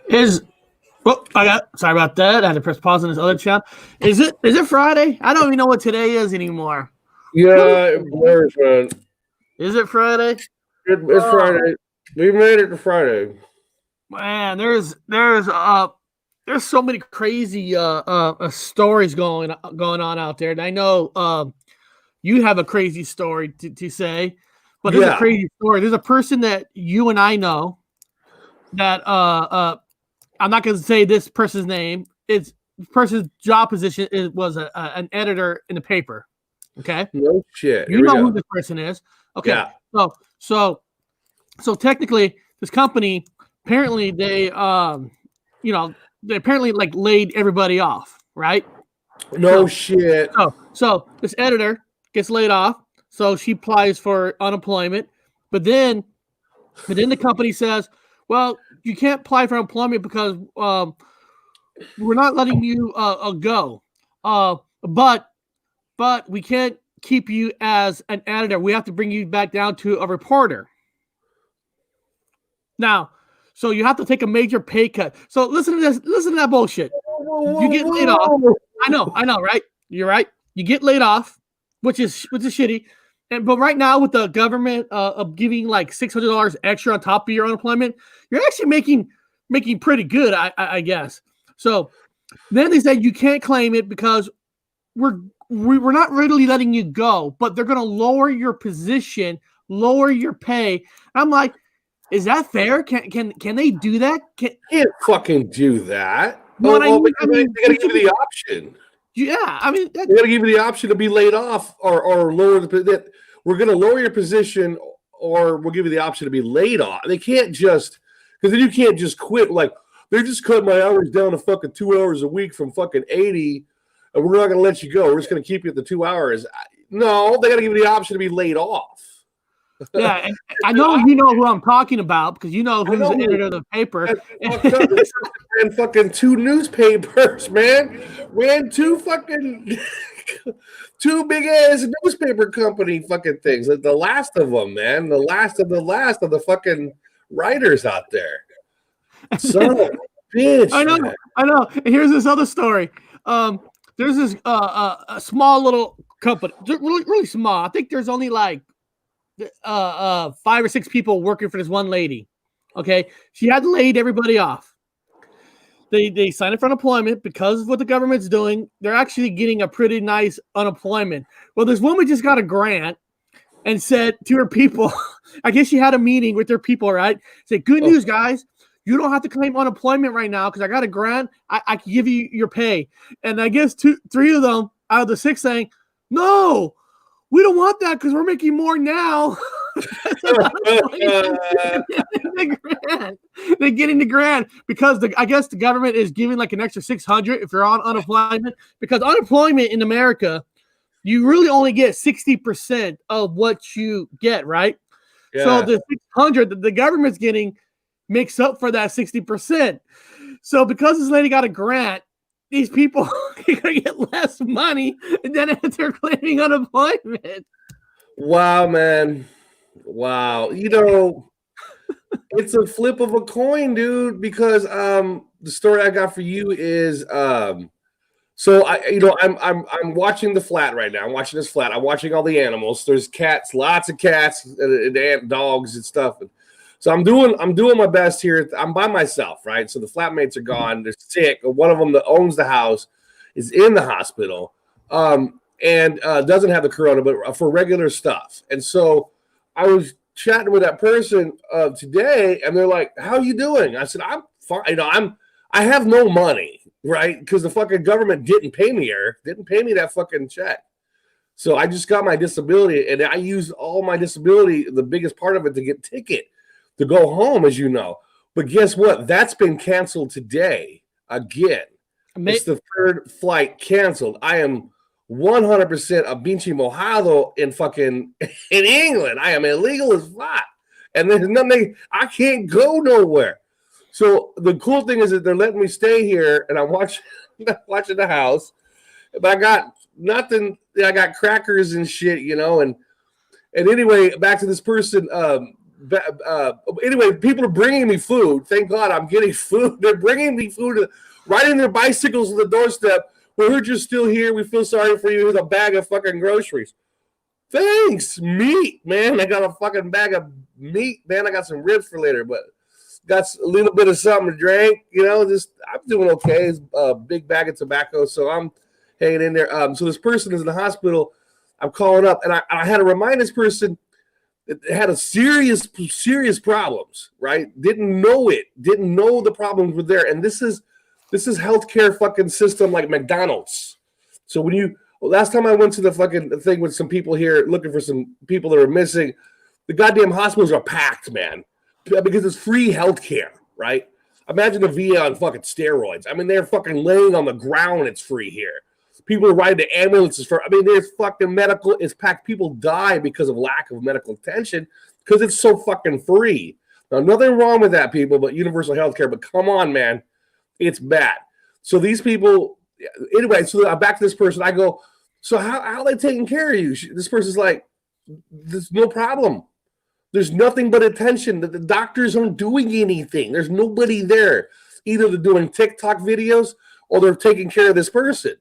Is sorry about that. I had to press pause on this other channel. Is it Friday? I don't even know what today is anymore. Yeah, it blurs, man. Is it Friday? It's Friday. We made it to Friday. Man, there's so many crazy stories going on out there. And I know you have a crazy story to say, but there's a Yeah. crazy story. There's a person that you and I know that I'm not going to say this person's name. It's this person's job position was an editor in the paper. Okay, No shit. Here you we know who go. this person is. Okay, Yeah. so technically, this company apparently they they apparently like laid everybody off, right? No So shit. so this editor gets laid off, so she applies for unemployment, but then the company says, well, you can't apply for employment because we're not letting you go. Uh, but we can't keep you as an editor. We have to bring you back down to a reporter. Now, so you have to take a major pay cut. So listen to this. Listen to that bullshit. You get laid off. I know, right? You're right. You get laid off, which is shitty. But right now, with the government of giving like $600 extra on top of your unemployment, you're actually making pretty good, I guess. So then they said you can't claim it because we're not really letting you go, but they're going to lower your position, lower your pay. I'm like, is that fair? Can they do that? Can't fucking do that. What I mean, they gotta give you the option. Yeah, I mean, They gotta give you the option to be laid off or lower the. We're gonna lower your position, or we'll give you the option to be laid off. They can't just because then you can't just quit. Like they just cut my hours down to fucking 2 hours a week from fucking 80, and we're not gonna let you go. We're just gonna keep you at the 2 hours. No, they gotta give you the option to be laid off. Yeah, and I know you know who I'm talking about because you know who's the editor of the paper. And fucking two newspapers, man. Ran two fucking two big ass newspaper company fucking things. Like the last of them, man. The last of the fucking writers out there. Son of a bitch. I know. And here's this other story. There's this a small little company, really small. I think there's only like 5 or 6 people working for this one lady. Okay, she had laid everybody off. They signed up for unemployment because of what the government's doing. They're actually getting a pretty nice unemployment. Well, this woman just got a grant and said to her people, I guess she had a meeting with their people, right? Said, good news, guys. You don't have to claim unemployment right now because I got a grant. I can give you your pay. And I guess 3 of them out of the 6 saying, no, we don't want that because we're making more now. They're getting the grant because I guess the government is giving like an extra 600 if you're on unemployment, because unemployment in America, you really only get 60% of what you get, right? Yeah. So the 600 that the government's getting makes up for that 60%. So because this lady got a grant, these people are going to get less money than if they're claiming unemployment. Wow, man. Wow. You know, it's a flip of a coin, dude, because the story I got for you is so I'm watching the flat right now. I'm watching this flat. I'm watching all the animals. There's cats, lots of cats and dogs and stuff. So I'm doing my best here. I'm by myself, right? So the flatmates are gone. They're sick. One of them that owns the house is in the hospital, and doesn't have the corona, but for regular stuff. And so I was chatting with that person today, and they're like, "How you doing?" I said, "I'm fine. You know, I have no money, right? Because the fucking government didn't pay me that fucking check. So I just got my disability, and I used all my disability, the biggest part of it, to get ticket to go home, as you know. But guess what? That's been canceled today again. It's the 3rd flight canceled. I am 100% a binchy mojado in England. I am illegal as fuck. And there's nothing, I can't go nowhere. So the cool thing is that they're letting me stay here, and I'm watching the house. But I got nothing. I got crackers and shit, you know. And anyway, back to this person. Anyway, people are bringing me food. Thank God I'm getting food. They're bringing me food, riding their bicycles to the doorstep. We heard you're still here. We feel sorry for you. Here's a bag of fucking groceries. Thanks, meat, man. I got a fucking bag of meat, man. I got some ribs for later, but got a little bit of something to drink. Just I'm doing okay. It's a big bag of tobacco, so I'm hanging in there. So this person is in the hospital. I'm calling up, and I had to remind this person that had a serious problems. Right? Didn't know the problems were there, and this is healthcare fucking system like McDonald's. So last time I went to the fucking thing with some people here looking for some people that are missing, the goddamn hospitals are packed, man, because it's free healthcare, right? Imagine the VA on fucking steroids. I mean, they're fucking laying on the ground. It's free here. People are riding the ambulances there's fucking medical. It's packed. People die because of lack of medical attention because it's so fucking free. Now, nothing wrong with that, people, but universal healthcare. But come on, man, it's bad. So these people, anyway. So back to this person. I go, so how are they taking care of you? This person's like, there's no problem. There's nothing but attention. The doctors aren't doing anything. There's nobody there. Either they're doing TikTok videos or they're taking care of this person.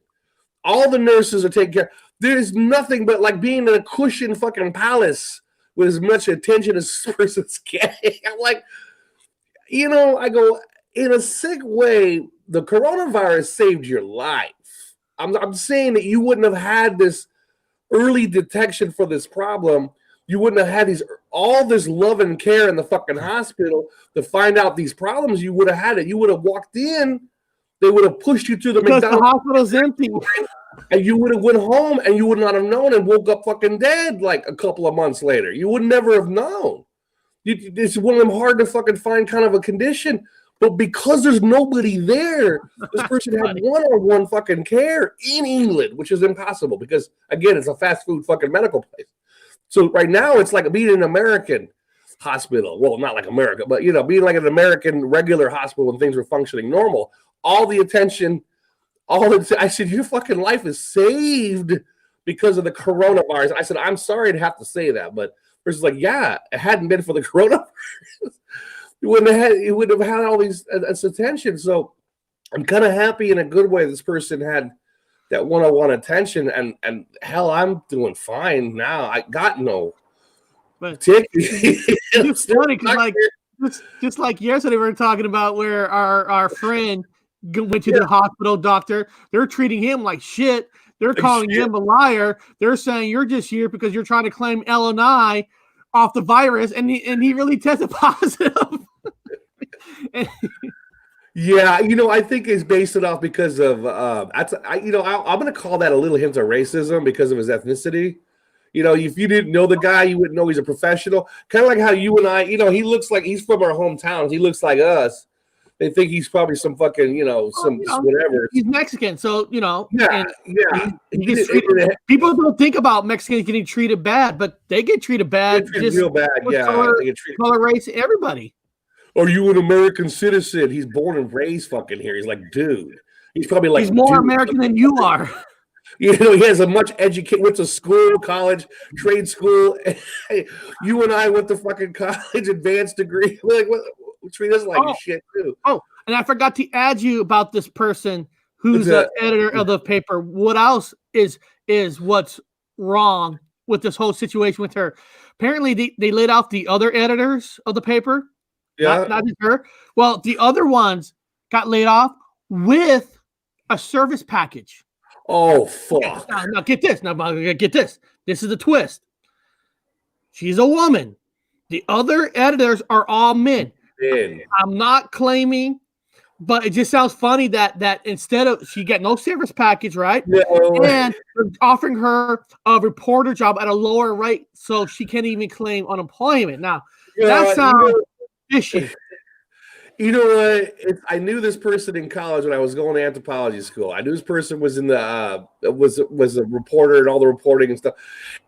All the nurses are taking care. There's nothing but like being in a cushion fucking palace with as much attention as this person's getting. I'm like, I go, in a sick way, the coronavirus saved your life. I'm saying that you wouldn't have had this early detection for this problem. You wouldn't have had all this love and care in the fucking hospital to find out these problems. You would have had it. You would have walked in. They would have pushed you through the because McDonald's. The hospital's empty. And you would have went home and you would not have known and woke up fucking dead like a couple of months later. You would never have known. It's one of them hard to fucking find kind of a condition. But because there's nobody there, this person had one-on-one fucking care in England, which is impossible because, again, it's a fast food fucking medical place. So right now it's like being an American hospital. Well, not like America, but, being like an American regular hospital when things were functioning normal. All the attention, I said, your fucking life is saved because of the coronavirus. I said, I'm sorry to have to say that, but person's like, yeah, it hadn't been for the coronavirus. You wouldn't have had all this attention. So I'm kind of happy in a good way this person had that one-on-one attention, and hell, I'm doing fine now. I got no ticket. It's funny because just like yesterday we were talking about where our friend went to the hospital doctor. They're treating him like shit. They're calling him a liar. They're saying you're just here because you're trying to claim LNI off the virus, and he really tested positive. Yeah, I think it's based it off because of I'm going to call that a little hint of racism because of his ethnicity. If you didn't know the guy, you wouldn't know he's a professional. Kind of like how you and I, he looks like he's from our hometowns. He looks like us. They think he's probably some fucking, whatever. He's Mexican, so Yeah. People don't think about Mexicans getting treated bad, but they get treated bad. Real bad, yeah. Color, race, everybody. Are you an American citizen? He's born and raised fucking here. He's like, dude. He's probably like, he's more American than you are. He has a much educated, went to school, college, trade school. You and I went to fucking college, advanced degree. Like, what? Treat us like shit too. Oh, and I forgot to add you about this person who's the editor of the paper. What else is what's wrong with this whole situation with her? Apparently, they laid off the other editors of the paper. Yeah, not just her. Well, the other ones got laid off with a service package. Oh fuck! Now get this. Now get this. This is the twist. She's a woman. The other editors are all men. I'm not claiming, but it just sounds funny that instead of she get no service package, right? No. And they're offering her a reporter job at a lower rate, so she can't even claim unemployment. Now that sounds fishy. You know what? I knew this person in college when I was going to anthropology school. I knew this person was in the was a reporter and all the reporting and stuff,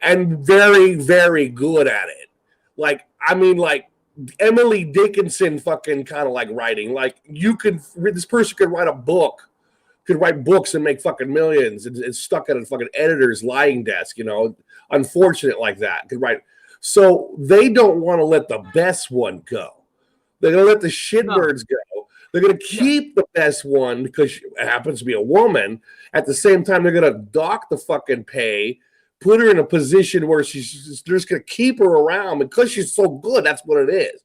and very, very good at it. Like Emily Dickinson fucking kind of like writing. Like this person could write a book, could write books and make fucking millions. It's stuck at a fucking editor's lying desk, unfortunate like that. Could write. So they don't want to let the best one go. They're going to let the shitbirds go. They're going to keep the best one because it happens to be a woman. At the same time, they're going to dock the fucking pay, put her in a position where they're just going to keep her around because she's so good. That's what it is.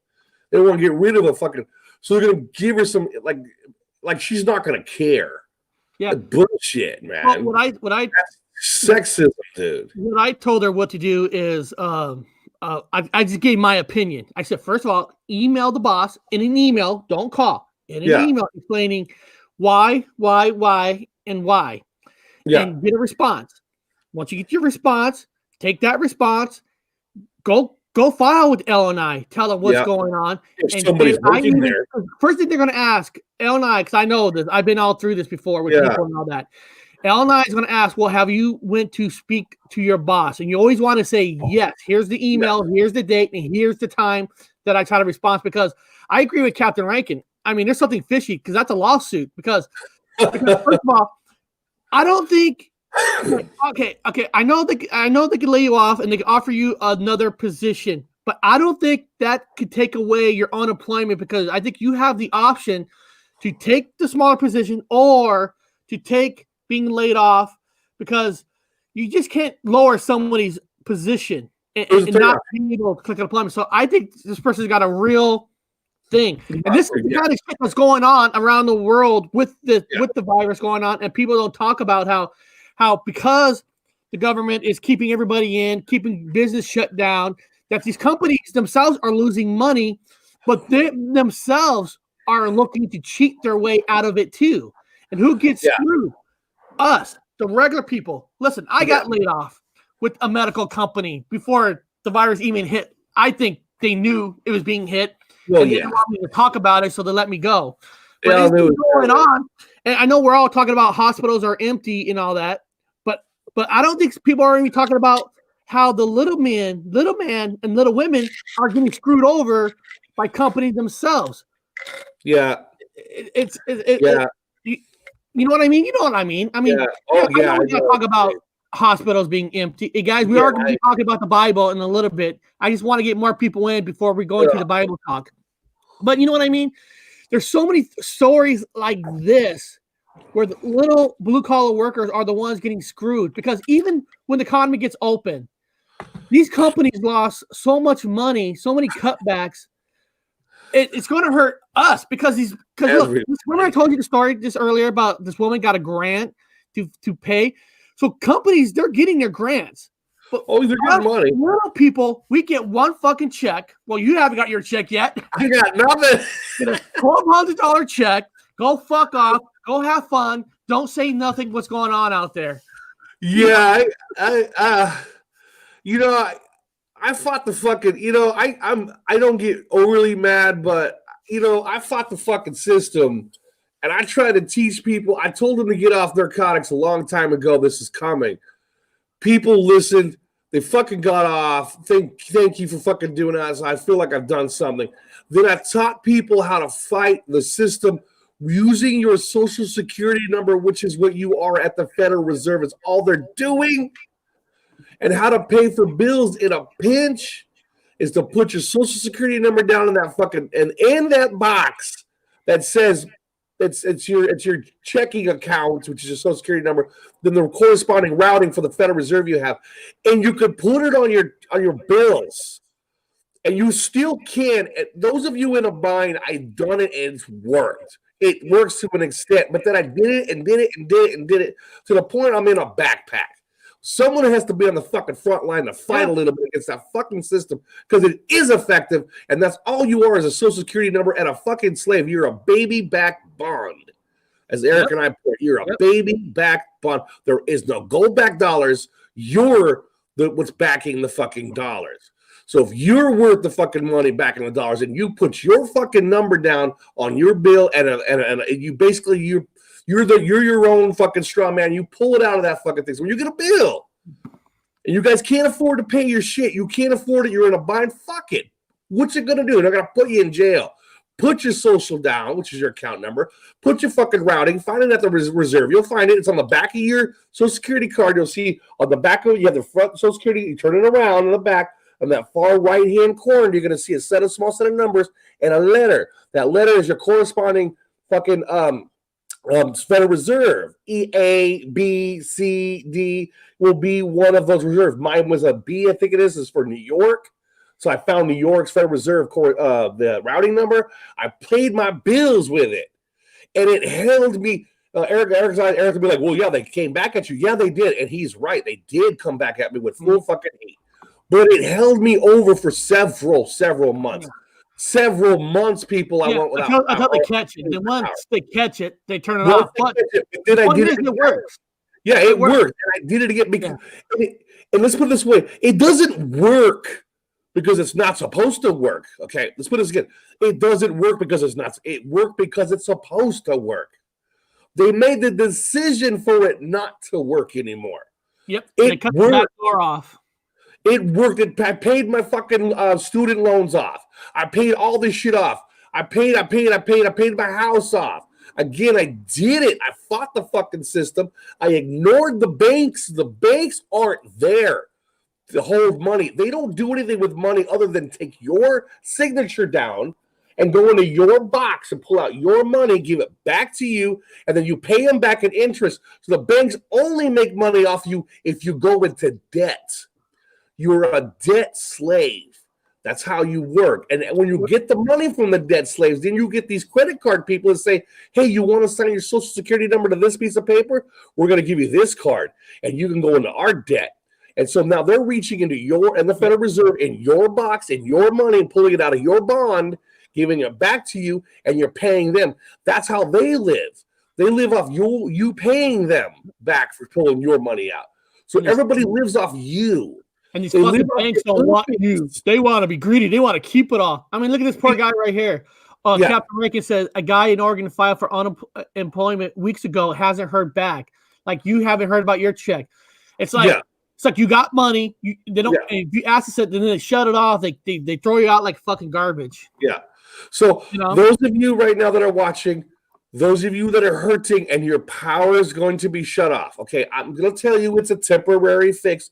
They want to get rid of a fucking. So they're going to give her some like she's not going to care. Yeah, that's bullshit, man. Well, what I that's sexism, dude. What I told her what to do is I just gave my opinion. I said, first of all, email the boss in an email. Don't call. In an email explaining why, and why. Yeah. And get a response. Once you get your response, take that response, go file with LNI. Tell them what's going on. If somebody's working there. First thing they're going to ask LNI, because I know this. I've been all through this before with people and all that. LNI is going to ask, well, have you went to speak to your boss? And you always want to say, yes, here's the email, here's the date, and here's the time that I try to respond, because I agree with Captain Rankin. I mean, there's something fishy because that's a lawsuit. Because first of all, I don't think okay. I know they can lay you off and they can offer you another position, but I don't think that could take away your unemployment, because I think you have the option to take the smaller position or to take being laid off, because you just can't lower somebody's position and not being able to click unemployment. So I think this person's got a real thing, and this is the kind of shit that's going on around the world with the virus going on, and people don't talk about how because the government is keeping everybody in, keeping business shut down, that these companies themselves are losing money, but they themselves are looking to cheat their way out of it too. And who gets screwed? Us, the regular people. Listen, I got laid off with a medical company before the virus even hit. I think they knew it was being hit. Well, and they didn't want me to talk about it, so they let me go. But it's going on, and I know we're all talking about hospitals are empty and all that, but I don't think people are even talking about how the little man, and little women are getting screwed over by companies themselves. Yeah, you know what I mean? You know what I mean? I mean, I know we're going to talk about hospitals being empty. Hey, guys, we are going to be talking about the Bible in a little bit. I just want to get more people in before we go into the Bible talk. But you know what I mean? There's so many stories like this where the little blue-collar workers are the ones getting screwed, because even when the economy gets open, these companies lost so much money, so many cutbacks. It's going to hurt us because look, remember I told you the story just earlier about this woman got a grant to pay. So companies, they're getting their grants. But they're getting money. Little people, we get one fucking check. Well, you haven't got your check yet. I got nothing. Get a $1,200 check. Go fuck off. Go have fun. Don't say nothing. What's going on out there? Yeah, I fought the fucking, I don't get overly mad, but I fought the fucking system, and I tried to teach people. I told them to get off narcotics a long time ago. This is coming. People listened. They fucking got off. Thank you for fucking doing that. So I feel like I've done something. Then I taught people how to fight the system using your social security number, which is what you are at the Federal Reserve. It's all they're doing. And how to pay for bills in a pinch is to put your social security number down in that fucking, and in that box that says it's your checking account, which is your social security number, then the corresponding routing for the Federal Reserve you have, and you could put it on your bills, and you still can. Those of you in a bind, I've done it and it's worked. It works to an extent, but then I did it and did it and did it and did it to the point I'm in a backpack. Someone has to be on the fucking front line to fight a little bit against that fucking system, because it is effective, and that's all you are, is a social security number and a fucking slave. You're a baby back bond. As Eric and I put, you're a baby back bond. There is no gold back dollars. You're what's backing the fucking dollars. So if you're worth the fucking money backing the dollars, and you put your fucking number down on your bill, and you basically you're your own fucking straw man. You pull it out of that fucking thing. So when you get a bill and you guys can't afford to pay your shit, you can't afford it, you're in a bind, fuck it. What's it gonna do? They're gonna put you in jail. Put your social down, which is your account number. Put your fucking routing. Find it at the reserve. You'll find it. It's on the back of your social security card. You'll see on the back of it, you have the front social security. You turn it around on the back. on that far right-hand corner, you're going to see a small set of numbers and a letter. That letter is your corresponding fucking Federal Reserve. E, A, B, C, D will be one of those reserves. Mine was a B, I think it is for New York. So I found New York's Federal Reserve, the routing number. I paid my bills with it, and it held me. Eric will be like, well, yeah, they came back at you. Yeah, they did, and he's right. They did come back at me with full fucking heat, but it held me over for several months. Several months, people. Yeah, I went without. Until they catch it. Then once they catch it, they turn it off. But then I did it. It works. Yeah, it worked. And I did it again because, and let's put it this way: it doesn't work because it's not supposed to work. Okay, let's put this again. It doesn't work because it's not. It worked because it's supposed to work. They made the decision for it not to work anymore. Yep, they cut the back door off. It worked. I paid my fucking student loans off. I paid all this shit off. I paid my house off. Again, I did it. I fought the fucking system. I ignored the banks. The banks aren't there to hold money. They don't do anything with money other than take your signature down and go into your box and pull out your money, give it back to you, and then you pay them back in interest. So the banks only make money off you if you go into debt. You're a debt slave. That's how you work. And when you get the money from the debt slaves, then you get these credit card people that say, hey, you want to sign your social security number to this piece of paper? We're going to give you this card, and you can go into our debt. And so now they're reaching into your and the Federal Reserve in your box and your money and pulling it out of your bond, giving it back to you, and you're paying them. That's how they live. They live off you paying them back for pulling your money out. So everybody lives off you. And these fucking banks don't want you. They want to be greedy. They want to keep it all. I mean, look at this poor guy right here. Captain America says a guy in Oregon filed for unemployment weeks ago, hasn't heard back. Like you haven't heard about your check. It's like you got money. They don't. If you ask us, then they shut it off. They throw you out like fucking garbage. Yeah. So those of you right now that are watching, those of you that are hurting, and your power is going to be shut off. Okay, I'm going to tell you it's a temporary fix.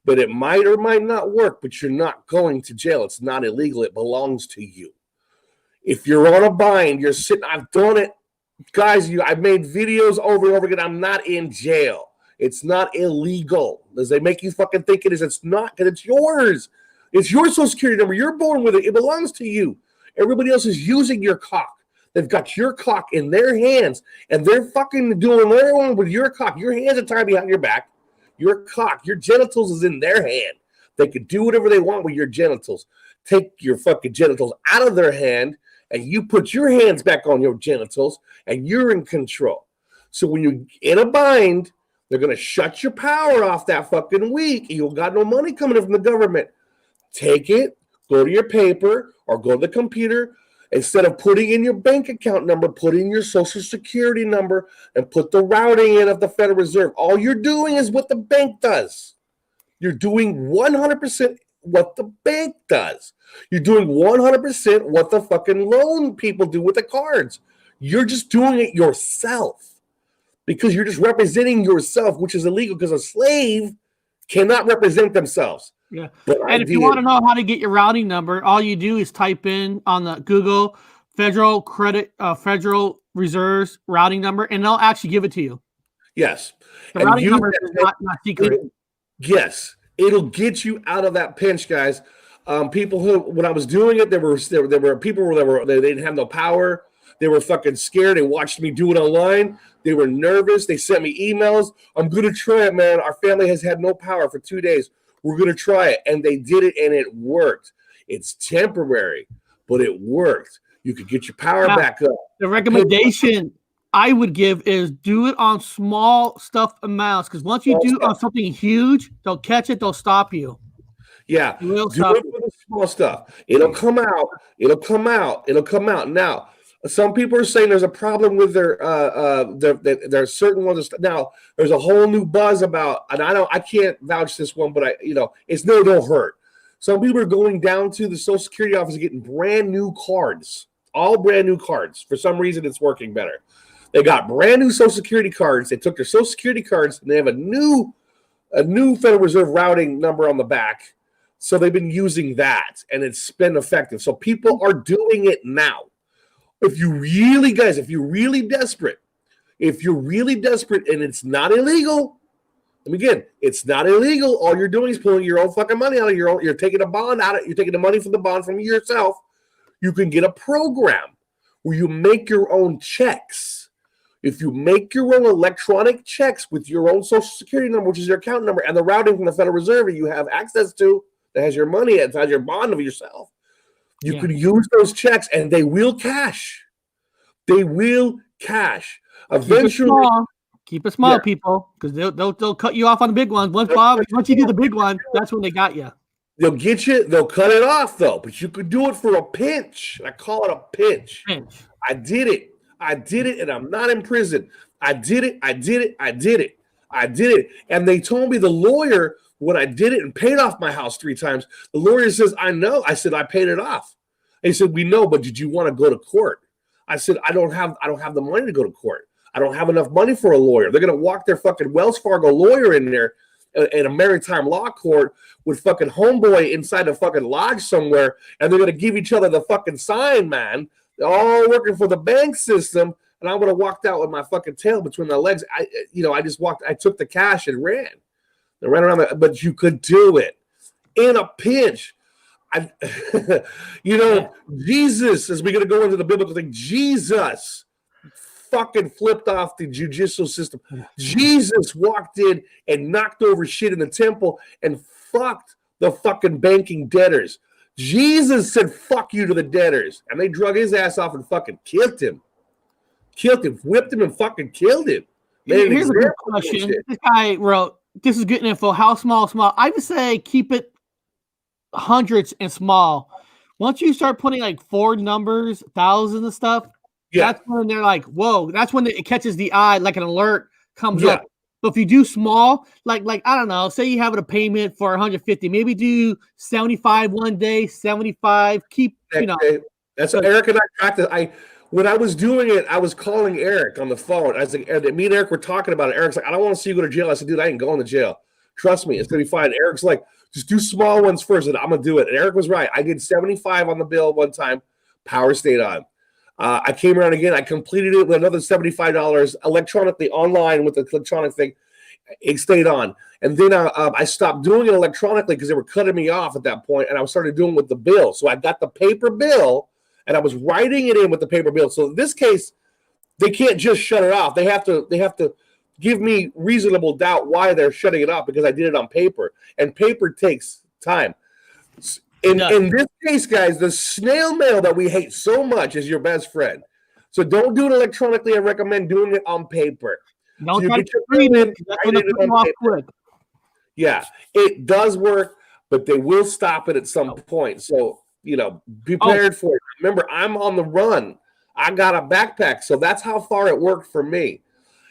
But it might or might not work, but you're not going to jail. It's not illegal. It belongs to you. If you're on a bind, you're sitting, I've done it. Guys, I've made videos over and over again. I'm not in jail. It's not illegal. As they make you fucking think it is, it's not, because it's yours. It's your social security number. You're born with it. It belongs to you. Everybody else is using your cock. They've got your cock in their hands, and they're fucking doing their own with your cock. Your hands are tied behind your back. Your cock, your genitals is in their hand. They could do whatever they want with your genitals. Take your fucking genitals out of their hand, and you put your hands back on your genitals, and you're in control. So when you're in a bind, they're going to shut your power off that fucking week. You got no money coming in from the government. Take it, go to your paper, or go to the computer. Instead of putting in your bank account number, put in your social security number and put the routing in of the Federal Reserve. All you're doing is what the bank does. You're doing 100% what the bank does. You're doing 100% what the fucking loan people do with the cards. You're just doing it yourself because you're just representing yourself, which is illegal because a slave cannot represent themselves. Yeah. And if you want to know how to get your routing number, all you do is type in on the Google Federal Reserve's routing number, and they'll actually give it to you. Yes. The routing number is not secret. Yes. It'll get you out of that pinch, guys. People who, when I was doing it, there were people they didn't have no power. They were fucking scared. They watched me do it online. They were nervous. They sent me emails. I'm going to try it, man. Our family has had no power for 2 days. We're going to try it. And they did it, and it worked. It's temporary, but it worked. You could get your power back up. The recommendation I would give is do it on small stuff amounts, because once you do it on something huge, they'll catch it. They'll stop you. Yeah. Do it for the small stuff. It'll come out. It'll come out. It'll come out. Now, some people are saying there's a problem with their certain ones. Now, there's a whole new buzz about, and I can't vouch this one, but it's no, don't hurt. Some people are going down to the Social Security office and getting brand new cards, all brand new cards. For some reason, it's working better. They got brand new Social Security cards. They took their Social Security cards and they have a new Federal Reserve routing number on the back. So they've been using that, and it's been effective. So people are doing it now. If you're really desperate, and it's not illegal, it's not illegal. All you're doing is pulling your own fucking money out of your own. You're taking a bond out. You're taking the money from the bond from yourself. You can get a program where you make your own checks. If you make your own electronic checks with your own social security number, which is your account number, and the routing from the Federal Reserve you have access to, that has your money, it has your bond of yourself, you can use those checks, and they will cash. They will cash. Eventually, keep it small, people, because they'll cut you off on the big ones. Once you do the big one, that's when they got you. They'll get you. They'll cut it off though, but you could do it for a pinch. I call it a pinch. I did it, and I'm not in prison. I did it. And they told me, the lawyer, when I did it and paid off my house 3 times, the lawyer says, I know. I said, I paid it off. And he said, we know, but did you want to go to court? I said, I don't have the money to go to court. I don't have enough money for a lawyer. They're going to walk their fucking Wells Fargo lawyer in there in a maritime law court with fucking homeboy inside a fucking lodge somewhere, and they're going to give each other the fucking sign, man. They're all working for the bank system, and I would have walked out with my fucking tail between my legs. I took the cash and ran. I ran around, but you could do it in a pinch. Jesus, as we're going to go into the biblical thing, Jesus fucking flipped off the judicial system. Jesus walked in and knocked over shit in the temple and fucked the fucking banking debtors. Jesus said, fuck you to the debtors. And they drug his ass off and fucking killed him, whipped him and fucking killed him. Here's a good question. This guy wrote, this is good info. How small? I would say keep it hundreds and small. Once you start putting like 4 numbers, thousands and stuff, that's when they're like, whoa, that's when it catches the eye, like an alert comes up. But if you do small, like I don't know, say you have a payment for 150, maybe do 75 one day, 75, That's what Eric and I practiced. When I was doing it, I was calling Eric on the phone. I was like, me and Eric were talking about it. Eric's like, I don't want to see you go to jail. I said, dude, I ain't going to jail. Trust me, it's going to be fine. Eric's like, just do small ones first, and I'm going to do it. And Eric was right. I did 75 on the bill one time. Power stayed on. I came around again. I completed it with another $75 electronically online with the electronic thing. It stayed on. And then I stopped doing it electronically because they were cutting me off at that point, and I started doing it with the bill. So I got the paper bill, and I was writing it in with the paper bill. So in this case, they can't just shut it off. They have to give me reasonable doubt why they're shutting it off, because I did it on paper, and paper takes time. In this case, guys, the snail mail that we hate so much is your best friend. So don't do it electronically. I recommend doing it on paper. Don't try to read it. Yeah, it does work, but they will stop it at some point. So, be prepared for it. Remember, I'm on the run. I got a backpack. So that's how far it worked for me.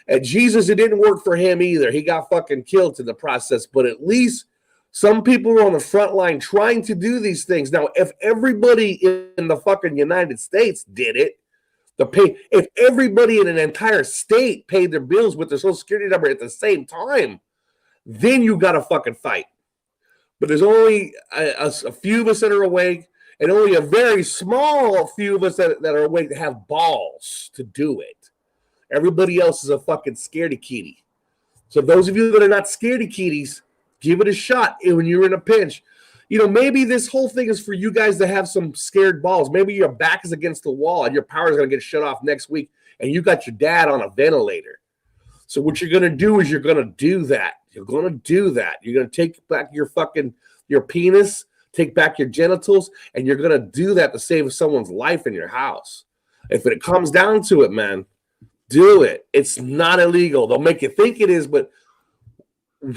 And Jesus, it didn't work for him either. He got fucking killed in the process. But at least some people were on the front line trying to do these things. Now, if everybody in the fucking United States did it, if everybody in an entire state paid their bills with their social security number at the same time, then you got to fucking fight. But there's only a few of us that are awake, and only a very small few of us that are awake that have balls to do it. Everybody else is a fucking scaredy kitty. So those of you that are not scaredy kitties, give it a shot when you're in a pinch. Maybe this whole thing is for you guys to have some scared balls. Maybe your back is against the wall and your power is going to get shut off next week, and you got your dad on a ventilator. So what you're going to do is you're going to do that. You're going to do that. You're going to take back your penis, take back your genitals, and you're going to do that to save someone's life in your house. If it comes down to it, man, do it. It's not illegal. They'll make you think it is, but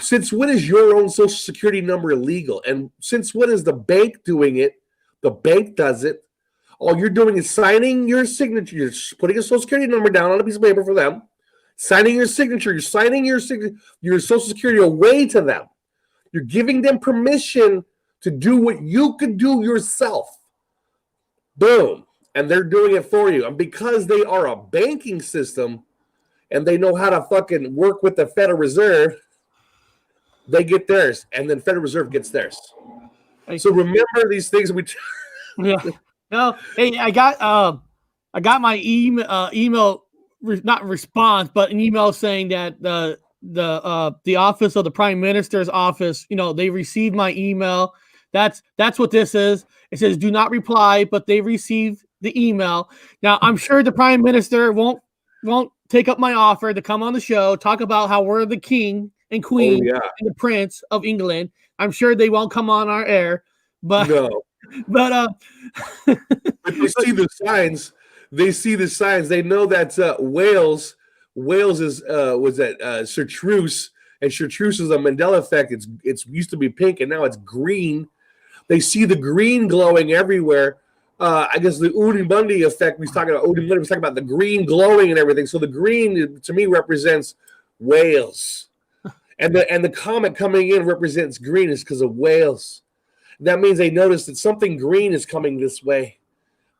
since when is your own social security number illegal? And since when is the bank doing it? The bank does it. All you're doing is signing your signature. You're putting a social security number down on a piece of paper for them, signing your signature. You're signing your social security away to them. You're giving them permission to do what you could do yourself. Boom. And they're doing it for you. And because they are a banking system and they know how to fucking work with the Federal Reserve, they get theirs, and then Federal Reserve gets theirs. So remember these things we. Yeah. No. Hey, I got my email not response, but an email saying that the office of the Prime Minister's office, they received my email. That's what this is. It says do not reply, but they received the email. Now I'm sure the Prime Minister won't take up my offer to come on the show, talk about how we're the king and queen and the prince of England. I'm sure they won't come on our air, but no. But they see the signs. They see the signs. They know that Wales is was that chartreuse, and chartreuse is a Mandela effect. It's used to be pink and now it's green. They see the green glowing everywhere. I guess the Udi Bundy effect. We was talking about Udi Bundy. Was talking about the green glowing and everything. So the green to me represents Wales, and the comet coming in represents green is because of Wales. That means they notice that something green is coming this way.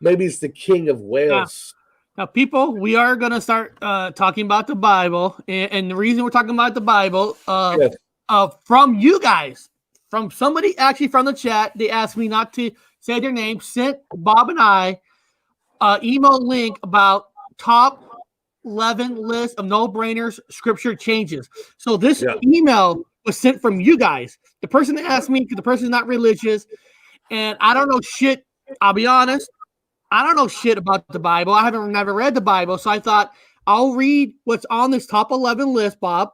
Maybe it's the King of Wales. Now people, we are going to start talking about the Bible. And the reason we're talking about the Bible, from you guys, from somebody actually from the chat, they asked me not to say their name, sent Bob and I email link about top 11 list of no-brainers scripture changes. So this email was sent from you guys. The person that asked me, because the person is not religious, and I don't know shit. I'll be honest. I don't know shit about the Bible. I haven't never read the Bible, so I thought I'll read what's on this top 11 list, Bob.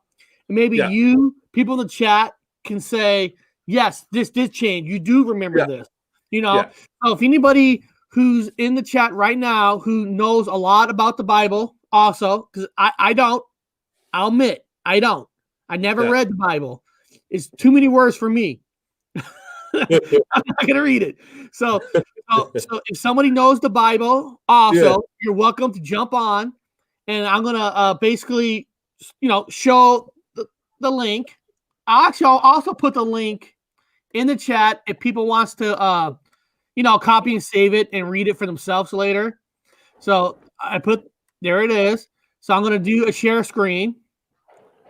And maybe you people in the chat can say, yes, this did change. You do remember this. So if anybody who's in the chat right now who knows a lot about the Bible, also, because I don't, I'll admit, I don't. I never read the Bible. It's too many words for me. I'm not gonna read it. So if somebody knows the Bible, also, you're welcome to jump on, and I'm gonna basically, show the link. I'll also put the link in the chat if people wants to, copy and save it and read it for themselves later. So there it is. So I'm gonna do a share screen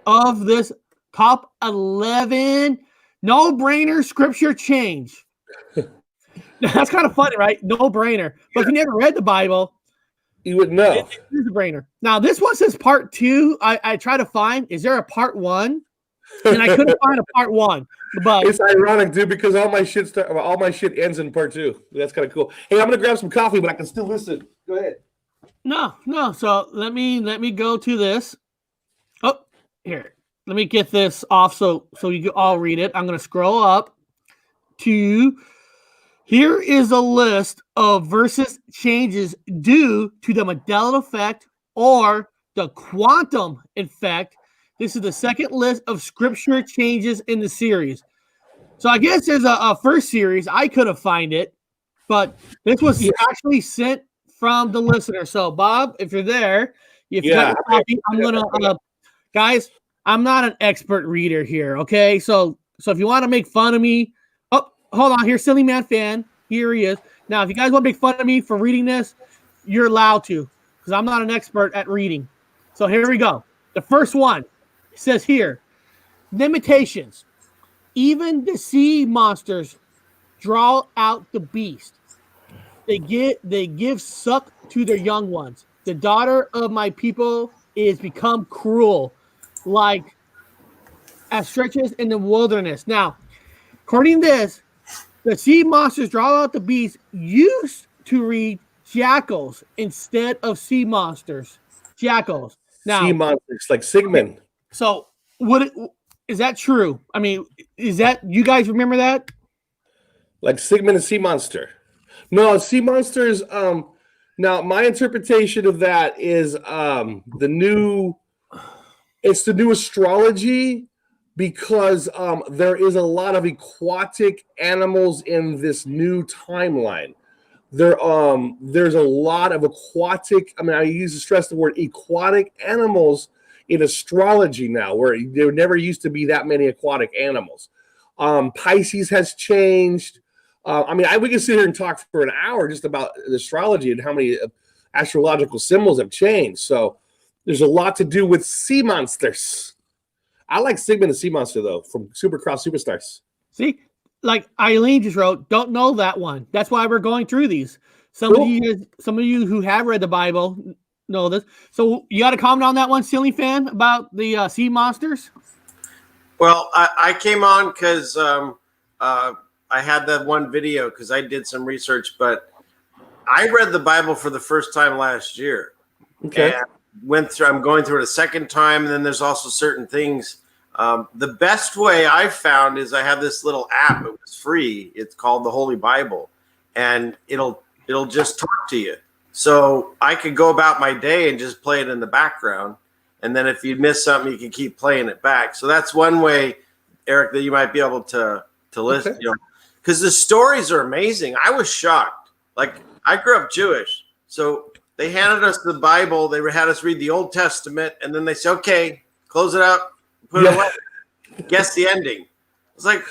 of this top 11 no-brainer scripture change. That's kind of funny, right? No-brainer. But if you never read the Bible, you would know. It's a brainer. Now, this one says part 2. I try to find, is there a part 1? And I couldn't find a part 1. But it's ironic, dude, because all my shit ends in part 2. That's kind of cool. Hey, I'm gonna grab some coffee, but I can still listen. Go ahead. No. So let me go to this. Oh, here. Let me get this off so you can all read it. I'm going to scroll up to here is a list of versus changes due to the Mandela effect or the quantum effect. This is the second list of scripture changes in the series. So I guess there's a first series. I couldn't find it, but this was actually sent from the listener. So Bob, if you're there, if you got your copy, I'm going to, guys, I'm not an expert reader here, okay? So if you want to make fun of me, oh, hold on, here's Silly Man Fan. Here he is. Now, if you guys want to make fun of me for reading this, you're allowed to, because I'm not an expert at reading. So here we go. The first one says here, limitations. Even the sea monsters draw out the beast. They give suck to their young ones. The daughter of my people is become cruel, like as stretches in the wilderness. Now, according to this, the sea monsters draw out the beast used to read jackals instead of sea monsters. Jackals. Now, sea monsters like Sigmund. So, is that true? I mean, is that you guys remember that? Like Sigmund and sea monster. No, sea monsters. Now my interpretation of that is the new astrology, because there is a lot of aquatic animals in this new timeline. There's a lot of aquatic. I mean, I use to stress the word aquatic animals in astrology now, where there never used to be that many aquatic animals. Pisces has changed. I mean, we can sit here and talk for an hour just about the astrology and how many astrological symbols have changed. So there's a lot to do with sea monsters. I like Sigmund the Sea Monster, though, from Supercross Superstars. See, like Eileen just wrote, don't know that one. That's why we're going through these. Some Cool. of you who have read the Bible know this. So you got to comment on that one, Silly Fan, about the sea monsters. Well, I came on because I had that one video because I did some research, but I read the Bible for the first time last year. Okay. And I'm going through it a second time, and then there's also certain things. The best way I found is I have this little app. It was free. It's called the Holy Bible, and it'll just talk to you. So I could go about my day and just play it in the background. And then if you miss something, you can keep playing it back. So that's one way, Eric, that you might be able to listen. Okay. You know, because the stories are amazing. I was shocked. Like, I grew up Jewish, so they handed us the Bible. They had us read the Old Testament, and then they said, "Okay, close it up, put it away, guess the ending." It's like,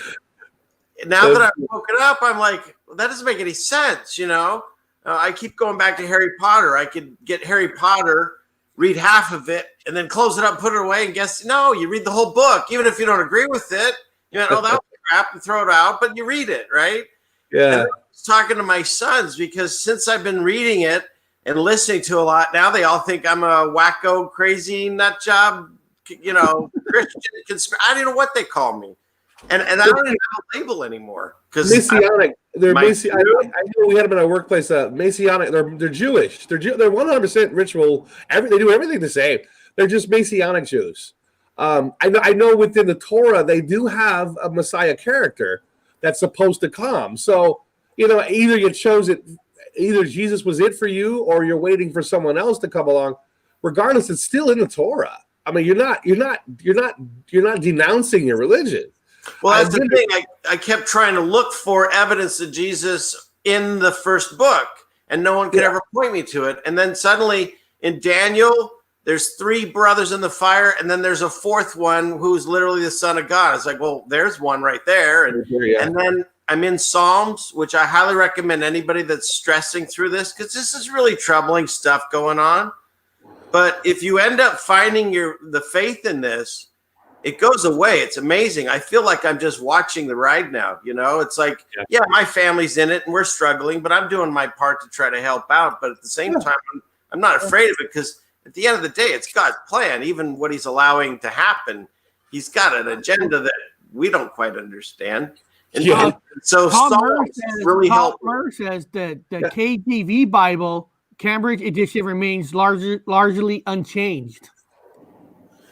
now that I've woken up, I'm like, well, that doesn't make any sense. You know, I keep going back to Harry Potter. I could get Harry Potter, read half of it, and then close it up, put it away, and guess. No, you read the whole book, even if you don't agree with it. You know, oh, that was crap, and throw it out, but you read it, right? Yeah. And I was talking to my sons because since I've been reading it and listening to a lot, now they all think I'm a wacko, crazy nut job, you know, Christian conspiracy. I don't know what they call me, and I don't even have a label anymore because Messianic. They're Messianic. I know we had them in our workplace. Messianic. They're Jewish. They're 100% ritual. They do everything the same. They're just Messianic Jews. I know within the Torah they do have a Messiah character that's supposed to come. So, you know, either you chose it, either Jesus was it for you, or you're waiting for someone else to come along. Regardless, it's still in the Torah. I mean, you're not denouncing your religion. Well, that's the thing. I kept trying to look for evidence of Jesus in the first book, and no one could ever point me to it. And then suddenly in Daniel, there's 3 brothers in the fire, and then there's a 4th one who's literally the Son of God. It's like, well, there's one right there. And then I'm in Psalms, which I highly recommend anybody that's stressing through this, because this is really troubling stuff going on. But if you end up finding the faith in this, it goes away. It's amazing. I feel like I'm just watching the ride now. You know, it's like, yeah, my family's in it and we're struggling, but I'm doing my part to try to help out. But at the same time, I'm not afraid of it, because at the end of the day, it's God's plan. Even what he's allowing to happen, he's got an agenda that we don't quite understand. And so Psalms really help. Murr says that the KJV Bible, Cambridge edition, remains largely unchanged.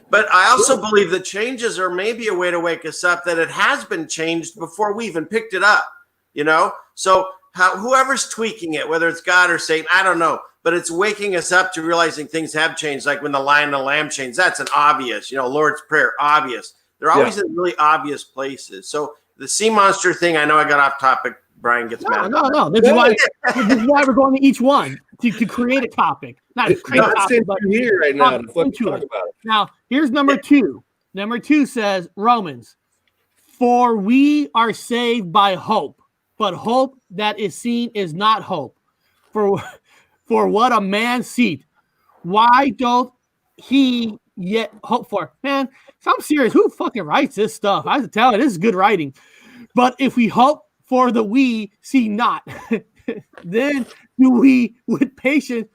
But I also believe that changes are maybe a way to wake us up, that it has been changed before we even picked it up, you know? So whoever's tweaking it, whether it's God or Satan, I don't know, but it's waking us up to realizing things have changed. Like when the lion and the lamb changed, that's an obvious, you know, Lord's Prayer, obvious. They're always in really obvious places. So the sea monster thing, I know I got off topic. Brian gets mad. No. This is why we're going to each one to create a topic. Not create a topic, but here right now. Now, here's number 2. Number 2 says, Romans, for we are saved by hope, but hope that is seen is not hope. For what a man seeth, why doth he yet hope for? Man, I'm serious. Who fucking writes this stuff? I have to tell you, this is good writing. But if we hope for the we see not, then do we with patience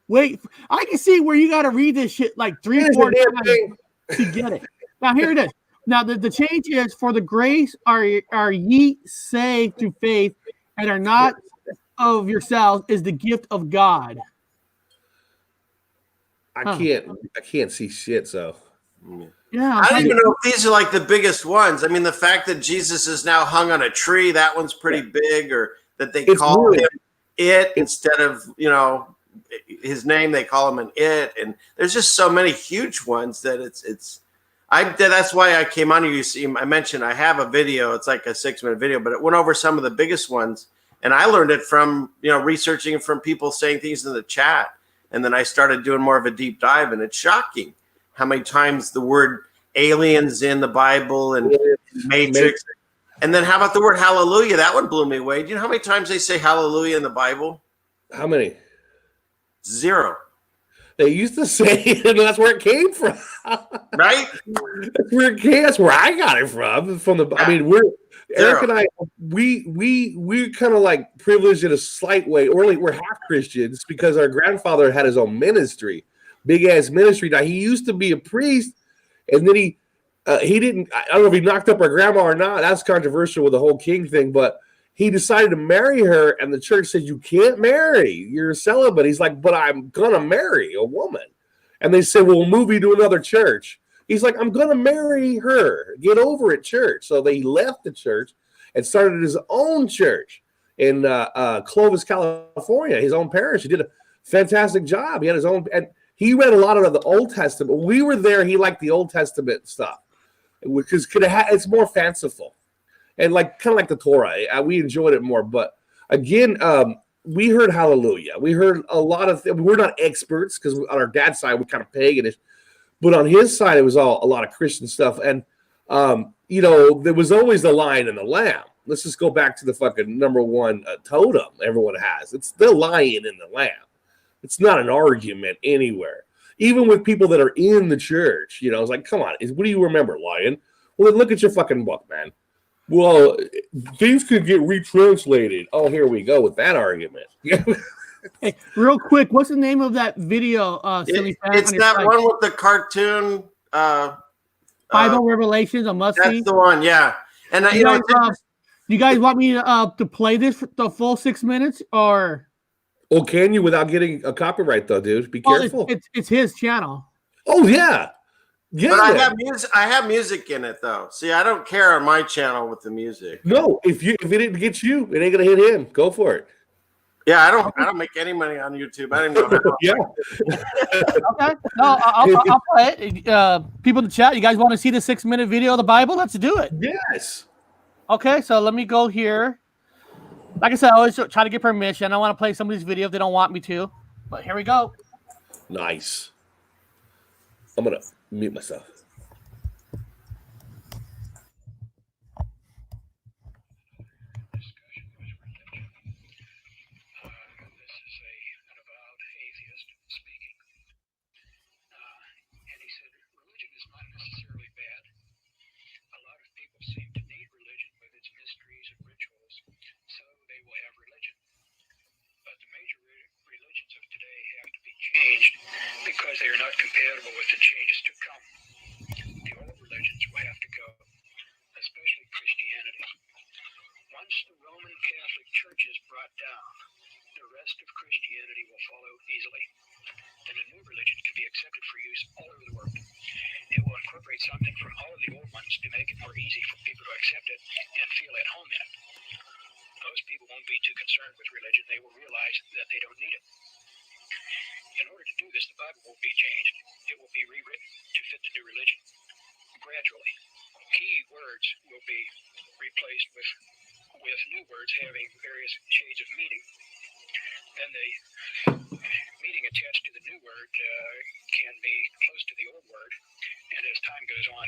wait. I can see where you got to read this shit like 3-4 times to get it. Now here it is. Now the change is, for the grace are ye saved through faith, and are not of yourselves, is the gift of God. I can't see shit. So yeah, I don't even know if these are like the biggest ones. I mean, the fact that Jesus is now hung on a tree, that one's pretty big, or that they call him it instead of, you know, his name, they call him an it. And there's just so many huge ones that that's why I came on here. You see, I mentioned I have a video. It's like a 6-minute video, but it went over some of the biggest ones. And I learned it from, you know, researching from people saying things in the chat. And then I started doing more of a deep dive, and it's shocking how many times the word aliens in the Bible and Matrix. And then how about the word hallelujah? That one blew me away. Do you know how many times they say hallelujah in the Bible? How many? 0. They used to say it, and that's where it came from. Right? That's where it came. That's where I got it from. From the, I mean, Eric and I, we're kind of like privileged in a slight way, or like we're half Christians because our grandfather had his own ministry, big ass ministry. Now he used to be a priest, and then he didn't. I don't know if he knocked up our grandma or not. That's controversial with the whole king thing, but he decided to marry her, and the church said, "You can't marry. You're a celibate." He's like, "But I'm gonna marry a woman," and they said, "Well, we'll move you to another church." He's like, "I'm gonna marry her. Get over it, church." So they left the church and started his own church in Clovis, California. His own parish. He did a fantastic job. He had his own, and he read a lot of the Old Testament. When we were there, he liked the Old Testament stuff, because it's more fanciful. And like kind of like the Torah, we enjoyed it more. But again, we heard hallelujah. We heard a lot of things. We're not experts because on our dad's side, we're kind of paganish. But on his side, it was all a lot of Christian stuff. And, there was always the lion and the lamb. Let's just go back to the fucking number one totem everyone has. It's the lion and the lamb. It's not an argument anywhere. Even with people that are in the church, it's like, come on, what do you remember, lion? Well, then look at your fucking book, man. Well, things could get retranslated. Oh, here we go with that argument. Hey, real quick, what's the name of that video? It's that one with the cartoon. Bible Revelations, a must see. That's the one, yeah. And you guys want me to play this for the full 6 minutes, or? Oh, can you without getting a copyright though, dude? Be careful. It's his channel. Oh yeah. Yeah, but I have music in it though. See, I don't care on my channel with the music. No, if it didn't get you, it ain't gonna hit him. Go for it. Yeah, I don't make any money on YouTube. I didn't know. Yeah. Okay. No, I'll play it. People in the chat, you guys want to see the 6 minute video of the Bible? Let's do it. Yes. Okay, so let me go here. Like I said, I always try to get permission. I want to play some of these videos if they don't want me to. But here we go. Nice. I'm gonna mute myself. Because they are not compatible with the changes to come. The old religions will have to go, especially Christianity. Once the Roman Catholic Church is brought down, the rest of Christianity will follow easily. Then a new religion can be accepted for use all over the world. It will incorporate something from all of the old ones to make it more easy for people to accept it and feel at home in it. Most people won't be too concerned with religion. They will realize that they don't need it. In order to do this, the Bible will be changed. It will be rewritten to fit the new religion. Gradually, key words will be replaced with new words having various shades of meaning. Then the meaning attached to the new word can be close to the old word. And as time goes on,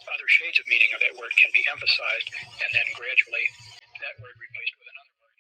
other shades of meaning of that word can be emphasized, and then gradually that word replaced with another word.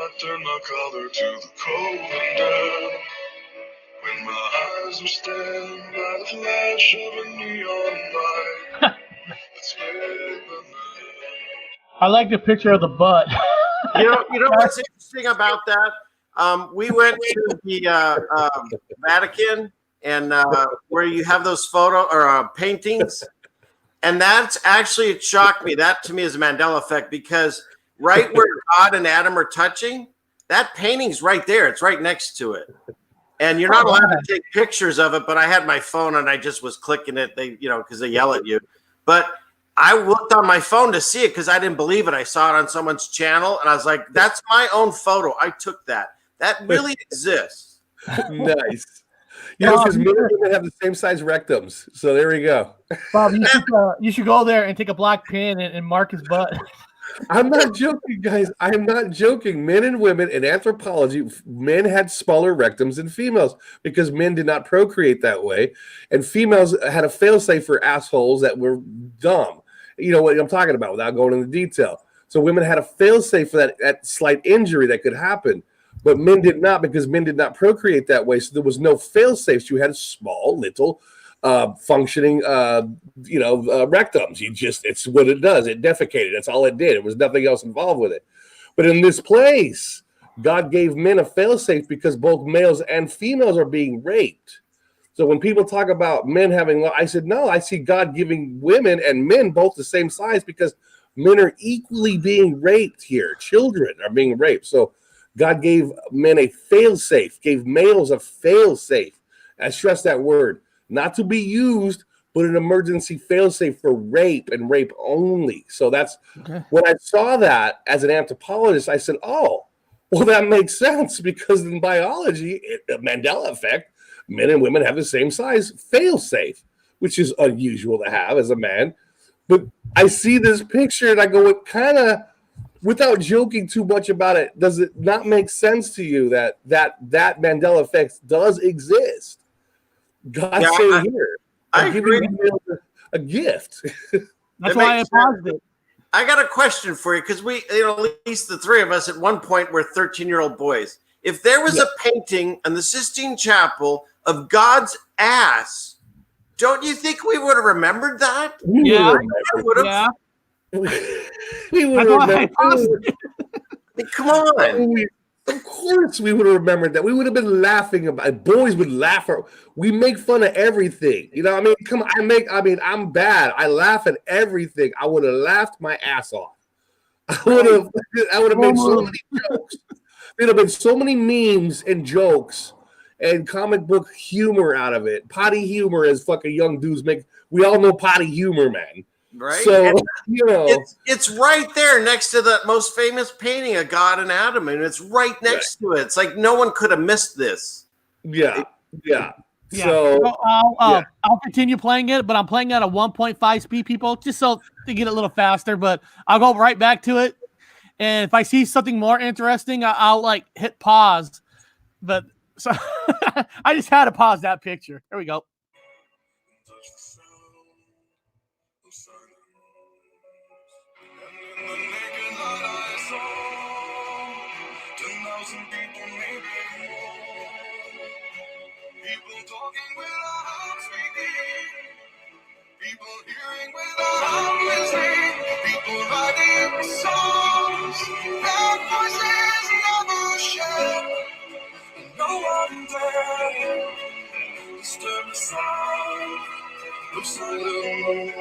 I turned my collar to the cold and dead when my eyes were stabbed by the flash of a neon light that split the night. I like the picture of the butt. You know what's interesting about that? We went to the Vatican, and where you have those photo or paintings, And that's actually, it shocked me. That to me is a Mandela effect, because right where God and Adam are touching, that painting's right there. It's right next to it. And you're not allowed to take pictures of it, but I had my phone and I just was clicking it. They, because they yell at you. But I looked on my phone to see it because I didn't believe it. I saw it on someone's channel and I was like, that's my own photo. I took that. That really exists. Nice. Because men and women have the same size rectums. So there we go. Bob, you should go there and take a black pen and mark his butt. I'm not joking, guys. I'm not joking. Men and women in anthropology, men had smaller rectums than females because men did not procreate that way. And females had a failsafe for assholes that were dumb. You know what I'm talking about without going into detail. So women had a failsafe for that slight injury that could happen. But men did not, because men did not procreate that way. So there was no fail-safes. You had small, little, functioning, rectums. It's what it does. It defecated. That's all it did. There was nothing else involved with it. But in this place, God gave men a fail-safe because both males and females are being raped. So when people talk about men having, I said, no, I see God giving women and men both the same size because men are equally being raped here. Children are being raped. So God gave men a fail-safe, gave males a fail-safe. I stress that word. Not to be used, but an emergency fail-safe for rape and rape only. So that's when I saw that as an anthropologist, I said, oh, well, that makes sense because in biology, the Mandela effect, men and women have the same size fail-safe, which is unusual to have as a man. But I see this picture and I go, it kind of, without joking too much about it, does it not make sense to you that Mandela effect does exist? God's saying here, I'm giving you a gift. That's why I paused it. I got a question for you because we, at least the three of us at one point were 13-year-old boys. If there was a painting in the Sistine Chapel of God's ass, don't you think we would have remembered that? Yeah. We would have remembered. Come on. Of course we would have remembered that. We would have been laughing about it. Boys would laugh. We make fun of everything. I mean, come on. I'm bad. I laugh at everything. I would have laughed my ass off. I would have made so many jokes. There'd have been so many memes and jokes and comic book humor out of it. Potty humor, as fucking young dudes make. We all know potty humor, man. Right. So, it's right there next to the most famous painting of God and Adam, and it's right next to it. It's like no one could have missed this. Yeah. So I'll continue playing it, but I'm playing at a 1.5 speed, people, just so to get it a little faster. But I'll go right back to it, and if I see something more interesting, I'll like hit pause. But so I just had to pause that picture. There we go. People talking without speaking, people hearing without listening, people writing songs that voices never share, and no one dare disturb the sound of silence.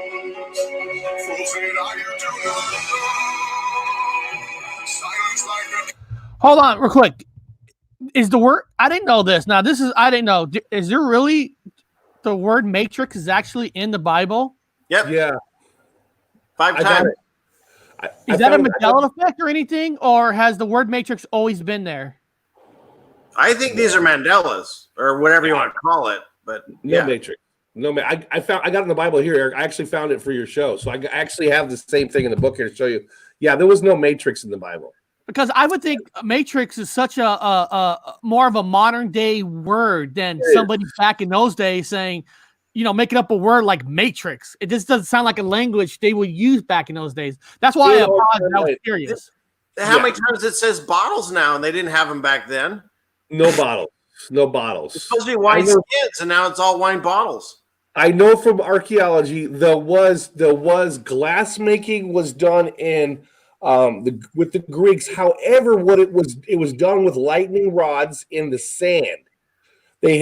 Fools say that you do not know. Silence like a... Hold on, real quick. Is the word? I didn't know this. Now I didn't know. Is there really the word matrix is actually in the Bible? Yep. Yeah. 5 times. Is that a Mandela effect or anything, or has the word matrix always been there? I think these are Mandelas or whatever you want to call it. But no matrix. No, I got it in the Bible here, Eric. I actually found it for your show, so I actually have the same thing in the book here to show you. Yeah, there was no matrix in the Bible. Because I would think matrix is such a more of a modern day word than somebody back in those days saying, making up a word like matrix. It just doesn't sound like a language they would use back in those days. That's why I was curious. How many times it says bottles now, and they didn't have them back then? No bottles. No bottles. It's supposed to be wine skins, and now it's all wine bottles. I know from archaeology there was glass making was done in with the Greeks. However, it was done with lightning rods in the sand. They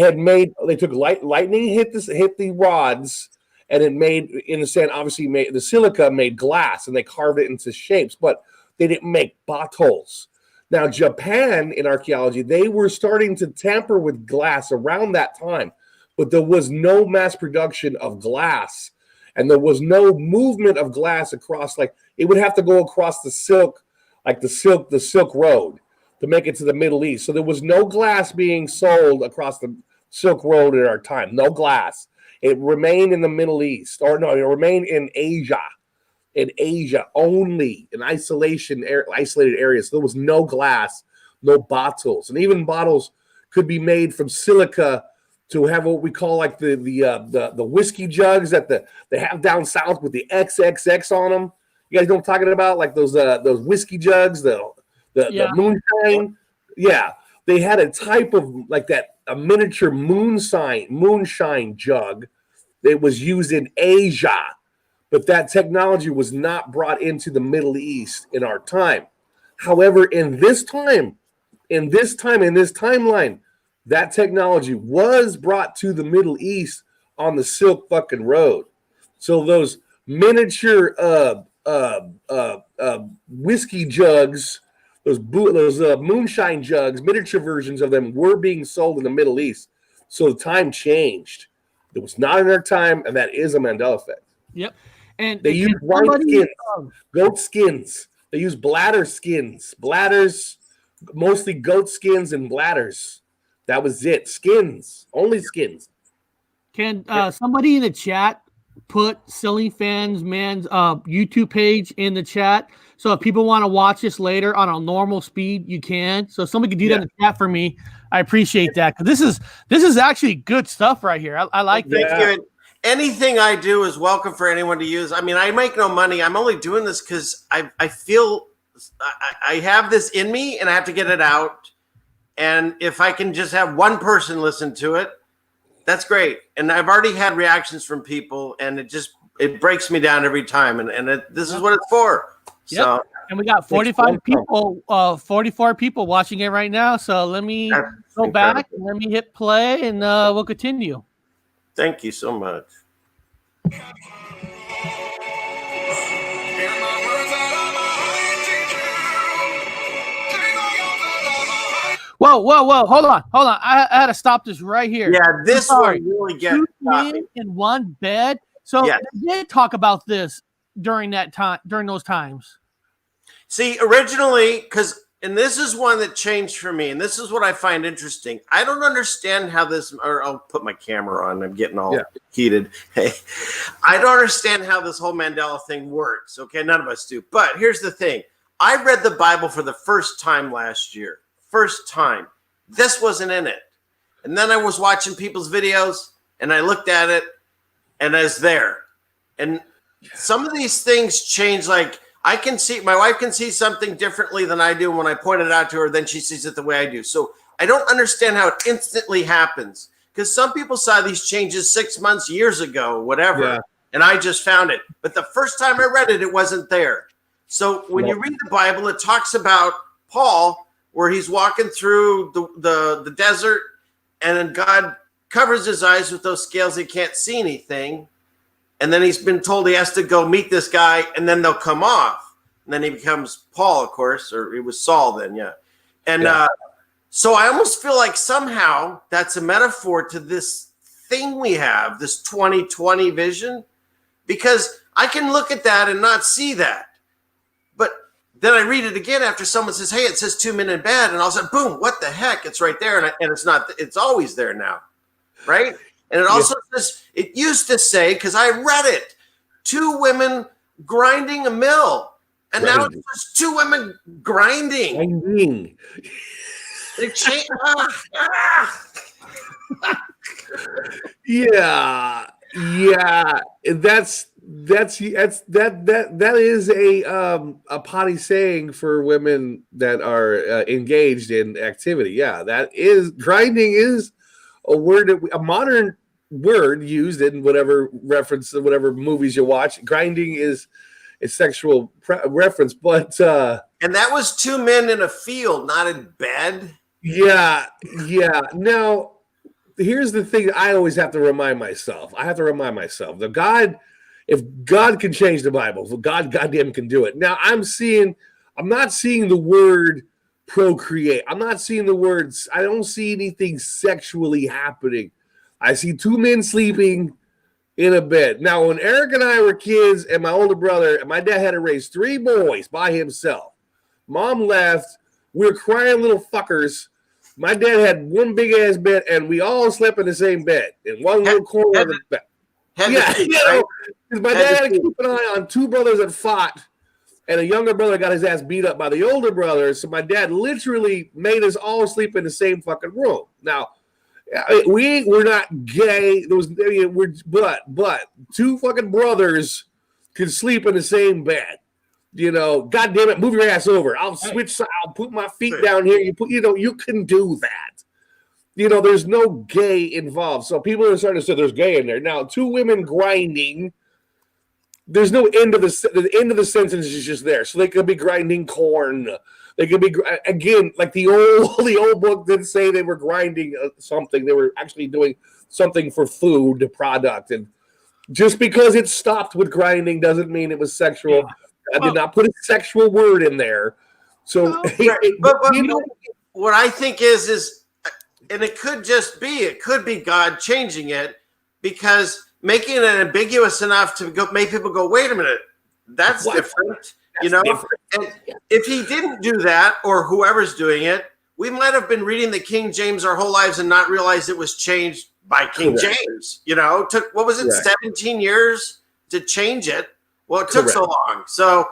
took lightning hit the rods, and it made, in the sand, obviously made the silica made glass, and they carved it into shapes, but they didn't make bottles. Now, Japan in archaeology, they were starting to tamper with glass around that time, but there was no mass production of glass, and there was no movement of glass across. Like, it would have to go across the Silk Road to make it to the Middle East. So there was no glass being sold across the Silk Road at our time. No glass. It remained in the Middle East, or no, it remained in Asia. In Asia only, in isolated areas. There was no glass, no bottles, and even bottles could be made from silica to have what we call like the whiskey jugs that they have down south with the XXX on them. You guys know what I'm talking about? Like those whiskey jugs, the moonshine. Yeah, they had a type of like that, a miniature moonshine jug that was used in Asia. But that technology was not brought into the Middle East in our time. However, in this timeline, that technology was brought to the Middle East on the Silk fucking Road. So those miniature whiskey jugs, those moonshine jugs, miniature versions of them were being sold in the Middle East. So the time changed. It was not in our time, and that is a Mandela effect. Yep. And they use goat skins. They use bladders, mostly goat skins and bladders. That was it. Skins, only skins. Can somebody in the chat put Ceiling Fans Man's YouTube page in the chat? So if people want to watch this later on a normal speed, you can. So if somebody could do that in the chat for me, I appreciate that, because this is actually good stuff right here. I like that. Thank you. Anything I do is welcome for anyone to use. I mean, I make no money. I'm only doing this because I feel I have this in me and I have to get it out. And if I can just have one person listen to it, that's great. And I've already had reactions from people, and it breaks me down every time. And this is what it's for. Yep. So, and we got 44 people watching it right now. So let me go back and let me hit play, and we'll continue. Thank you so much. Whoa. Hold on. I had to stop this right here. Yeah, this one really gets 2 men in one bed. So they did talk about this during those times. See, originally, and this is one that changed for me, and this is what I find interesting. I don't understand how this, or I'll put my camera on. I'm getting all heated. Hey, I don't understand how this whole Mandela thing works. Okay, none of us do. But here's the thing. I read the Bible for the first time last year. First time. This wasn't in it. And then I was watching people's videos, and I looked at it, and I was there. And some of these things change, like, my wife can see something differently than I do. When I point it out to her, then she sees it the way I do. So I don't understand how it instantly happens, because some people saw these changes 6 months, years ago, whatever, and I just found it. But the first time I read it, it wasn't there. So when you read the Bible, it talks about Paul, where he's walking through the desert, and then God covers his eyes with those scales. He can't see anything. And then he's been told he has to go meet this guy, and then they'll come off. And then he becomes Paul, of course, or it was Saul then, And so I almost feel like somehow that's a metaphor to this thing we have, this 2020 vision, because I can look at that and not see that. But then I read it again after someone says, hey, it says 2 men in bed, and all of a sudden, boom, what the heck? It's right there, and it's not. It's always there now, right? And it also says, it used to say, because I read it, 2 women grinding a mill. And now it's just 2 women grinding. They change. Yeah. That is a potty saying for women that are engaged in activity. Yeah, grinding is a word, a modern word used in whatever reference, whatever movies you watch. Grinding is a sexual reference, but and that was 2 men in a field, not in bed. Yeah. Now, here's the thing that I always have to remind myself. I have to remind myself that God, if God can change the Bible, if God goddamn can do it. Now I'm not seeing the word procreate. I'm not seeing the words. I don't see anything sexually happening. I see two men sleeping in a bed. Now, when Eric and I were kids and my older brother, and my dad had to raise 3 boys by himself. Mom left. We were crying little fuckers. My dad had one big ass bed, and we all slept in the same bed in one little corner of the bed. My dad had to keep an eye on 2 brothers that fought, and a younger brother got his ass beat up by the older brother. So my dad literally made us all sleep in the same fucking room. Now, we're not gay. But 2 fucking brothers can sleep in the same bed. You know, God damn it, move your ass over. I'll switch. I'll put my feet down here. You can do that. You know, there's no gay involved. So people are starting to say there's gay in there. Now, 2 women grinding. There's no end of the end of the sentence is just there. So they could be grinding corn. They could be, again, like the old book didn't say they were grinding something. They were actually doing something for food product. And just because it stopped with grinding doesn't mean it was sexual. I did not put a sexual word in there. So, what I think is, and it could be God changing it, because making it ambiguous enough to make people go, wait a minute, that's different. Different. And if he didn't do that, or whoever's doing it, we might have been reading the King James our whole lives and not realize it was changed by King James. It took, 17 years to change it. Well, it took so long. So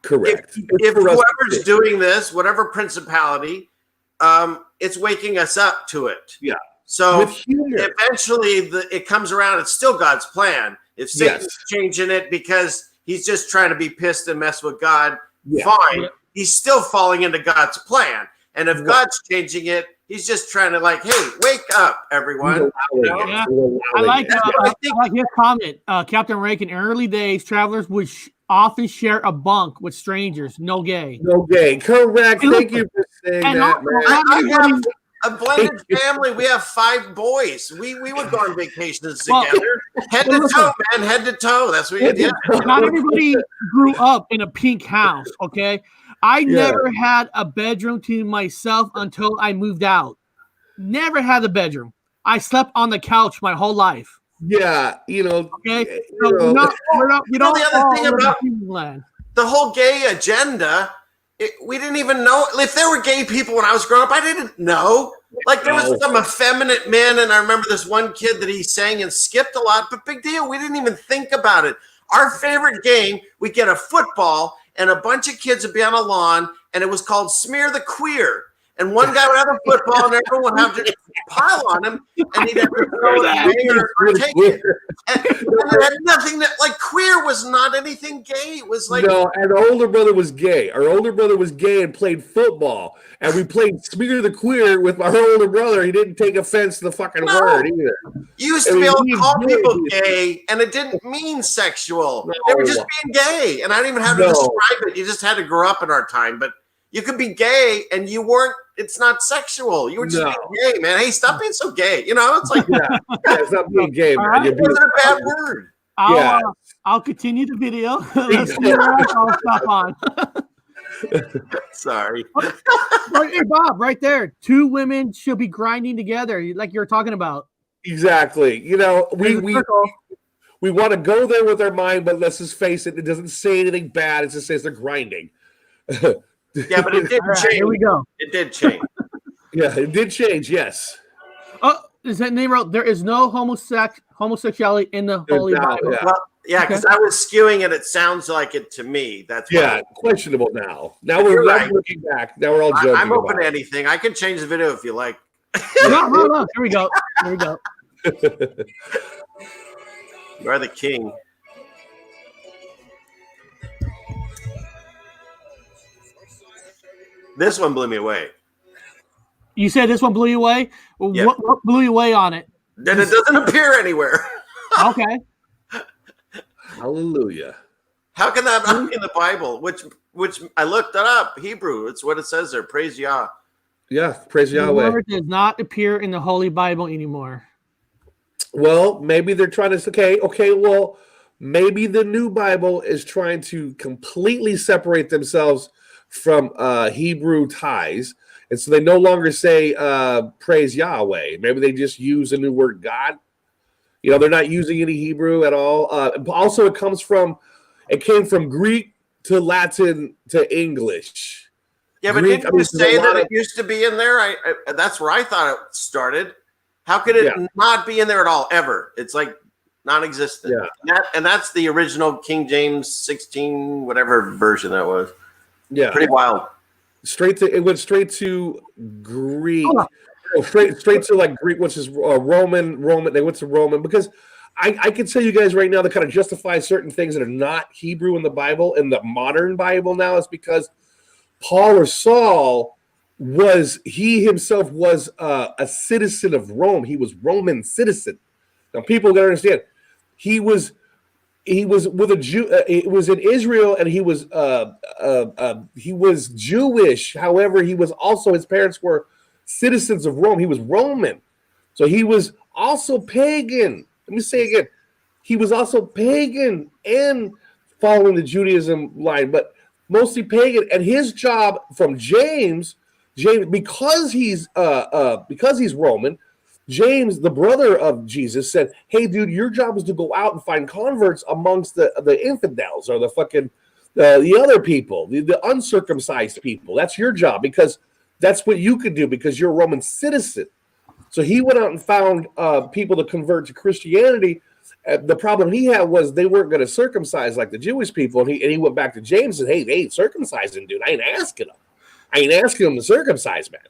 if whoever's doing this, whatever principality, it's waking us up to it. Yeah. So eventually it comes around. It's still God's plan. If Satan's changing it because he's just trying to be pissed and mess with God, fine. He's still falling into God's plan. And if God's changing it, he's just trying to hey, wake up, everyone. I like his comment. Captain Rank, in early days, travelers would often share a bunk with strangers. No gay. No gay. Correct. Thank you for saying that, man. I have a blended family. We have 5 boys. We would go on vacations together. Head to toe, man. Head to toe. That's what you did. Not everybody grew up in a pink house, okay? I never had a bedroom to myself until I moved out. Never had a bedroom. I slept on the couch my whole life. Yeah, Okay. The other thing about the whole gay agenda, we didn't even know if there were gay people when I was growing up. I didn't know. There was some effeminate men, and I remember this one kid that he sang and skipped a lot. But big deal, we didn't even think about it. Our favorite game, we'd get a football, and a bunch of kids would be on a lawn, and it was called Smear the Queer. And one guy would have a football, and everyone would have to pile on him, and he'd have to throw it or take it. And it had nothing queer was not anything gay. It was no. And our older brother was gay. Our older brother was gay and played football, and we played Smear the Queer with my older brother. He didn't take offense to the fucking word either. You used to be able to call people gay, and it didn't mean sexual. No. They were just being gay, and I didn't even have to describe it. You just had to grow up in our time, but. You could be gay and you weren't, it's not sexual. You were just being gay, man. Hey, stop being so gay. It's like, it's not being gay, man. It wasn't a bad word. I'll continue the video. Let's see where I'll stop on. Sorry. Hey, Bob, right there. 2 women should be grinding together, like you were talking about. Exactly. We want to go there with our mind, but let's just face it. It doesn't say anything bad. It just says they're grinding. Yeah, but it did change. Here we go. It did change. Yeah, it did change. Yes. Oh, is that name wrote? There is no homosexuality in the Holy Bible. Yeah. Well, because I was skewing it. It sounds like it to me. That's questionable now. Now we're looking back. Now we're all joking. I'm open to anything. I can change the video if you like. No. Here we go. You are the king. This one blew me away. You said this one blew you away? Yeah. What blew you away on it? That it doesn't appear anywhere. Okay. Hallelujah. How can that not be in the Bible? Which I looked it up. Hebrew. It's what it says there. Praise Yah. Yeah, praise The Yahweh. word does not appear in the Holy Bible anymore. Well, maybe they're trying to okay, well, maybe the new Bible is trying to completely separate themselves from Hebrew ties. And so they no longer say praise Yahweh. Maybe they just use a new word, God. You know, they're not using any Hebrew at all. Also, it came from Greek to Latin to English. Yeah, but Greek, didn't you say that of, it used to be in there? That's where I thought it started. How could it not be in there at all, ever? It's like non-existent. Yeah. And that's the original King James 16, whatever version that was. Yeah. Pretty wild. It went straight to Greek. Straight to like Greek, which is Roman. They went to Roman because I can tell you guys right now to kind of justify certain things that are not Hebrew in the Bible, in the modern Bible now, is because Paul or Saul himself was a citizen of Rome. He was Roman citizen. Now people gotta understand, he was with a Jew. It was in Israel, and he was Jewish. However, he was also, his parents were citizens of Rome. He was Roman, so he was also pagan. Let me say again, he was also pagan and following the Judaism line, but mostly pagan. And his job from James, because he's Roman, James, the brother of Jesus, said, "Hey, dude, your job is to go out and find converts amongst the infidels or the fucking the other people, the uncircumcised people. That's your job, because that's what you could do because you're a Roman citizen." So he went out and found people to convert to Christianity. The problem he had was they weren't going to circumcise like the Jewish people. And he went back to James and said, "Hey, they ain't circumcising, dude. I ain't asking them to circumcise, man."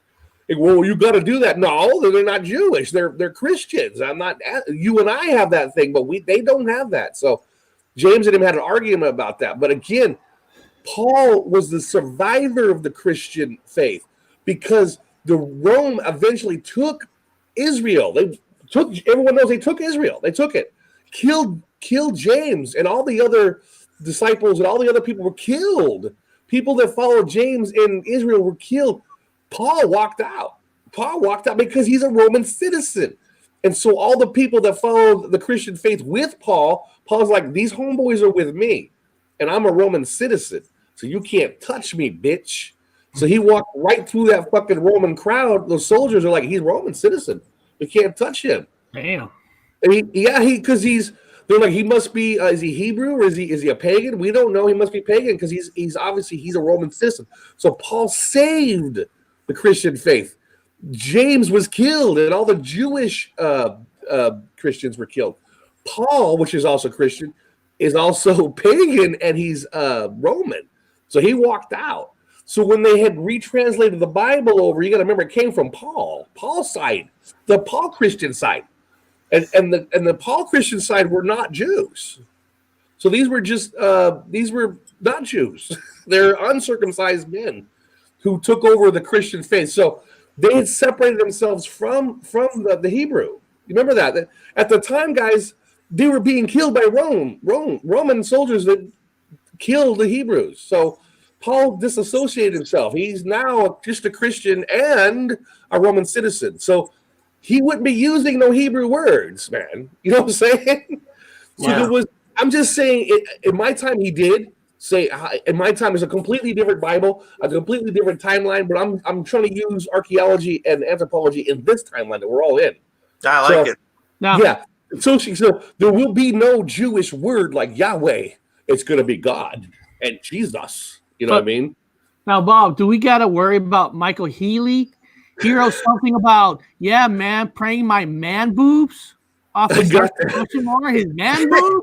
Well, you got to do that. No, they're not Jewish. They're Christians. I'm not. You and I have that thing, but they don't have that. So James and him had an argument about that. But again, Paul was the survivor of the Christian faith because the Rome eventually took Israel. Everyone knows they took Israel. They took it, killed James, and all the other disciples and all the other people were killed. People that followed James in Israel were killed. Paul walked out. Because he's a Roman citizen. And so all the people that followed the Christian faith with Paul's like, these homeboys are with me, and I'm a Roman citizen, so you can't touch me, bitch. So he walked right through that fucking Roman crowd. Those soldiers are like, he's a Roman citizen. We can't touch him. Damn. And they're like, he must be, is he Hebrew or is he a pagan? We don't know. He must be pagan because he's obviously a Roman citizen. So Paul saved the Christian faith. James was killed, and all the Jewish Christians were killed. Paul, which is also Christian, is also pagan, and he's Roman. So he walked out. So when they had retranslated the Bible over, you got to remember it came from Paul's side, the Paul Christian side, and the Paul Christian side were not Jews. So these were not Jews. They're uncircumcised men who took over the Christian faith. So they had separated themselves from the Hebrew. You remember that? At the time, guys, they were being killed by Roman soldiers that killed the Hebrews. So Paul disassociated himself. He's now just a Christian and a Roman citizen. So he wouldn't be using no Hebrew words, man. You know what I'm saying? Yeah. So I'm just saying, in my time, he did. Say in my time is a completely different Bible, a completely different timeline, but I'm trying to use archaeology and anthropology in this timeline that we're all in. I like it. Now, Yeah. So there will be no Jewish word like Yahweh. It's going to be God and Jesus. You know what I mean? Now, Bob, do we got to worry about Michael Healy? He wrote something about, yeah, man, praying my man boobs off his man boob?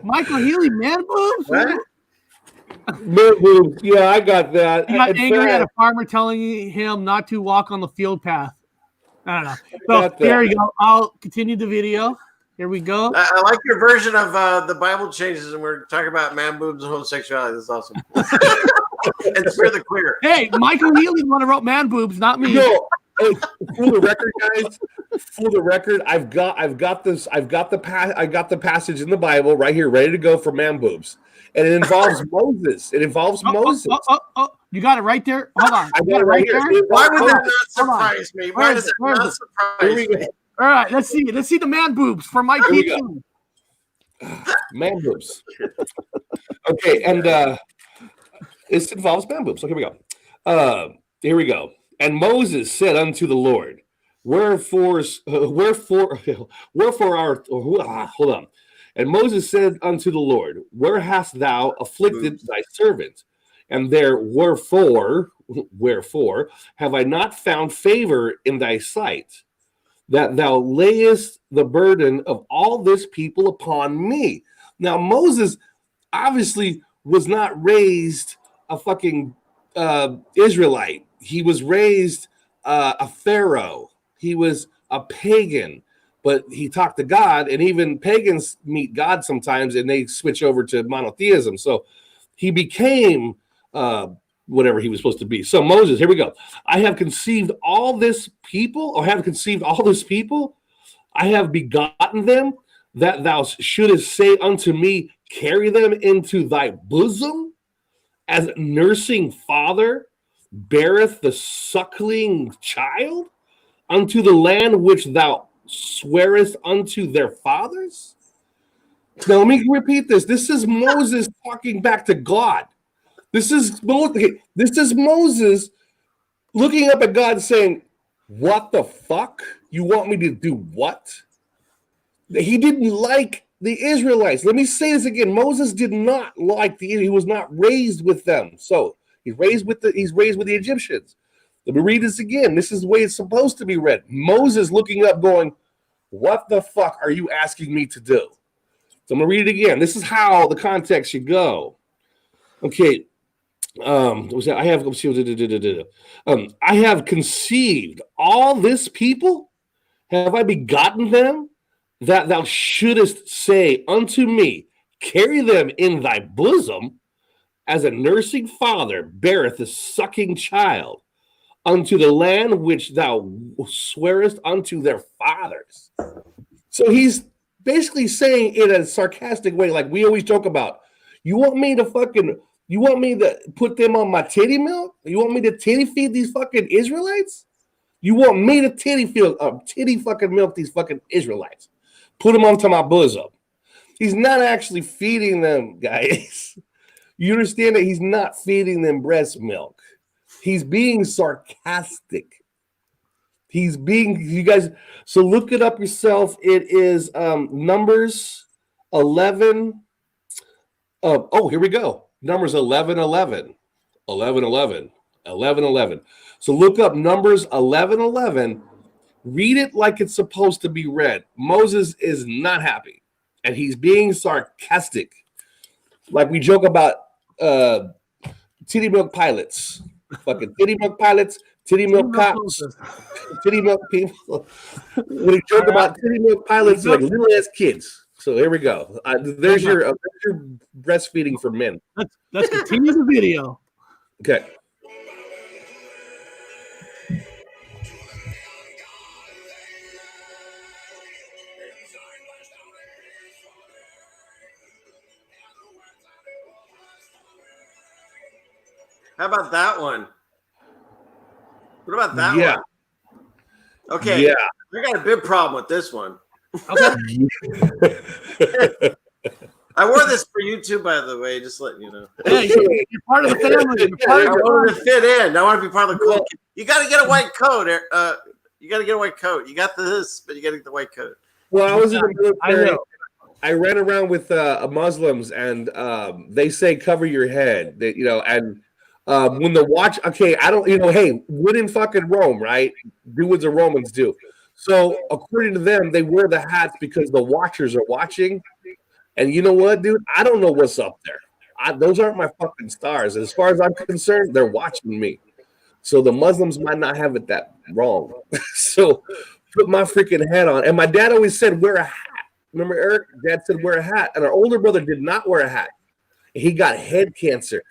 Michael Healy, man boobs? What? Man boobs. Yeah, I got that. He got angry at a farmer telling him not to walk on the field path. I don't know. So here we go. I'll continue the video. Here we go. I like your version of the Bible changes, and we're talking about man boobs and homosexuality. That's awesome. And spare the queer. Hey, Michael Healy's the one who wrote man boobs, not me. No, hey, for the record, guys. For the record, I've got the passage in the Bible right here, ready to go for man boobs, and it involves Moses. It involves Moses. You got it right there. Hold on. I You got it right here. there. Why would that not Hold on. surprise me? Why does that Where is not it? surprise Here we me? go. All right, let's see. Let's see the man boobs for Mike Here we Keaton. Man boobs. Okay, and this involves man boobs. So here we go. Here we go. And Moses said unto the Lord, wherefore our hold on. And Moses said unto the Lord, where hast thou afflicted thy servant? And there wherefore have I not found favor in thy sight, that thou layest the burden of all this people upon me? Now, Moses obviously was not raised a fucking Israelite. He was raised a pharaoh. He was a pagan, but he talked to God, and even pagans meet God sometimes, and they switch over to monotheism. So he became whatever he was supposed to be. So Moses, here we go. I have conceived all this people, I have begotten them, that thou shouldest say unto me, carry them into thy bosom, as nursing father beareth the suckling child, unto the land which thou swearest unto their fathers. Now let me repeat this. This is Moses talking back to God. This is Moses looking up at God saying, what the fuck? You want me to do what? He didn't like the Israelites. Let me say this again. Moses did not like he was not raised with them. So he's raised with the Egyptians. Let me read this again. This is the way it's supposed to be read. Moses looking up going, what the fuck are you asking me to do? So I'm going to read it again. This is how the context should go. Okay. I have conceived all this people. Have I begotten them, that thou shouldest say unto me, carry them in thy bosom, as a nursing father beareth a sucking child, unto the land which thou swearest unto their fathers. So he's basically saying in a sarcastic way, like we always joke about, you want me to put them on my titty milk? You want me to titty feed these fucking Israelites? You want me to titty fucking milk these fucking Israelites? Put them onto my bosom. He's not actually feeding them, guys. You understand that he's not feeding them breast milk. He's being sarcastic. You guys, so look it up yourself. It is Numbers 11. Here we go. Numbers 11:11. 11:11. 11:11. So look up Numbers 11:11. Read it like it's supposed to be read. Moses is not happy, and he's being sarcastic. Like we joke about titty milk pilots. Fucking titty milk pilots, titty milk cops, titty milk people. When we joke about titty milk pilots, like little ass kids. So here we go. There's your breastfeeding for men. Let's continue the video. Okay. How about that one? What about that Yeah. one? Okay. Yeah. I got a big problem with this one. Okay. I wore this for you too, by the way, just letting you know. Hey, you're part of the family. You're part I of the wanted to fit in. I want to be part of the cool. You got to get a white coat. You got to get a white coat. You got this, but you got to get the white coat. Well, I was in the military. know. I ran around with Muslims, and they say cover your head. And when the watch, okay, I don't, hey, when in fucking Rome, right? Do what the Romans do. So according to them, they wear the hats because the watchers are watching. And you know what, dude? I don't know what's up there. Those aren't my fucking stars. As far as I'm concerned, they're watching me. So the Muslims might not have it that wrong. So put my freaking hat on. And my dad always said, wear a hat. Remember, Eric? Dad said, wear a hat. And our older brother did not wear a hat. He got head cancer.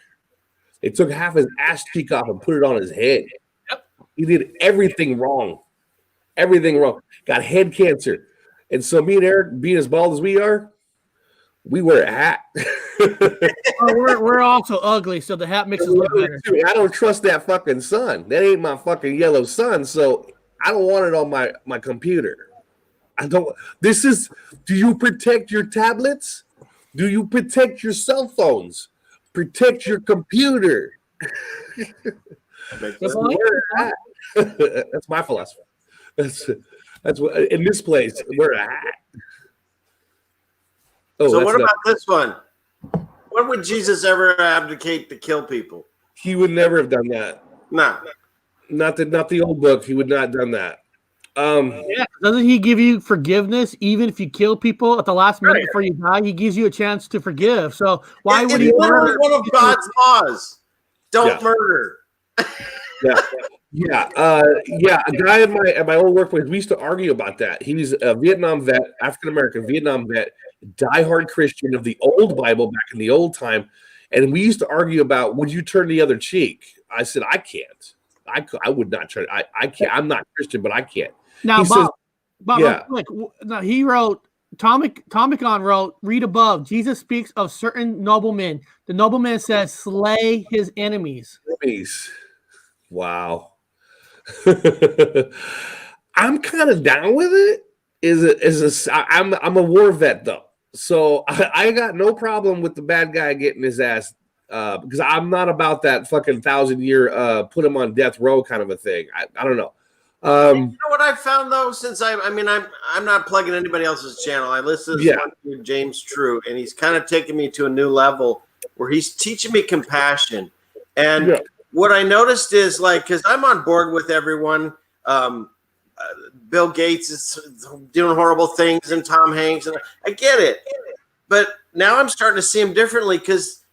They took half his ass cheek off and put it on his head. Yep. He did everything wrong. Everything wrong. Got head cancer. And so me and Eric, being as bald as we are, We wear a hat. Oh, we're also ugly, so the hat makes us look better. I don't trust that fucking sun. That ain't my fucking yellow sun. So I don't want it on my computer. I don't. This is. Do you protect your tablets? Do you protect your cell phones? Protect your computer. That's my philosophy. That's what in this place. Wear a hat. Oh, so what about this one? When would Jesus ever abdicate to kill people? He would never have done that. No. Not the old book. He would not have done that. Yeah, doesn't he give you forgiveness even if you kill people at the last minute before you die? He gives you a chance to forgive. So why would he murder? One of God's laws. Don't murder. Yeah. A guy at my old workplace, we used to argue about that. He was a Vietnam vet, African American Vietnam vet, diehard Christian of the old Bible back in the old time, and we used to argue about, would you turn the other cheek? I said, I can't. I would not turn. I can't. I'm not Christian, but I can't. Now, he Bob, yeah. Now he wrote. Tomicon wrote, read above. Jesus speaks of certain noblemen. The nobleman says, slay his enemies. Wow. I'm kind of down with it. I'm a war vet though, so I got no problem with the bad guy getting his ass because I'm not about that fucking 1,000-year put him on death row kind of a thing. I don't know. You know what I found though, since I'm not plugging anybody else's channel. I listen to this one dude, James True, and he's kind of taking me to a new level where he's teaching me compassion. And what I noticed is, like, because I'm on board with everyone. Bill Gates is doing horrible things, and Tom Hanks, and I get it. But now I'm starting to see them differently because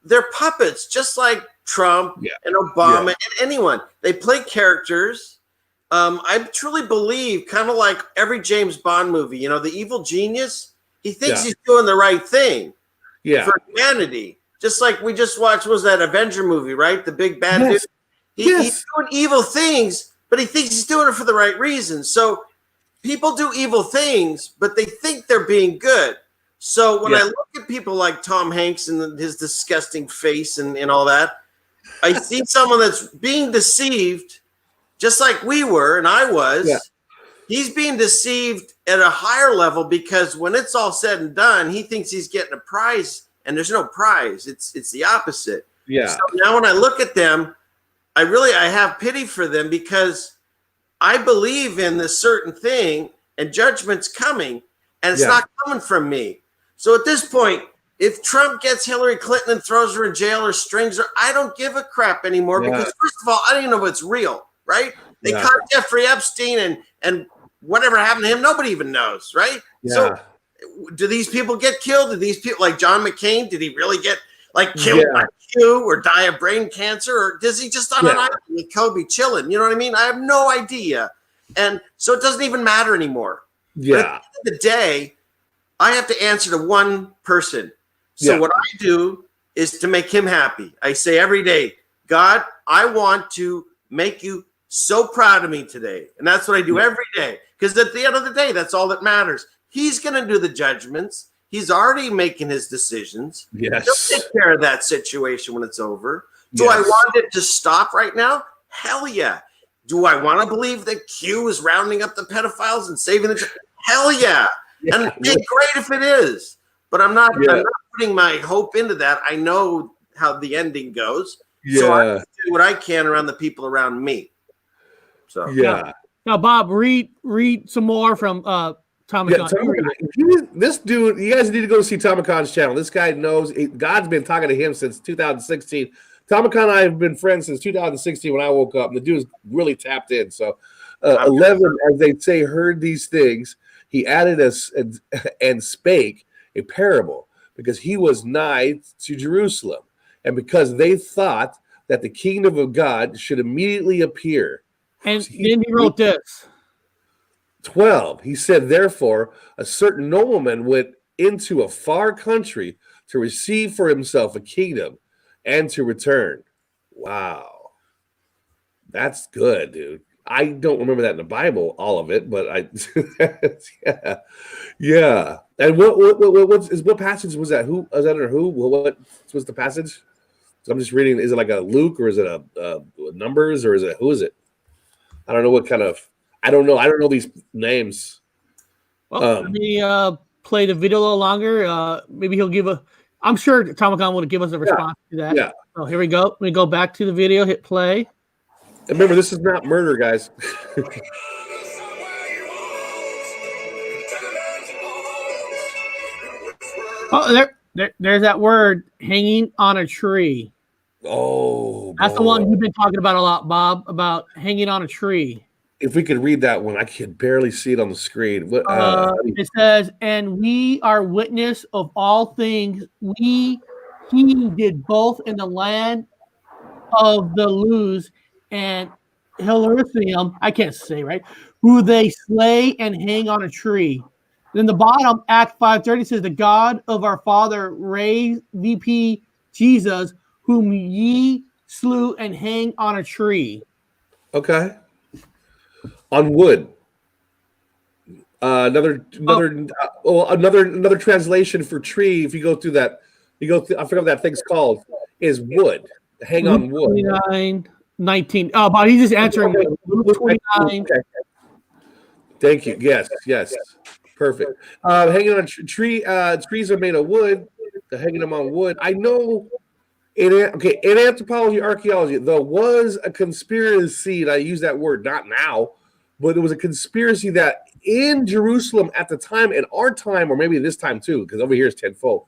they're puppets, just like Trump and Obama and anyone. They play characters. I truly believe, kind of like every James Bond movie, you know, the evil genius, he thinks he's doing the right thing for humanity. Just like we just watched, was that Avenger movie, right? The big bad dude. He's doing evil things, but he thinks he's doing it for the right reasons. So people do evil things, but they think they're being good. So when I look at people like Tom Hanks and his disgusting face and all that, I see someone that's being deceived just like we were, and I was. He's being deceived at a higher level because when it's all said and done, he thinks he's getting a prize, and there's no prize. It's the opposite. So now when I look at them, I have pity for them because I believe in this certain thing, and judgment's coming, and it's not coming from me. So at this point, if Trump gets Hillary Clinton and throws her in jail or strings her, I don't give a crap anymore because first of all, I don't even know what's real. Right? They caught Jeffrey Epstein and whatever happened to him, nobody even knows, right? So do these people get killed? Do these people like John McCain, did he really get killed by Q or die of brain cancer? Or does he just on an island with Kobe chilling? You know what I mean? I have no idea. And so it doesn't even matter anymore. But at the end of the day, I have to answer to one person. So what I do is to make him happy. I say every day, God, I want to make you so proud of me today. And that's what I do every day. Because at the end of the day, that's all that matters. He's going to do the judgments. He's already making his decisions. He'll take care of that situation when it's over. Do I want it to stop right now? Hell yeah. Do I want to believe that Q is rounding up the pedophiles and saving the hell yeah. And it's great if it is. But I'm not putting my hope into that. I know how the ending goes. So I do what I can around the people around me. So Now, Bob, read some more from Tomicon. This dude, you guys need to go see Tomicon's channel. This guy knows God's been talking to him since 2016. Tomicon and I have been friends since 2016 when I woke up, and the dude is really tapped in. So 11, as they say, heard these things. He added us and spake a parable because he was nigh to Jerusalem, and because they thought that the kingdom of God should immediately appear. And then he wrote this. 12. He said, therefore, a certain nobleman went into a far country to receive for himself a kingdom and to return. Wow. That's good, dude. I don't remember that in the Bible, all of it, but yeah. And what passage was that? Who was that, or who? What was the passage? So I'm just reading. Is it like a Luke, or is it a Numbers, or is it who is it? I don't know what kind of. I don't know. I don't know these names. Well, let me play the video a little longer. Maybe he'll give a. I'm sure Tomicon will give us a response to that. Yeah. So here we go. Let me go back to the video. Hit play. And remember, this is not murder, guys. Oh, there's that word, hanging on a tree. Oh, that's the one you've been talking about a lot, Bob, about hanging on a tree. If we could read that one, I can barely see it on the screen. It says, "And we are witness of all things. He did both in the land of the Luz and Hilaritium, I can't say right, who they slay and hang on a tree." Then the bottom, Act 5:30 says, "The God of our father raised VP Jesus, whom ye slew and hang on a tree." Okay. On wood. Another translation for tree. If you go through that, I forget what that thing's called. Is wood. Hang on wood. 29:19. Oh, but he's just answering. Luke 29. Okay. Thank you. Yes. Perfect. Hanging on tree. Trees are made of wood. Hanging them on wood. I know. In anthropology, archaeology, there was a conspiracy, and I use that word not now, but there was a conspiracy that in Jerusalem at the time, in our time, or maybe this time too, because over here is tenfold,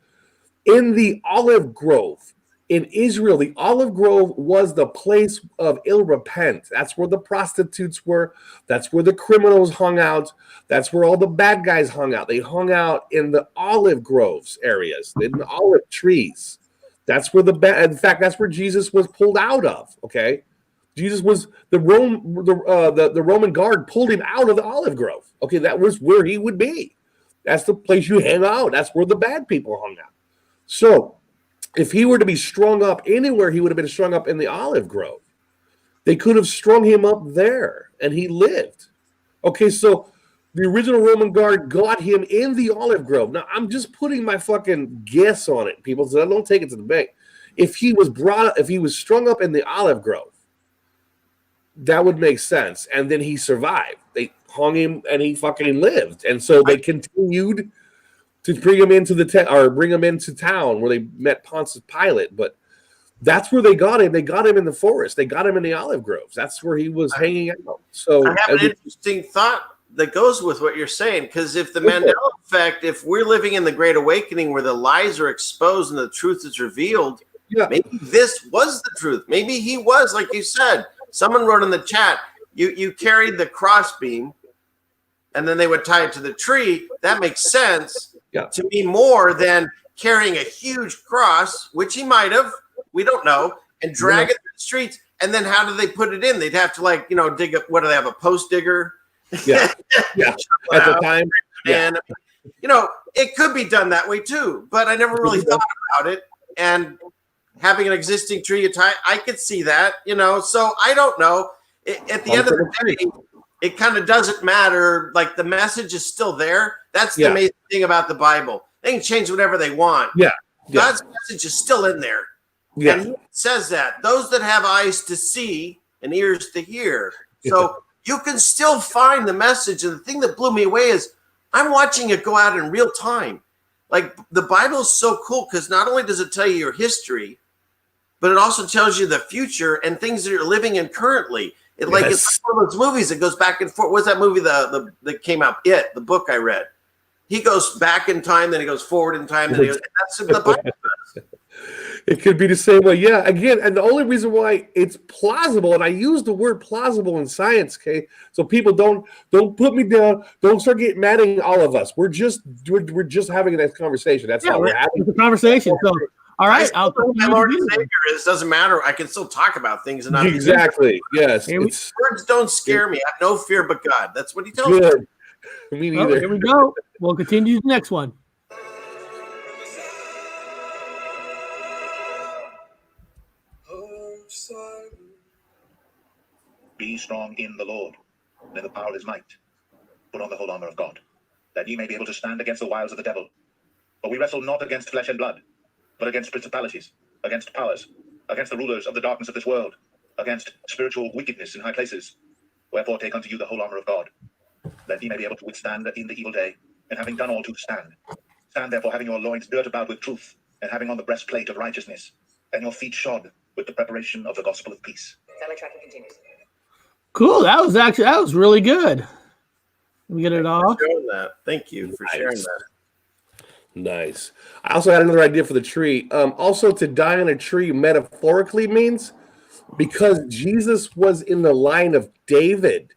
in the olive grove in Israel, the olive grove was the place of ill repent. That's where the prostitutes were. That's where the criminals hung out. That's where all the bad guys hung out. They hung out in the olive groves areas, in the olive trees. That's where in fact, that's where Jesus was pulled out of. Okay, Jesus was the Roman guard pulled him out of the olive grove. Okay, that was where he would be. That's the place you hang out. That's where the bad people hung out. So, if he were to be strung up anywhere, he would have been strung up in the olive grove. They could have strung him up there, and he lived. Okay, so the original Roman guard got him in the olive grove. Now, I'm just putting my fucking guess on it, people, so I don't take it to the bank. If he was strung up in the olive grove, that would make sense. And then he survived. They hung him, and he fucking lived. And so they continued to bring him into town where they met Pontius Pilate. But that's where they got him. They got him in the forest. They got him in the olive groves. That's where he was hanging out. So I have an interesting thought that goes with what you're saying, because if the Mandela effect, if we're living in the Great Awakening where the lies are exposed and the truth is revealed, maybe this was the truth. Maybe he was, like you said. Someone wrote in the chat, you carried the crossbeam, and then they would tie it to the tree. That makes sense to me more than carrying a huge cross, which he might have. We don't know, and drag it through the streets. And then how do they put it in? They'd have to dig up. What do they have? A post digger? Yeah. At the time. And it could be done that way too. But I never really thought about it. And having an existing tree I could see that. So I don't know. At the end of the day, it kind of doesn't matter. Like, the message is still there. That's the amazing thing about the Bible. They can change whatever they want. God's message is still in there. And he says that those that have eyes to see and ears to hear. So you can still find the message. And the thing that blew me away is I'm watching it go out in real time. Like, the Bible is so cool because not only does it tell you your history, but it also tells you the future and things that you're living in currently. It's like one of those movies that goes back and forth. What's that movie that came out? The book I read. He goes back in time, then he goes forward in time. Then that's what the Bible does. It could be the same way. Yeah, again, and the only reason why it's plausible, and I use the word plausible in science, okay? So people don't put me down. Don't start getting mad at all of us. We're just having a conversation. That's all we're having. It's a conversation. So, all right. My Lord and Savior is. Doesn't matter. I can still talk about things. And exactly. Yes. Words don't scare me. I have no fear but God. That's what he tells me. Me neither. Here we go. We'll continue the next one. Be strong in the Lord, and in the power of his might. Put on the whole armor of God, that ye may be able to stand against the wiles of the devil. For we wrestle not against flesh and blood, but against principalities, against powers, against the rulers of the darkness of this world, against spiritual wickedness in high places. Wherefore take unto you the whole armor of God, that ye may be able to withstand in the evil day, and having done all to stand. Stand therefore, having your loins girt about with truth, and having on the breastplate of righteousness, and your feet shod with the preparation of the gospel of peace. Family tracking continues. Cool. That was really good. Let me get it off. Sharing that. Thank you for sharing that. Nice. I also had another idea for the tree. Also, to die on a tree metaphorically means because Jesus was in the line of David.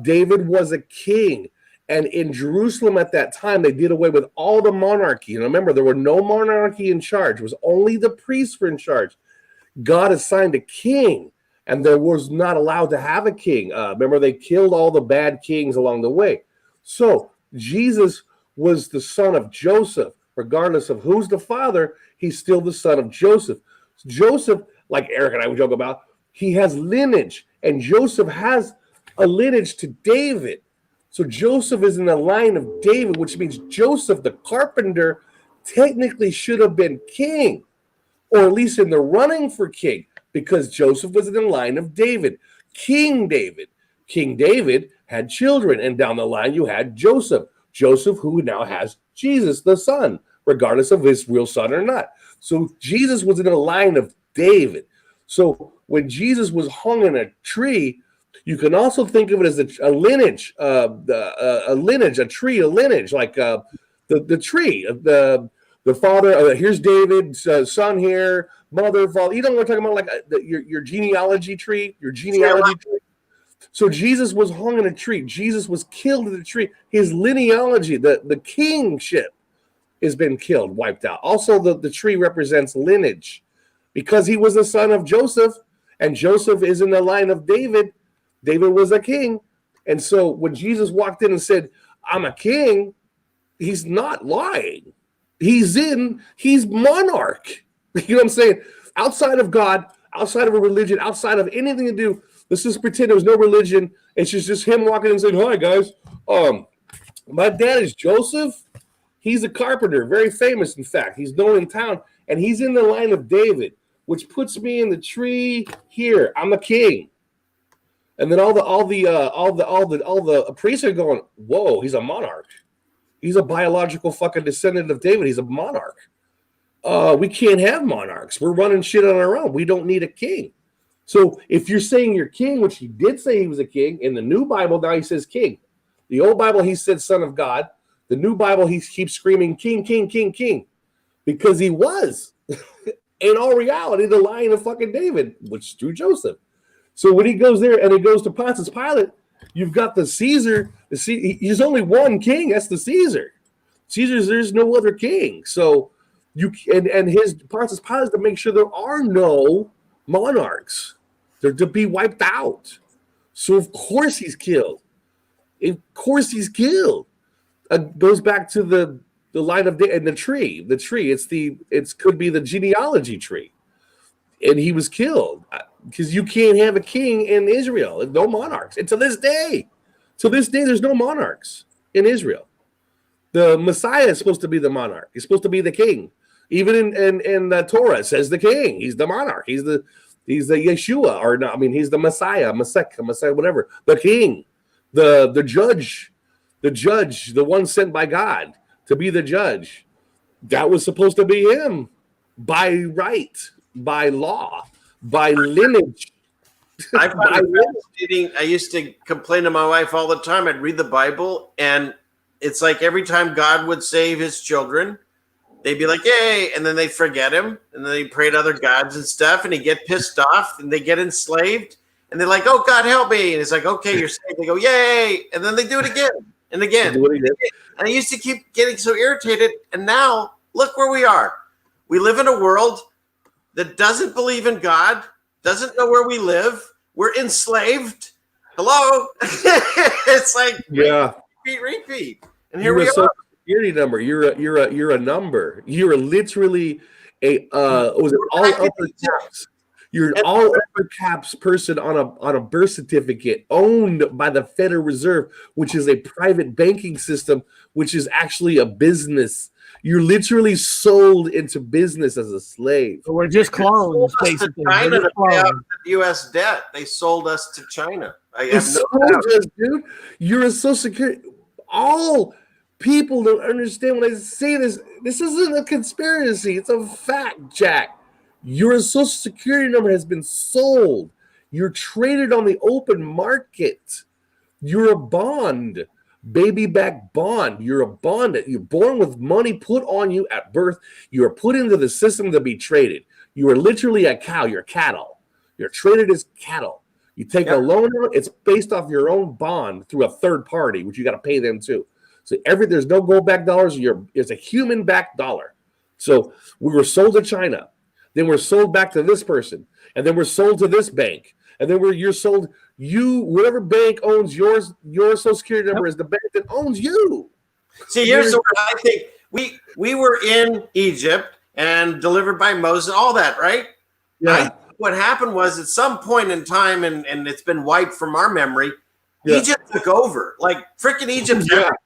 David was a king. And in Jerusalem at that time, they did away with all the monarchy. And remember, there were no monarchy in charge. It was only the priests were in charge. God assigned a king, and there was not allowed to have a king. Remember, they killed all the bad kings along the way. So Jesus was the son of Joseph. Regardless of who's the father, he's still the son of Joseph. Joseph, like Eric and I would joke about, he has lineage, and Joseph has a lineage to David. So Joseph is in the line of David, which means Joseph, the carpenter, technically should have been king, or at least in the running for king, because Joseph was in the line of David. King David. King David had children, and down the line you had Joseph. Joseph, who now has Jesus, the son, regardless of his real son or not. So Jesus was in the line of David. So when Jesus was hung in a tree, you can also think of it as a lineage, a tree, like the tree, the father. Here's David's son here, mother, father. You know what I'm talking about, like your genealogy tree, tree. So Jesus was hung in a tree. Jesus was killed in a tree. His linealogy, the kingship, has been killed, wiped out. Also, the tree represents lineage, because he was the son of Joseph, and Joseph is in the line of David. David was a king. And so when Jesus walked in and said, I'm a king, he's not lying. He's monarch. You know what I'm saying? Outside of God, outside of a religion, outside of anything to do, let's just pretend there was no religion. It's just him walking in and saying, hi, guys. My dad is Joseph. He's a carpenter, very famous, in fact. He's known in town, and he's in the line of David, which puts me in the tree here. I'm a king. And then all the priests are going, whoa, he's a monarch. He's a biological fucking descendant of David. He's a monarch. We can't have monarchs. We're running shit on our own. We don't need a king. So if you're saying you're king, which he did say he was a king, in the new Bible, now he says king. The old Bible, he said son of God. The new Bible, he keeps screaming king, king, king, king. Because he was, in all reality, the line of fucking David, which is through Joseph. So when he goes there and he goes to Pontius Pilate, you've got the Caesar. There's only one king. That's the Caesar. There's no other king. So and his Pontius Pilate to make sure there are no monarchs. They're to be wiped out. So of course he's killed. Of course he's killed. Goes back to the line of and the tree. The tree. It could be the genealogy tree. And he was killed because you can't have a king in Israel. No monarchs. And to this day, there's no monarchs in Israel. The Messiah is supposed to be the monarch. He's supposed to be the king. Even in the Torah, it says the king. He's the monarch. He's the Yeshua, or not. I mean, he's the Messiah, Messiah, whatever. The king, the judge, the one sent by God to be the judge. That was supposed to be him by right. By law, by lineage. I used to complain to my wife all the time. I'd read the Bible, and it's like every time God would save his children, they'd be like, yay, and then they'd forget him, and then they pray to other gods and stuff, and he'd get pissed off, and they get enslaved, and they're like, oh, God, help me. And it's like, okay, you're saved. They go, yay, and then they do it again and again. And I used to keep getting so irritated, and now look where we are. We live in a world that doesn't believe in God, doesn't know where we live. We're enslaved. Hello? It's like repeat. And here we are. Social security number. You're a number. You're literally a all upper caps. You're an all upper caps person on a birth certificate owned by the Federal Reserve, which is a private banking system, which is actually a business. You're literally sold into business as a slave. So we're just clones, They sold us to basically. China We're to just pay off clones. the U.S. debt. They sold us to China. I They have sold no doubt. us, dude. You're a Social Security. All people don't understand when I say this. This isn't a conspiracy. It's a fact, Jack. Your Social Security number has been sold. You're traded on the open market. You're a bond, baby back bond. You're a bond. You're born with money put on you at birth. You are put into the system to be traded. You are literally a cow. You're cattle. You're traded as cattle. You take a loan out. It's based off your own bond through a third party, which you got to pay them too. So there's no gold back dollars. It's a human back dollar. So we were sold to China. Then we're sold back to this person, and then we're sold to this bank, and then you're sold. Whatever bank owns your Social Security number is the bank that owns you. See, here's what I think. We were in Egypt and delivered by Moses, all that, right? Yeah. What happened was at some point in time, and it's been wiped from our memory, Yeah. Egypt took over. Like freaking Egypt's Yeah. everywhere.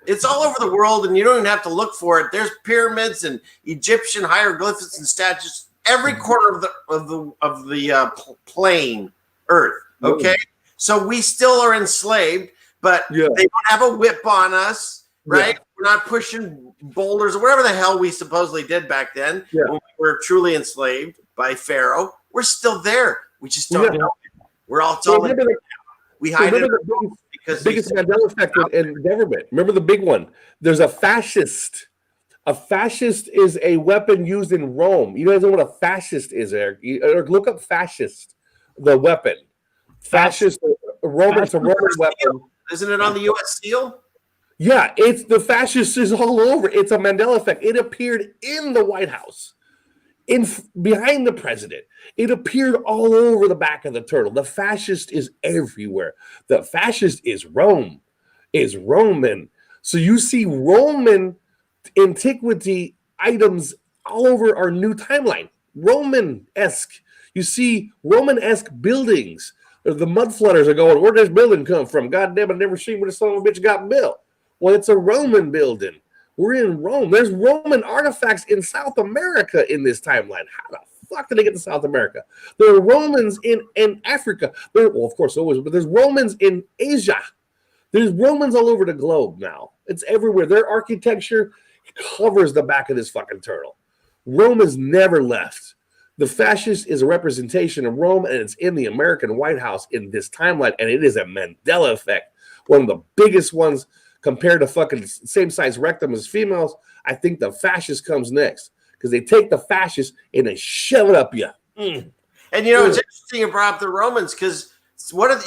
It's all over the world, and you don't even have to look for it. There's pyramids and Egyptian hieroglyphics and statues every corner of the plain Earth. Okay, so we still are enslaved, but they don't have a whip on us, right? Yeah. We're not pushing boulders or whatever the hell we supposedly did back then Yeah. when we were truly enslaved by Pharaoh. We're still there. We just don't know it. We're all told we hide it because biggest Mandela effect in government. Remember the big one. There's a fascist. A fascist is a weapon used in Rome. You guys know what a fascist is, Eric? Look up fascist, the weapon. Fascist, Roman, it's a Roman weapon. Isn't it on the U.S. seal? Yeah, it's the fascist is all over. It's a Mandela effect. It appeared in the White House, behind the president. It appeared all over the back of the turtle. The fascist is everywhere. The fascist is Rome, is Roman. So you see Roman antiquity items all over our new timeline. Roman-esque. You see Roman-esque buildings. The mud flooders are going, where'd this building come from? God damn it, I've never seen where the son of a bitch got built. Well, it's a Roman building. We're in Rome. There's Roman artifacts in South America in this timeline. How the fuck did they get to South America? There are Romans in Africa. Well, of course, always, but there's Romans in Asia. There's Romans all over the globe now. It's everywhere. Their architecture covers the back of this fucking turtle. Rome has never left. The fascist is a representation of Rome, and it's in the American White House in this timeline, and it is a Mandela effect. One of the biggest ones compared to fucking same size rectum as females. I think the fascist comes next because they take the fascist and they shove it up you. And you know, it's interesting you brought up the Romans because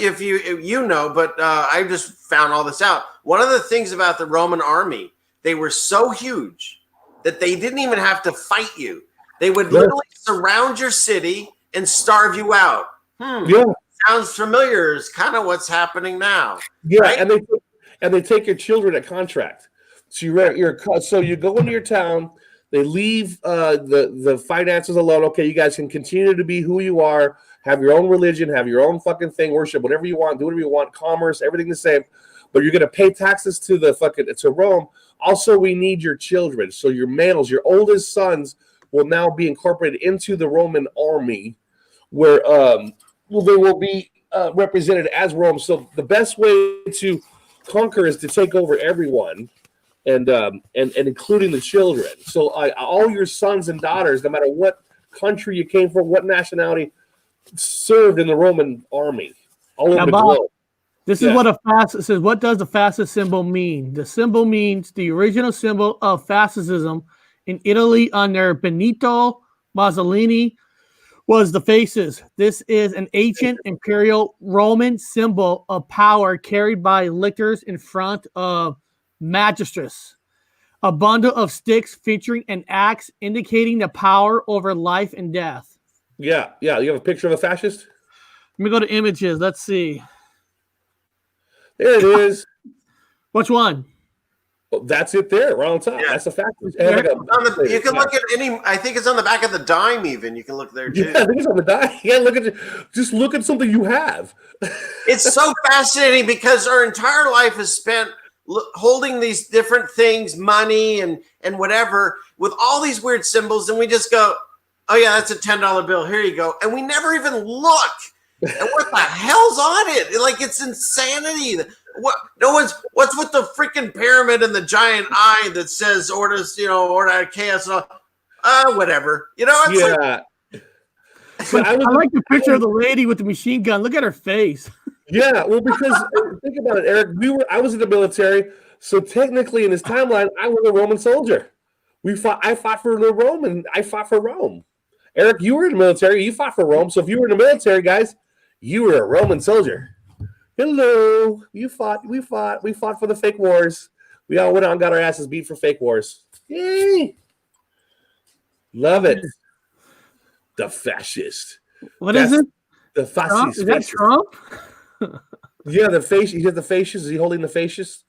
if you know, but I just found all this out. One of the things about the Roman army, they were so huge that they didn't even have to fight you. They would literally surround your city and starve you out. Yeah, sounds familiar. Is kind of what's happening now. Yeah, right? and they take your children at contract. So you go into your town. They leave the finances alone. Okay, you guys can continue to be who you are. Have your own religion. Have your own fucking thing. Worship whatever you want. Do whatever you want. Commerce, everything the same. But you're gonna pay taxes to Rome. Also, we need your children. So your males, your oldest sons, will now be incorporated into the Roman army, where they will be represented as Rome. So the best way to conquer is to take over everyone, and including the children. So all your sons and daughters, no matter what country you came from, what nationality, served in the Roman army all over the globe. This is what a fascist says. What does the fascist symbol mean? The symbol means the original symbol of fascism in Italy under Benito Mussolini was the fasces. This is an ancient imperial Roman symbol of power carried by lictors in front of magistrates. A bundle of sticks featuring an axe indicating the power over life and death. Yeah. You have a picture of a fascist? Let me go to images. Let's see. There it is. Which one? That's it there, right on top. Yeah. That's a fact. It has like You can look at any. I think it's on the back of the dime. Even you can look there too. Yeah, I think it's on the dime. Yeah, just look at something you have. It's so fascinating because our entire life is spent holding these different things, money and whatever, with all these weird symbols, and we just go, "Oh yeah, that's a $10 bill. Here you go," and we never even look. And what the hell's on it? Like, it's insanity. What's with the freaking pyramid and the giant eye that says orders, order chaos and all? Whatever. It's Yeah. I like the picture of the lady with the machine gun. Look at her face. Yeah, well, because think about it, Eric. I was in the military, so technically in this timeline, I was a Roman soldier. I fought for Rome, and I fought for Rome. Eric, you were in the military. You fought for Rome. So if you were in the military, guys, you were a Roman soldier. Hello, we fought for the fake wars. We all went out and got our asses beat for fake wars. Yay! Love it. The fascist. What is it? The fascist. Is that Trump? Yeah, the face. He has the fascists. Is he holding the fascists?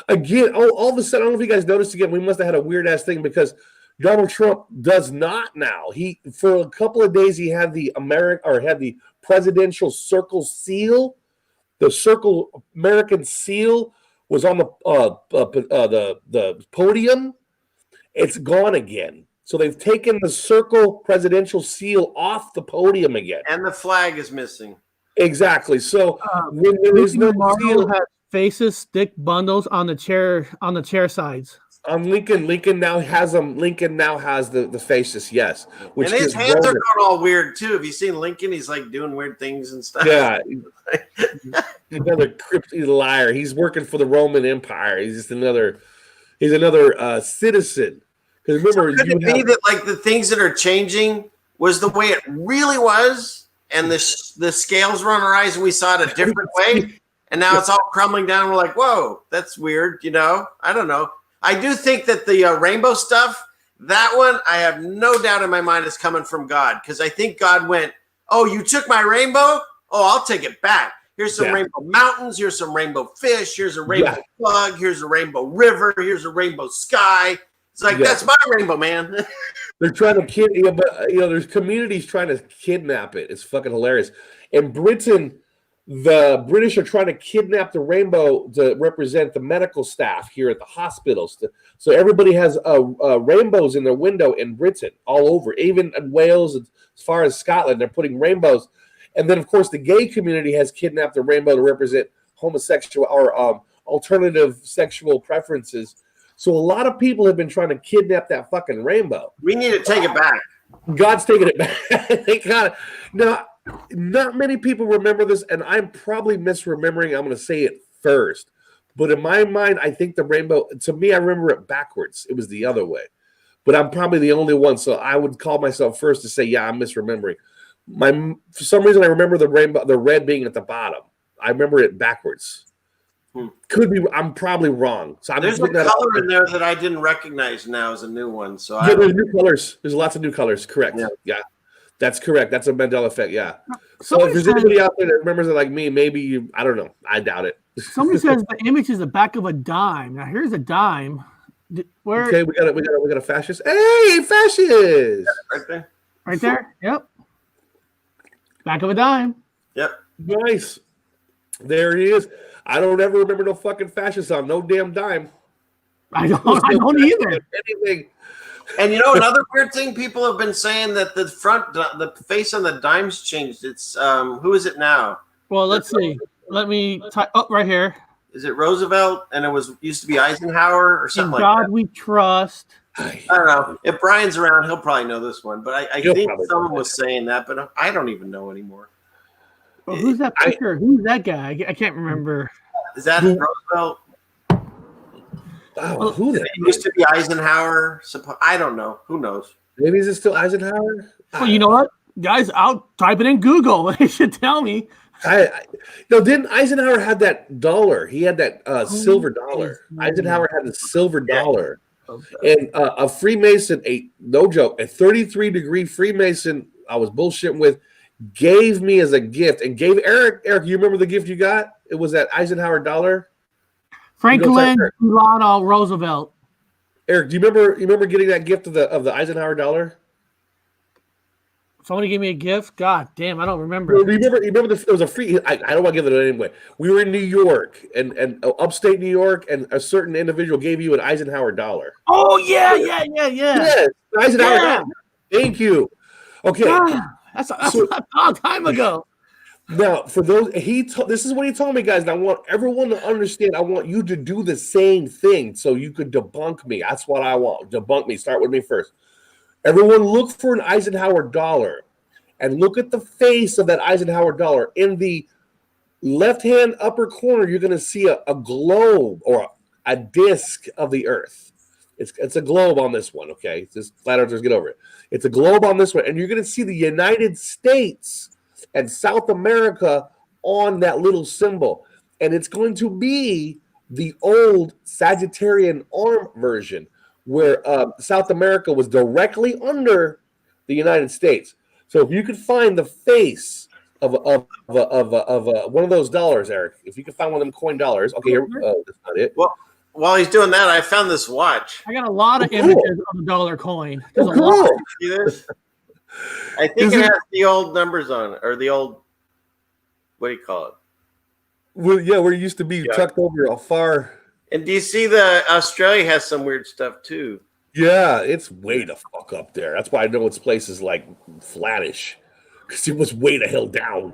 Again, all of a sudden, I don't know if you guys noticed again, we must have had a weird ass thing because Donald Trump does not now. He for a couple of days he had the presidential circle seal. The American seal was on the podium. It's gone again. So they've taken the circle presidential seal off the podium again. And the flag is missing. Exactly. So when there is no seal, has faces, stick bundles on the chair sides. on Lincoln now has them. Lincoln now has the faces. Yes, and his hands are going all weird too. Have you seen Lincoln? He's like doing weird things and stuff. Yeah, another cryptic liar. He's working for the Roman Empire. He's just another citizen. Because remember, could it be that like the things that are changing was the way it really was, and the scales were on our eyes, and we saw it a different way, and now it's all crumbling down. We're like, whoa, that's weird. I don't know. I do think that the rainbow stuff, that one, I have no doubt in my mind is coming from God, because I think God went, oh, you took my rainbow? Oh, I'll take it back. Here's some rainbow mountains. Here's some rainbow fish. Here's a rainbow bug. Here's a rainbow river. Here's a rainbow sky. It's like, that's my rainbow, man. They're trying to but there's communities trying to kidnap it. It's fucking hilarious. In Britain, the British are trying to kidnap the rainbow to represent the medical staff here at the hospitals. So everybody has rainbows in their window in Britain, all over, even in Wales, as far as Scotland. They're putting rainbows. And then, of course, the gay community has kidnapped the rainbow to represent homosexual or alternative sexual preferences. So a lot of people have been trying to kidnap that fucking rainbow. We need to take it back. God's taking it back. They got it. Now, not many people remember this, and I'm probably misremembering. I'm going to say it first. But in my mind, I think the rainbow, to me, I remember it backwards. It was the other way. But I'm probably the only one, so I would call myself first to say, yeah, I'm misremembering. For some reason, I remember the rainbow, the red being at the bottom. I remember it backwards. Could be. I'm probably wrong. So there's a color in there that I didn't recognize now as a new one. So there's new colors. There's lots of new colors. Correct. Yeah, that's correct. That's a Mandela effect. Yeah. So if there's anybody out there that remembers it like me, maybe I don't know. I doubt it. Somebody says the image is the back of a dime. Now here's a dime. Where? Okay, we got a fascist. Hey, fascist! Right there. Right there. Yep. Back of a dime. Yep. Nice. There he is. I don't ever remember no fucking fascist on no damn dime. I don't either. Anything. And another weird thing, people have been saying that the face on the dime's changed. It's who is it now? Well, let's see. Let me type up right here. Is it Roosevelt? And it used to be Eisenhower or something like that. God we trust. I don't know. If Brian's around, he'll probably know this one. But I think someone was saying that, but I don't even know anymore. Well, who's that picture? Who's that guy? I can't remember. Is that Roosevelt? Oh, who that? It used to be Eisenhower. I don't know. Who knows? Maybe is it still Eisenhower? Well, you know what, guys? I'll type it in Google. They should tell me. No, didn't Eisenhower had that dollar? He had that silver dollar. Eisenhower had the silver dollar. Okay. And a Freemason, no joke, a 33-degree Freemason I was bullshitting with, gave me as a gift and gave Eric, you remember the gift you got? It was that Eisenhower dollar. Franklin Delano Roosevelt. Eric, do you remember getting that gift of the Eisenhower dollar? Somebody gave me a gift. God damn, I don't remember. Well, you remember it was a free. I don't want to give it anyway. We were in New York and upstate New York, and a certain individual gave you an Eisenhower dollar. Oh yeah. Yes, Eisenhower dollar. Thank you. Okay, that's a long time ago. Now, for those, this is what he told me, guys. And I want everyone to understand. I want you to do the same thing so you could debunk me. That's what I want. Debunk me. Start with me first. Everyone, look for an Eisenhower dollar, and look at the face of that Eisenhower dollar. In the left-hand upper corner, you're going to see a globe or a disc of the Earth. It's a globe on this one. Okay, just flat earthers get over it. It's a globe on this one, and you're going to see the United States and South America on that little symbol. And it's going to be the old Sagittarian arm version where South America was directly under the United States. So if you could find the face of one of those dollars, Eric, if you could find one of them coin dollars. Okay, here, that's not it. Well, while he's doing that, I found this watch. I got a lot of images of a dollar coin. There's a cool. lot. See this? I think it has the old numbers on it, or the old, what do you call it? Well, yeah, where it used to be tucked over a far. And do you see the Australia has some weird stuff too? Yeah, it's way the fuck up there. That's why I know its place is like flattish, because it was way the hell down.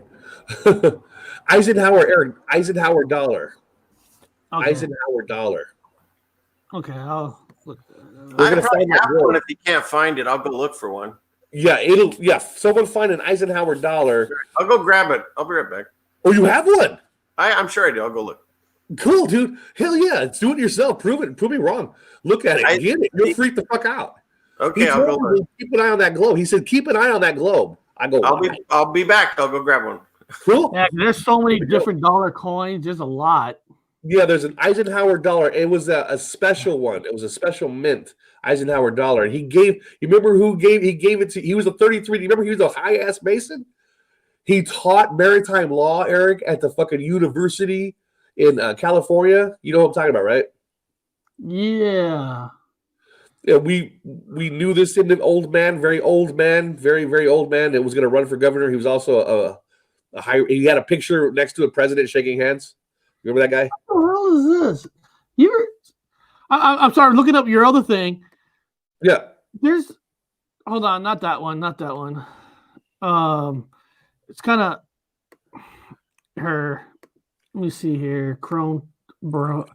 Eisenhower dollar. Okay. Eisenhower dollar. Okay, I'll look. We're gonna find that one. If you can't find it, I'll go look for one. Yeah, someone find an Eisenhower dollar. I'll go grab it. I'll be right back. Oh, you have one? I'm sure I do. I'll go look. Cool, dude. Hell yeah. Do it yourself. Prove it. Prove me wrong. Look at it. Get it. You'll freak the fuck out. Okay, I'll go look. Keep an eye on that globe. He said, keep an eye on that globe. I'll be back. I'll go grab one. Cool. Yeah, there's so many different dollar coins. There's a lot. Yeah, there's an Eisenhower dollar. It was a special one. It was a special mint Eisenhower dollar. And he gave it to, he was a 33. Do you remember he was a high ass Mason? He taught maritime law, Eric, at the fucking university in California. You know what I'm talking about, right? Yeah. Yeah, we knew this old man, very old man, very, very old man that was going to run for governor. He was also a high. He had a picture next to a president shaking hands. Remember that guy? What the hell is this? I'm sorry, looking up your other thing. Yeah. Hold on, not that one. It's kind of her. Let me see here. Crone, bro.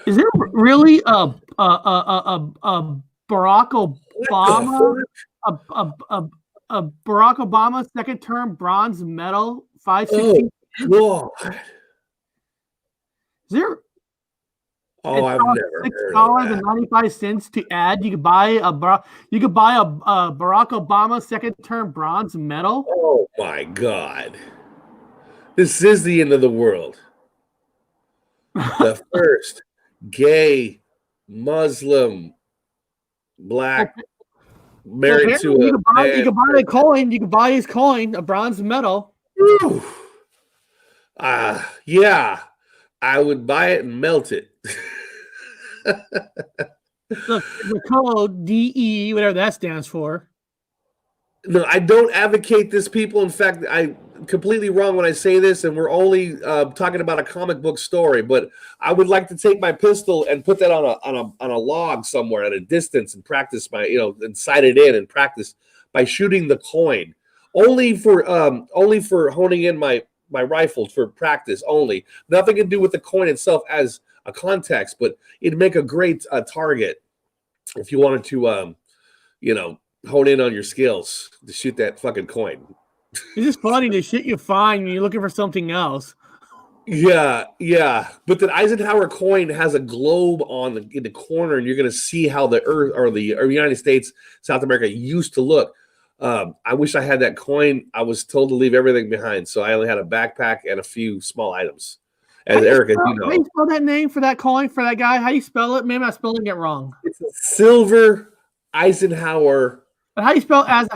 Is there really a Barack Obama? A Barack Obama second term bronze medal 516. God. Is there? Oh, I've never heard of that. $6.95 to add. You could buy a Barack Obama second term bronze medal. Oh my God! This is the end of the world. The first gay Muslim black married to you can buy a coin. You can buy his coin, a bronze medal. Yeah, I would buy it and melt it. Look, the code DE, whatever that stands for. No, I don't advocate this, people. In fact, I'm completely wrong when I say this, and we're only talking about a comic book story. But I would like to take my pistol and put that on a log somewhere at a distance and practice and sight it in and practice by shooting the coin. Only for honing in my rifle for practice only. Nothing to do with the coin itself as a context, but it'd make a great target if you wanted to, hone in on your skills to shoot that fucking coin. It's just funny the shit you find when you're looking for something else. Yeah. But the Eisenhower coin has a globe in the corner, and you're going to see how the Earth or the United States, South America used to look. I wish I had that coin. I was told to leave everything behind, so I only had a backpack and a few small items. As Eric, as you know, how do you spell that name for that coin for that guy? How do you spell it? Maybe I'm spelling it wrong. It's a silver Eisenhower. But how do you spell that?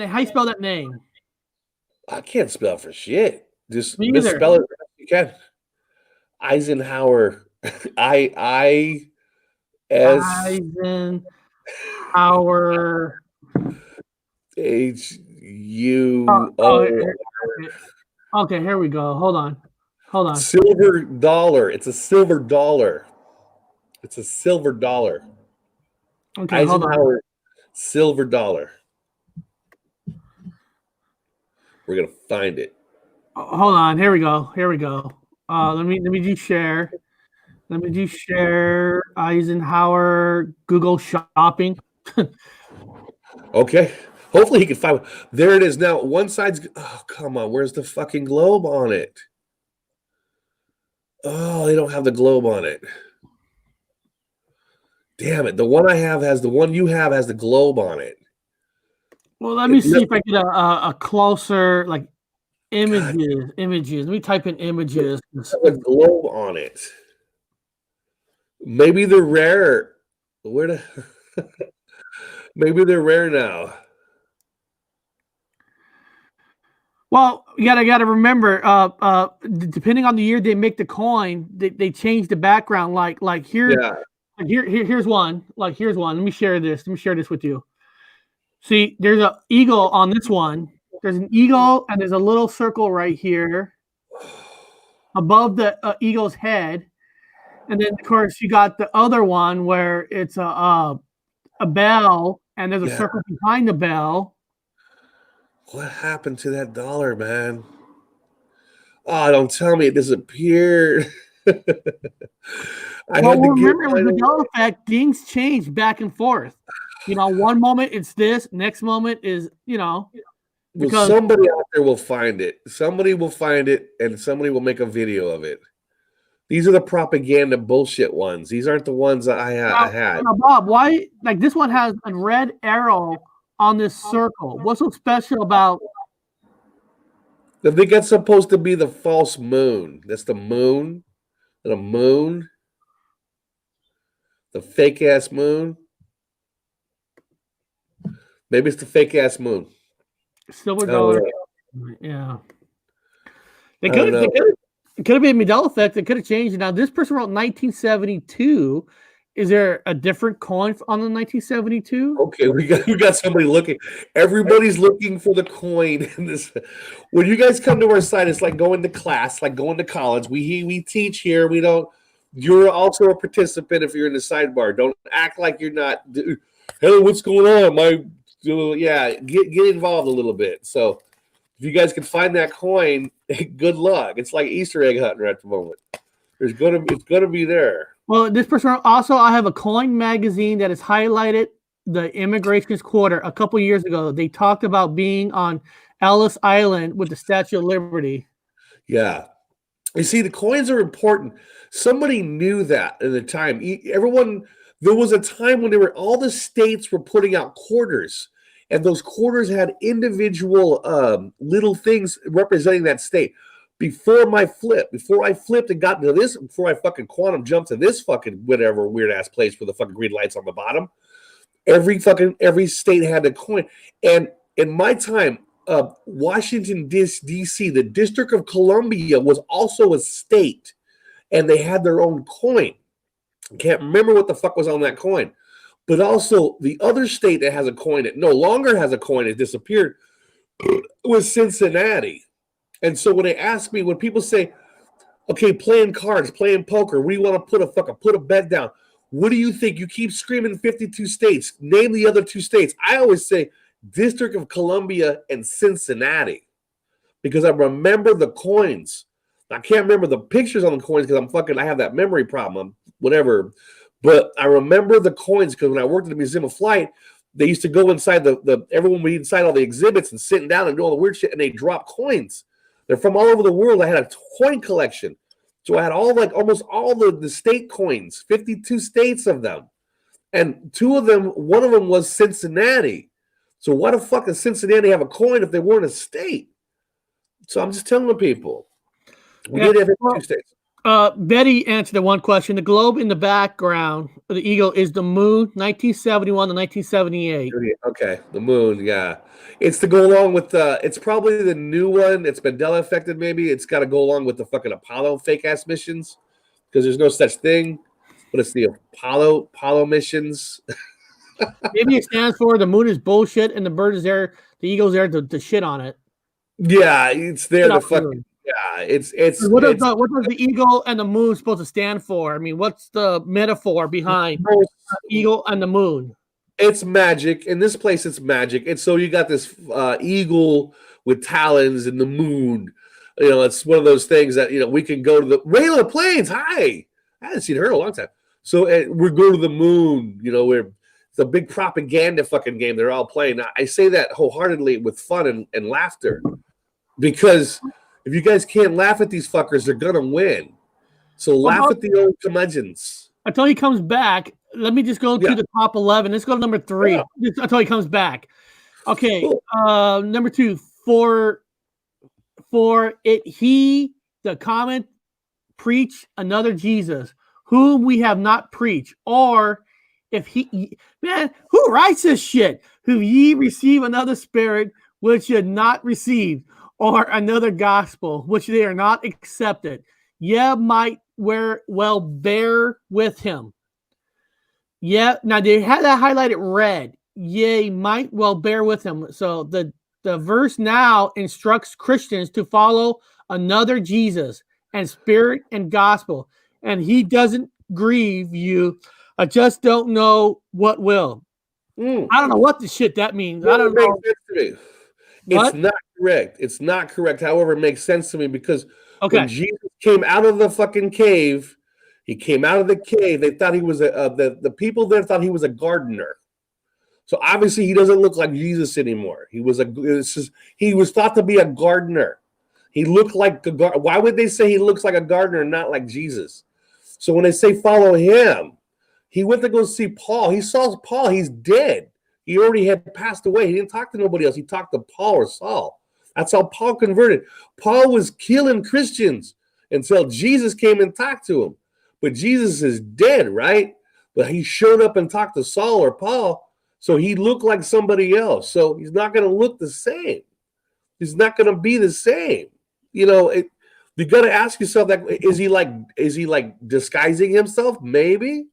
How you spell that name? I can't spell for shit. Just misspell it if you can. Eisenhower. I S Eisenhower. H Oh, U oh, O. okay, here we go. Hold on. Silver dollar. It's a silver dollar. It's a silver dollar. Okay, hold on. Eisenhower silver dollar. We're gonna find it. Hold on. Here we go. Let me do share. Let me do share Eisenhower Google Shopping. Okay. Hopefully he can find it. There it is. Now one side's. Oh come on. Where's the fucking globe on it? Oh, they don't have the globe on it. Damn it. The one I have has the one you have has the globe on it. Well, let me see if I get a closer like images. Let me type in images. A globe on it. Maybe they're rare. Where the maybe they're rare now. Well, you gotta remember, depending on the year they make the coin, they change the background. Like here, Yeah. here's one. Like here's one. Let me share this with you. See, there's an eagle on this one. There's an eagle, and there's a little circle right here above the eagle's head. And then, of course, you got the other one where it's a bell, and there's a circle behind the bell. What happened to that dollar, man? Oh, don't tell me it disappeared. Remember, with the Mandela effect, things change back and forth. You know, one moment it's this, next moment is, because somebody out there will find it. Somebody will find it, and somebody will make a video of it. These are the propaganda bullshit ones. These aren't the ones that I had. Now, Bob, why? Like this one has a red arrow on this circle. What's so special about? I think that's supposed to be the false moon. That's the moon. The moon. The fake ass moon. Maybe it's the fake ass moon. Silver dollar. Yeah. It could have been Mandela effect. It could have changed. Now, this person wrote 1972. Is there a different coin on the 1972? Okay, we got somebody looking. Everybody's looking for the coin in this. When you guys come to our site, it's like going to class, like going to college. We teach here. We don't. You're also a participant if you're in the sidebar. Don't act like you're not. Hey, what's going on? Get involved a little bit. So if you guys can find that coin, good luck. It's like Easter egg hunting at the moment. It's gonna be there. Well, this person also, I have a coin magazine that has highlighted the immigration's quarter a couple years ago. They talked about being on Ellis Island with the Statue of Liberty. Yeah. You see, the coins are important. Somebody knew that at the time. There was a time when all the states were putting out quarters, and those quarters had individual little things representing that state. Before I flipped and got into this, before I fucking quantum jumped to this fucking whatever weird ass place with the fucking green lights on the bottom, every state had a coin. And in my time, Washington D.C., the District of Columbia was also a state, and they had their own coin. I can't remember what the fuck was on that coin, but also the other state that has a coin that no longer has a coin, it disappeared, was Cincinnati. And so when they ask me, when people say, okay, playing cards, playing poker, we want to put a bet down. What do you think? You keep screaming 52 states. Name the other 2 states. I always say District of Columbia and Cincinnati because I remember the coins. I can't remember the pictures on the coins because I have that memory problem, whatever. But I remember the coins because when I worked at the Museum of Flight, they used to go inside everyone would be inside all the exhibits and sitting down and do all the weird shit, and they drop coins. They're from all over the world. I had a coin collection. So I had almost all the state coins, 52 states of them. And one of them was Cincinnati. So why the fuck does Cincinnati have a coin if they weren't a state? So I'm just telling the people. We did have 52 states. Betty answered the one question. The globe in the background of the eagle is the moon, 1971 to 1978. Okay, the moon, yeah. It's to go along with it's probably the new one. It's Mandela affected, maybe. It's got to go along with the fucking Apollo fake-ass missions. because there's no such thing, but it's the Apollo missions. Maybe it stands for the moon is bullshit and the bird is there, the eagle's there to shit on it. Yeah, it's there Shit to off the fucking. moon. Yeah, it's. What does the eagle and the moon supposed to stand for? I mean, what's the metaphor behind the eagle and the moon? It's magic. In this place, it's magic. And so you got this eagle with talons and the moon. You know, it's one of those things that, you know, we can go to the Rayla Plains. Hi. I haven't seen her in a long time. So we go to the moon, you know, where it's a big propaganda fucking game they're all playing. Now, I say that wholeheartedly with fun and laughter, because if you guys can't laugh at these fuckers, they're going to win. So laugh at the old curmudgeons. Until he comes back, let me just go to the top 11. Let's go to number 3 until he comes back. Okay, cool. Number 2, for it he, the comment, preach another Jesus, whom we have not preached, or if he, man, who writes this shit? Who ye receive another spirit which ye had not received, or another gospel which they are not accepted, ye might well bear with him. Yeah, now they had that highlighted red. Ye might well bear with him. So the verse now instructs Christians to follow another Jesus and spirit and gospel. And he doesn't grieve you. I just don't know what will. I don't know what the shit that means. I don't know. It's not correct. It's not correct. However, it makes sense to me because when Jesus came out of the fucking cave, he came out of the cave. They thought he was the people there thought he was a gardener. So obviously he doesn't look like Jesus anymore. He was thought to be a gardener. He looked like a gardener. Why would they say he looks like a gardener and not like Jesus? So when they say follow him, he went to go see Paul. He saw Paul. He's dead. He already had passed away. He didn't talk to nobody else. He talked to Paul or Saul. That's how Paul converted. Paul was killing Christians until Jesus came and talked to him. But Jesus is dead, right? But he showed up and talked to Saul or Paul, so he looked like somebody else. So he's not going to look the same. He's not going to be the same. You know, you got to ask yourself that: is he like disguising himself? Maybe,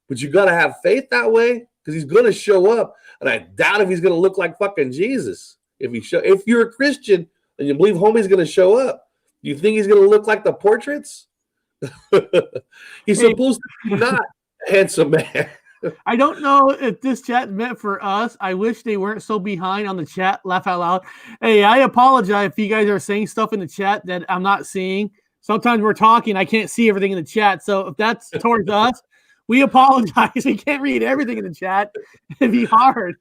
but you got to have faith that way because he's going to show up, and I doubt if he's going to look like fucking Jesus. If you're a Christian and you believe homie's going to show up, you think he's going to look like the portraits? He's supposed to be not a handsome man. I don't know if this chat meant for us. I wish they weren't so behind on the chat. Laugh out loud. Hey, I apologize if you guys are saying stuff in the chat that I'm not seeing. Sometimes we're talking, I can't see everything in the chat. So if that's towards us, we apologize. We can't read everything in the chat. It'd be hard.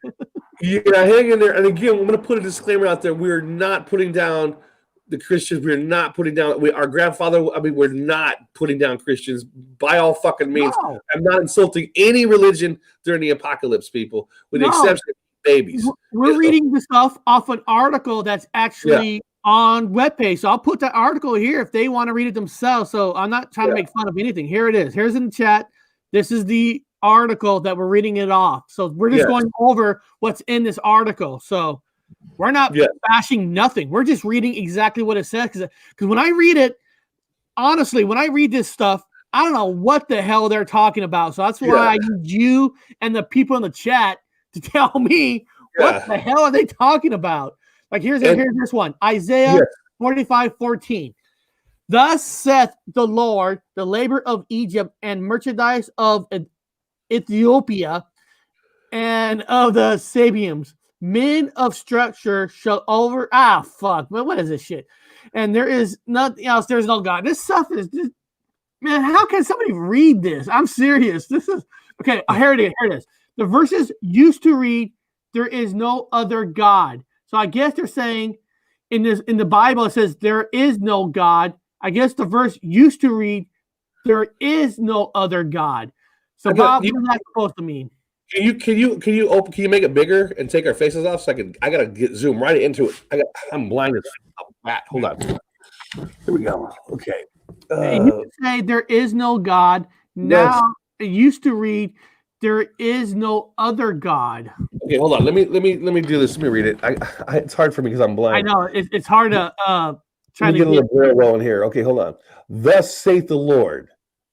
Yeah, hang in there. And again, I'm going to put a disclaimer out there. We're not putting down the Christians. We're not putting down our grandfather. I mean, we're not putting down Christians by all fucking means. No. I'm not insulting any religion during the apocalypse, people, with the exception of babies. We're reading this stuff off an article that's actually on webpage. So I'll put that article here if they want to read it themselves. So I'm not trying to make fun of anything. Here it is. Here's in the chat. This is the article that we're reading it off. So we're just going over what's in this article. So we're not bashing nothing. We're just reading exactly what it says. Because when I read it, honestly, when I read this stuff, I don't know what the hell they're talking about. So that's why I need you and the people in the chat to tell me what the hell are they talking about. Like here's this one. Isaiah 45:14. Thus saith the Lord, the labor of Egypt and merchandise of Ethiopia and of the Sabians, men of structure shall over. What is this shit? And there is nothing else. There's no God. This stuff is just, man. How can somebody read this? I'm serious. This is okay. Here it is. Here it is. The verses used to read, "There is no other God." So I guess they're saying in the Bible it says there is no God. I guess the verse used to read, "There is no other God." So Bob, what is that supposed to mean? Can you make it bigger and take our faces off so I gotta zoom right into it. I'm blind as bat. Hold on. Here we go. Okay. You say there is no God. Now it used to read, "There is no other God." Okay, hold on. Let me do this. Let me read it. It's hard for me because I'm blind. I know it's hard to try to get a little braille rolling here. Okay, hold on. Thus saith the Lord,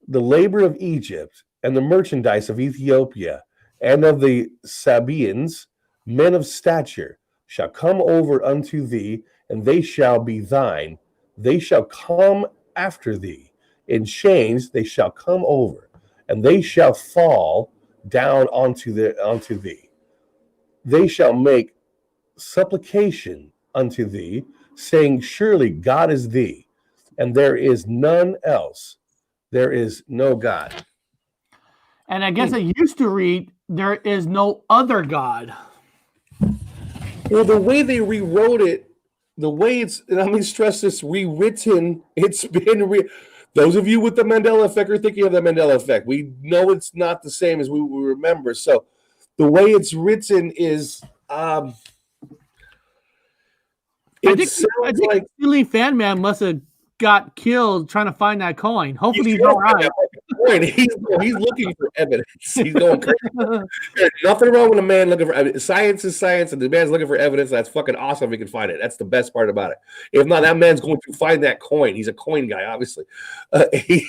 the labor of Egypt, and the merchandise of Ethiopia, and of the Sabaeans, men of stature, shall come over unto thee, and they shall be thine. They shall come after thee. In chains they shall come over, and they shall fall down onto thee. They shall make supplication unto thee, saying, Surely God is thee, and there is none else. There is no God. And I guess it used to read, there is no other God. Well, the way they rewrote it, the way it's, and let me stress this, rewritten, it's been those of you with the Mandela effect are thinking of the Mandela effect. We know it's not the same as we remember. So the way it's written is, I think Silly Fan Man must have got killed trying to find that coin. Hopefully he's all right. He's looking for evidence. He's going crazy. There's nothing wrong with a man looking for evidence. Science is science, and the man's looking for evidence. That's fucking awesome if he can find it. That's the best part about it. If not, that man's going to find that coin. He's a coin guy, obviously. He's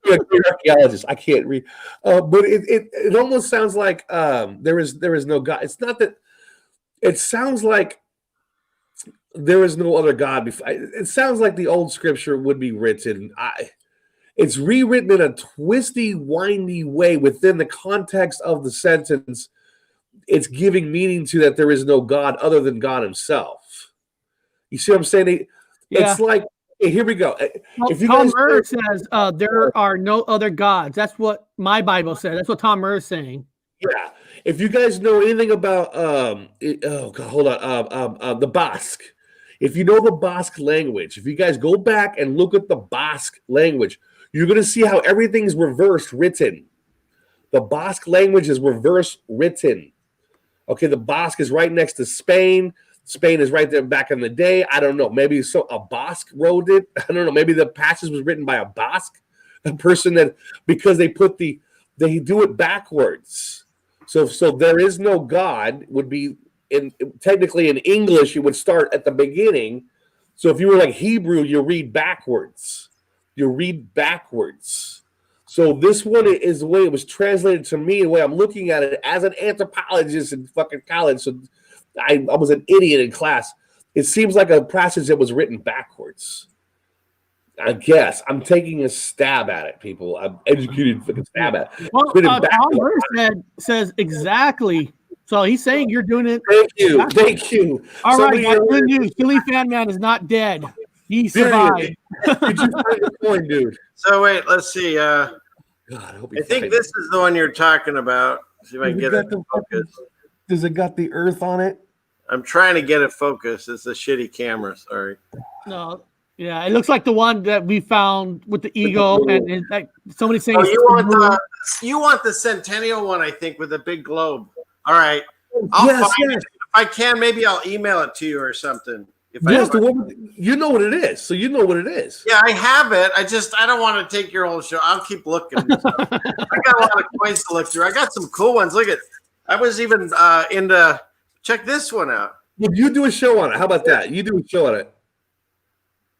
a great archaeologist. I can't read. But it almost sounds like there is no God. It's not that. It sounds like there is no other God before. It sounds like the old scripture would be written. It's rewritten in a twisty, windy way within the context of the sentence. It's giving meaning to that there is no God other than God himself. You see what I'm saying? It's like, hey, here we go. If you Tom Murr says there are no other gods. That's what my Bible says. That's what Tom Murr is saying. Yeah. If you guys know anything about, the Basque. If you know the Basque language, if you guys go back and look at the Basque language, you're going to see how everything's reverse written. The Basque language is reverse written. Okay, the Basque is right next to Spain. Spain is right there back in the day. I don't know. Maybe a Basque wrote it. I don't know. Maybe the passage was written by a Basque, a person that, because they do it backwards. So there is no God would be technically in English, you would start at the beginning. So if you were like Hebrew, you read backwards. So this one is the way it was translated to me, the way I'm looking at it as an anthropologist in fucking college. So I was an idiot in class. It seems like a passage that was written backwards. I guess I'm taking a stab at it, people. I'm educated fucking stab at it. Well, Tom Murr says exactly. So he's saying you're doing it. Thank you. All right, got good news. Silly Fan Man is not dead. He survived. Did you find the coin, dude? So wait, let's see. God, I think this is the one you're talking about. See if I can get it focused. Does it got the earth on it? I'm trying to get it focused. It's a shitty camera. Sorry. No. Yeah, it looks like the one that we found with the eagle, and like somebody saying. Oh, you want the Centennial one? I think with the big globe. All right. I'll find it. If I can, maybe I'll email it to you or something. The one, you know what it is, so you know what it is. Yeah, I have it. I don't want to take your whole show. I'll keep looking. I got a lot of coins to look through. I got some cool ones. Look at, I was even into. Check this one out. Well, you do a show on it. How about that? You do a show on it.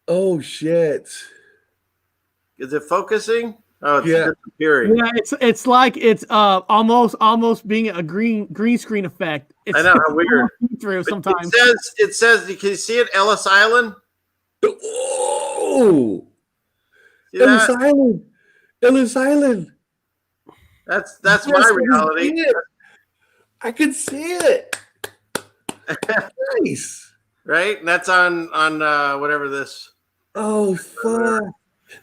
Oh shit! Is it focusing? Oh, it's disappearing. Yeah, it's like it's almost being a green screen effect. It's, I know how weird. Through sometimes it says. Can you see it? Ellis Island. Oh, Ellis Island. Ellis Island. That's my reality. I can see it. Nice. Right, and that's on whatever this. Oh fuck!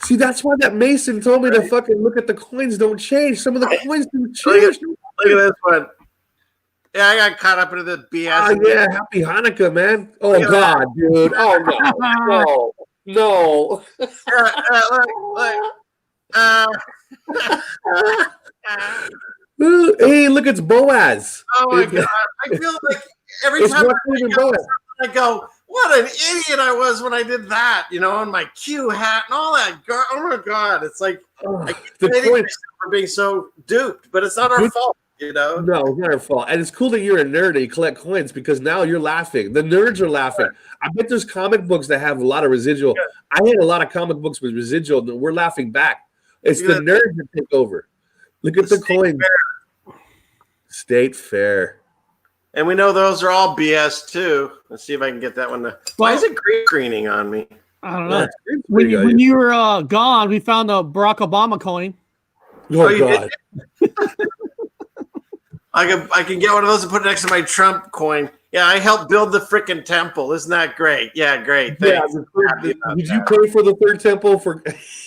See, that's why that Mason told me to fucking look at the coins. Don't change. Some of the coins don't change. Look at this one. Yeah, I got caught up into the BS. Oh yeah, happy Hanukkah, man. Oh God, dude. Oh no. Look. Hey, look, it's Boaz. Oh my God! I feel like every time I go, what an idiot I was when I did that, and my Q hat and all that. Oh my God. It's like, I keep for being so duped, but it's not our fault, No, it's not our fault. And it's cool that you're a nerd and you collect coins because now you're laughing. The nerds are laughing. I bet there's comic books that have a lot of residual. I had a lot of comic books with residual and we're laughing back. It's the nerds that take over. Look at the coins. State Fair. And we know those are all BS too. Let's see if I can get that one. Why is it green screening on me? I don't know. When you were gone, we found a Barack Obama coin. Oh God! I can get one of those and put it next to my Trump coin. Yeah, I helped build the freaking temple. Isn't that great? Yeah, great. Thanks. Yeah, did you pay for the third temple?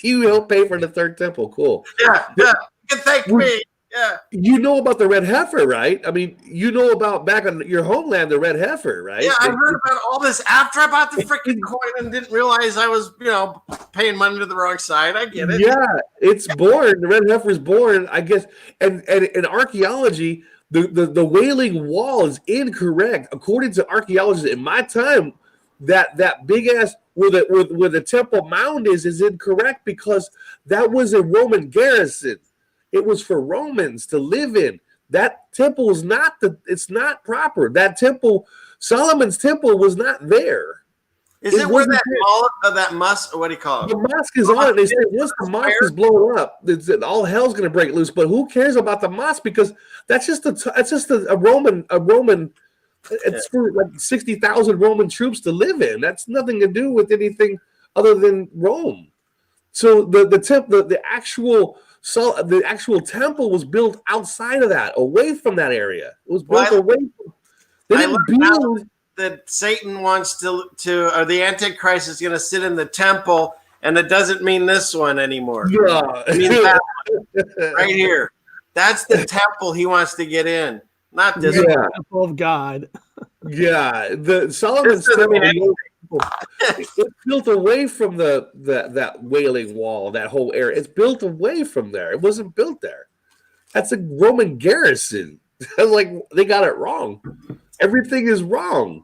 You helped pay for the third temple. Cool. Yeah. You can thank me. Yeah. You know about the red heifer, right? I mean, you know about back on your homeland, the red heifer, right? Yeah, I heard about all this after I bought the freaking coin and didn't realize I was, paying money to the wrong side. I get it. Yeah, it's born. The red heifer is born, I guess. And in archaeology, the Wailing Wall is incorrect. According to archaeologists in my time, that big ass where the Temple Mound is incorrect because that was a Roman garrison. It was for Romans to live in. That temple is it's not proper. That temple, Solomon's temple, was not there. Is it where that mosque, what do you call it? The mosque is on it. They say once the mosque is blown up, all hell's going to break loose. But who cares about the mosque? Because that's just a Roman. It's for like 60,000 Roman troops to live in. That's nothing to do with anything other than Rome. So the actual temple was built outside of that, away from that area. It was built away from. They didn't build. That Satan wants to or the Antichrist is going to sit in the temple, and it doesn't mean this one anymore. Yeah, it means that one, right here. That's the temple he wants to get in, not this one. Temple of God. Yeah, the Solomon's temple. It's built away from that Wailing Wall, that whole area. It's built away from there. It wasn't built there. That's a Roman garrison. Like they got it wrong. Everything is wrong.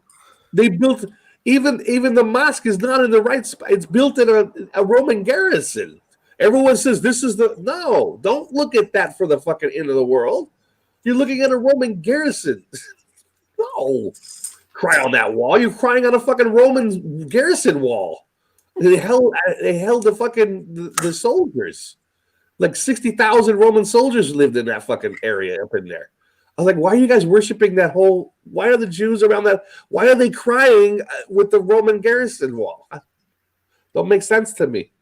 They built even the mosque is not in the right spot. It's built in a Roman garrison. Everyone says this is no. Don't look at that for the fucking end of the world. You're looking at a Roman garrison. No. Cry on that wall. You're crying on a fucking Roman garrison wall. They held the soldiers. Like 60,000 Roman soldiers lived in that fucking area up in there. I was like, why are you guys worshiping that whole? Why are the Jews around that? Why are they crying with the Roman garrison wall? Don't make sense to me.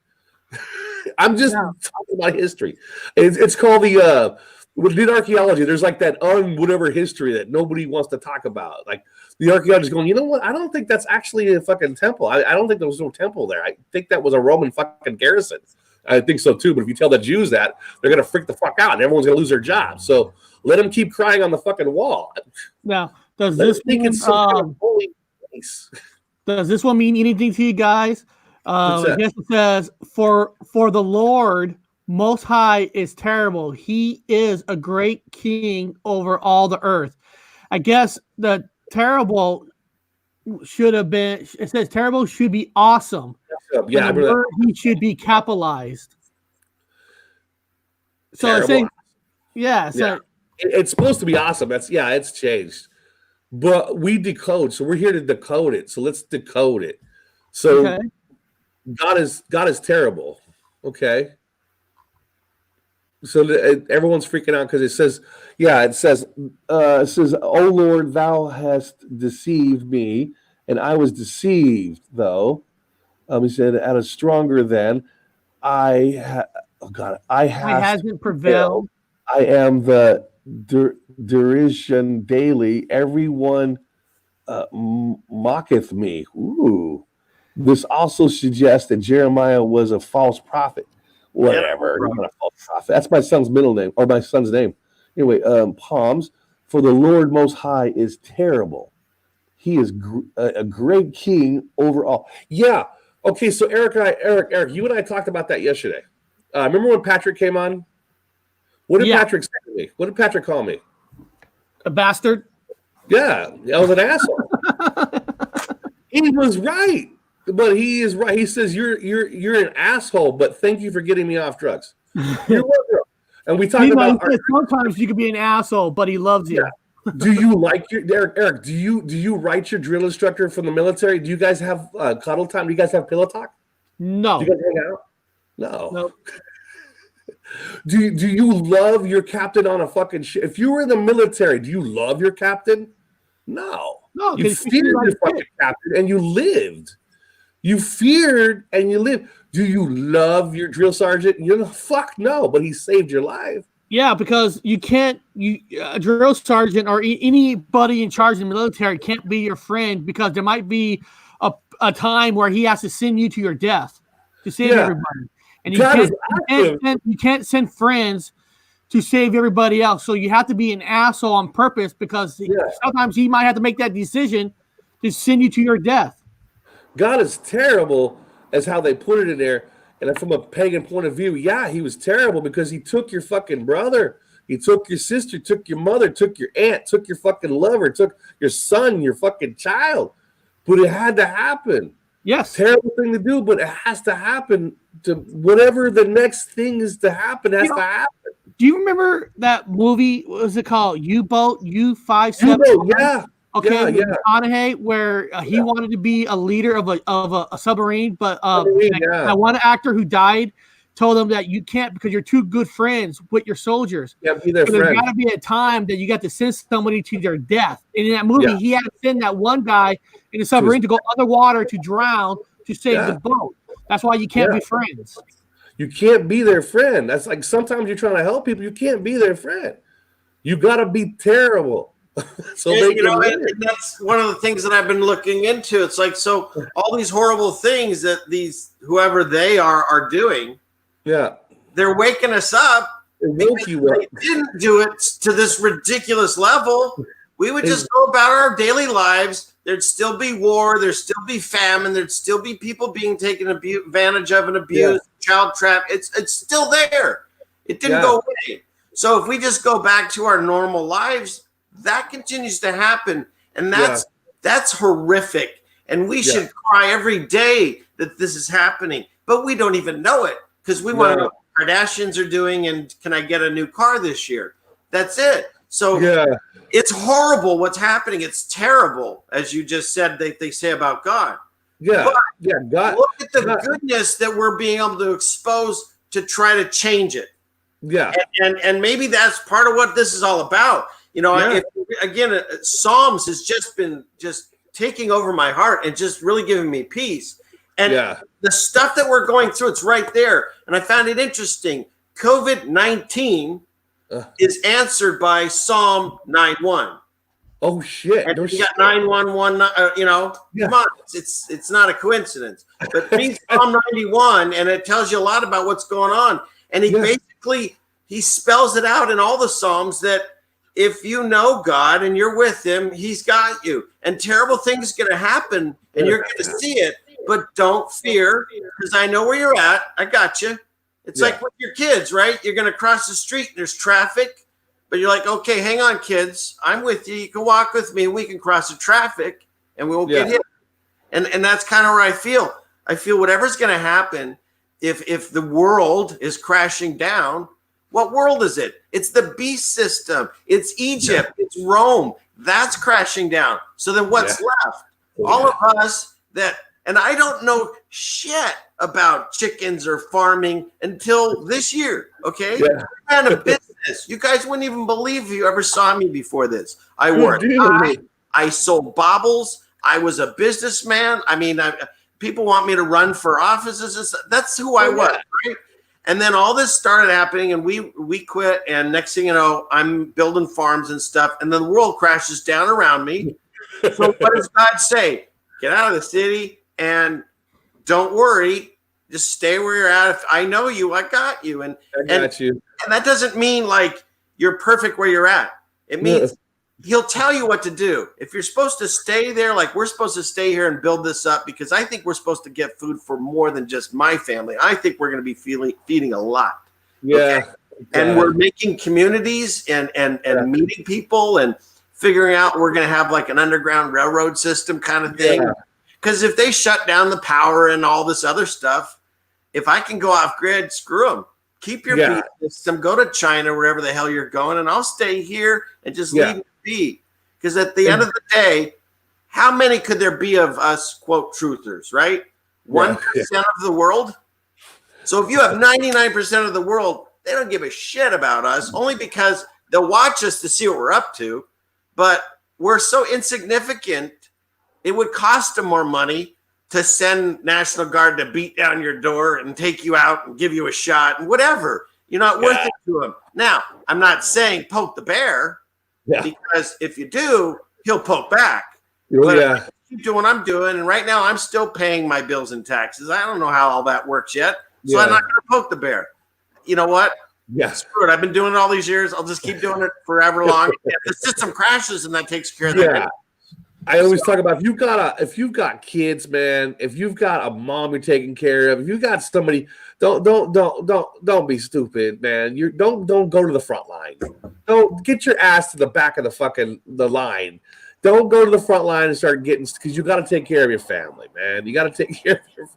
I'm just talking about history. It's called in archaeology. There's like that whatever history that nobody wants to talk about. Like the archaeologists going, you know what? I don't think that's actually a fucking temple. I don't think there was no temple there. I think that was a Roman fucking garrison. I think so too. But if you tell the Jews that, they're gonna freak the fuck out, and everyone's gonna lose their job. So let them keep crying on the fucking wall. Now, does this mean it's some kind of holy place? Does this one mean anything to you guys? I guess it says, for the Lord Most High is terrible. He is a great king over all the earth. I guess the terrible should have been. It says terrible should be awesome. Yeah, the word he should be capitalized. So terrible. it's saying, so it's supposed to be awesome. It's changed, but we decode. So we're here to decode it. So let's decode it. So God is terrible. Okay. So everyone's freaking out because it says, "Oh Lord, thou hast deceived me, and I was deceived, though." He said, "At a stronger than I hasn't prevailed. I am the derision daily. Everyone mocketh me." Ooh, this also suggests that Jeremiah was a false prophet. Whatever, not a false prophet. That's my son's middle name, or my son's name. Anyway, Palms. For the Lord Most High is terrible. He is a great king over all. Yeah. Okay. So Eric, you and I talked about that yesterday. Remember when Patrick came on? What did Patrick say to me? What did Patrick call me? A bastard. Yeah, I was an asshole. He was right. But he is right. He says you're an asshole, but thank you for getting me off drugs. You're welcome. And we talked about sometimes you can be an asshole, but he loves you. Yeah. Do you like Eric? Do you write your drill instructor from the military? Do you guys have cuddle time? Do you guys have pillow talk? No. Do you guys hang out? No. Nope. Do you love your captain on a fucking ship? If you were in the military, do you love your captain? No. No, You 'cause feared like your fucking captain and you lived. You feared and you lived. Do you love your drill sergeant? You know, fuck no, but he saved your life. Yeah, because you can't, a drill sergeant or anybody in charge of the military can't be your friend because there might be a time where he has to send you to your death to save everybody. And you can't send friends to save everybody else. So you have to be an asshole on purpose because sometimes he might have to make that decision to send you to your death. God is terrible as how they put it in there. And from a pagan point of view, yeah, he was terrible because he took your fucking brother. He took your sister, took your mother, took your aunt, took your fucking lover, took your son, your fucking child. But it had to happen. Yes. Terrible thing to do, but it has to happen. To whatever the next thing is to happen has to happen. Do you remember that movie? What was it called? U-Boat, U-57? U-Boat, yeah. Okay, with McConaughey, where he wanted to be a leader of a submarine, but that one actor who died told him that you can't because you're too good friends with your soldiers. Yeah, be their so friend. There's got to be a time that you got to send somebody to their death. And in that movie, he had to send that one guy in the submarine to go underwater to drown to save the boat. That's why you can't be friends. You can't be their friend. That's like sometimes you're trying to help people. You can't be their friend. You got to be terrible. So and that's one of the things that I've been looking into. It's like, so all these horrible things that these whoever they are doing, they're waking us up. They woke you up. They didn't do it to this ridiculous level. We would just go about our daily lives. There'd still be war. There'd still be famine. There'd still be people being taken advantage of and abused, child trapped. It's still there. It didn't go away. So if we just go back to our normal lives, that continues to happen. And that's horrific. And we should cry every day that this is happening. But we don't even know it because we want to know what Kardashians are doing and can I get a new car this year? That's it. So it's horrible what's happening. It's terrible, as you just said, they say about God. God. Look at the goodness that we're being able to expose to try to change it. Yeah. And maybe that's part of what this is all about. You know, again, Psalms has just been taking over my heart and just really giving me peace. And the stuff that we're going through, it's right there. And I found it interesting. COVID-19 is answered by Psalm 9:1. Oh shit! And you got 911. Come on, it's not a coincidence. But read Psalm 91, and it tells you a lot about what's going on. And he basically spells it out in all the Psalms that if you know God and you're with Him, He's got you. And terrible things are going to happen, and you're going to see it. But don't fear, because I know where you're at. I got you. It's like with your kids, right? You're going to cross the street and there's traffic, but you're like, okay, hang on, kids. I'm with you. You can walk with me and we can cross the traffic and we won't get hit. And that's kind of where I feel. I feel whatever's going to happen if the world is crashing down. What world is it? It's the beast system. It's Egypt. It's Rome. That's crashing down. So then what's left? All of us that, and I don't know shit about chickens or farming until this year, okay? I ran a business. You guys wouldn't even believe if you ever saw me before this. I wore a tie. I sold baubles. I was a businessman. I mean, people want me to run for offices. That's who I was, right? And then all this started happening, and we quit. And next thing you know, I'm building farms and stuff, and then the world crashes down around me. So what does God say? Get out of the city and don't worry. Just stay where you're at. If I know you, I got you. And I got you. And that doesn't mean like you're perfect where you're at. It means He'll tell you what to do. If you're supposed to stay there, like we're supposed to stay here and build this up, because I think we're supposed to get food for more than just my family. I think we're going to be feeding a lot. Okay? And we're making communities and meeting people and figuring out we're going to have like an underground railroad system kind of thing. Because if they shut down the power and all this other stuff, if I can go off grid, screw them. Keep your beat system. Go to China, wherever the hell you're going, and I'll stay here and just leave it be. Because at the end of the day, how many could there be of us, quote, truthers, right? 1% of the world? So if you have 99% of the world They don't give a shit about us, only because they'll watch us to see what we're up to. But we're so insignificant, it would cost them more money to send National Guard to beat down your door and take you out and give you a shot and whatever. You're not worth it to him. Now, I'm not saying poke the bear, because if you do, he'll poke back. But if I keep doing what I'm doing, and right now I'm still paying my bills and taxes. I don't know how all that works yet, so I'm not going to poke the bear. You know what? Screw it. I've been doing it all these years. I'll just keep doing it forever long. If the system crashes, and that takes care of that. I always talk about if you've got kids, man, if you've got a mom you're taking care of, if you got somebody, don't be stupid, man. Don't go to the front line. Don't get your ass to the back of the line. Don't go to the front line and start getting, because you got to take care of your family, man. You got to take care of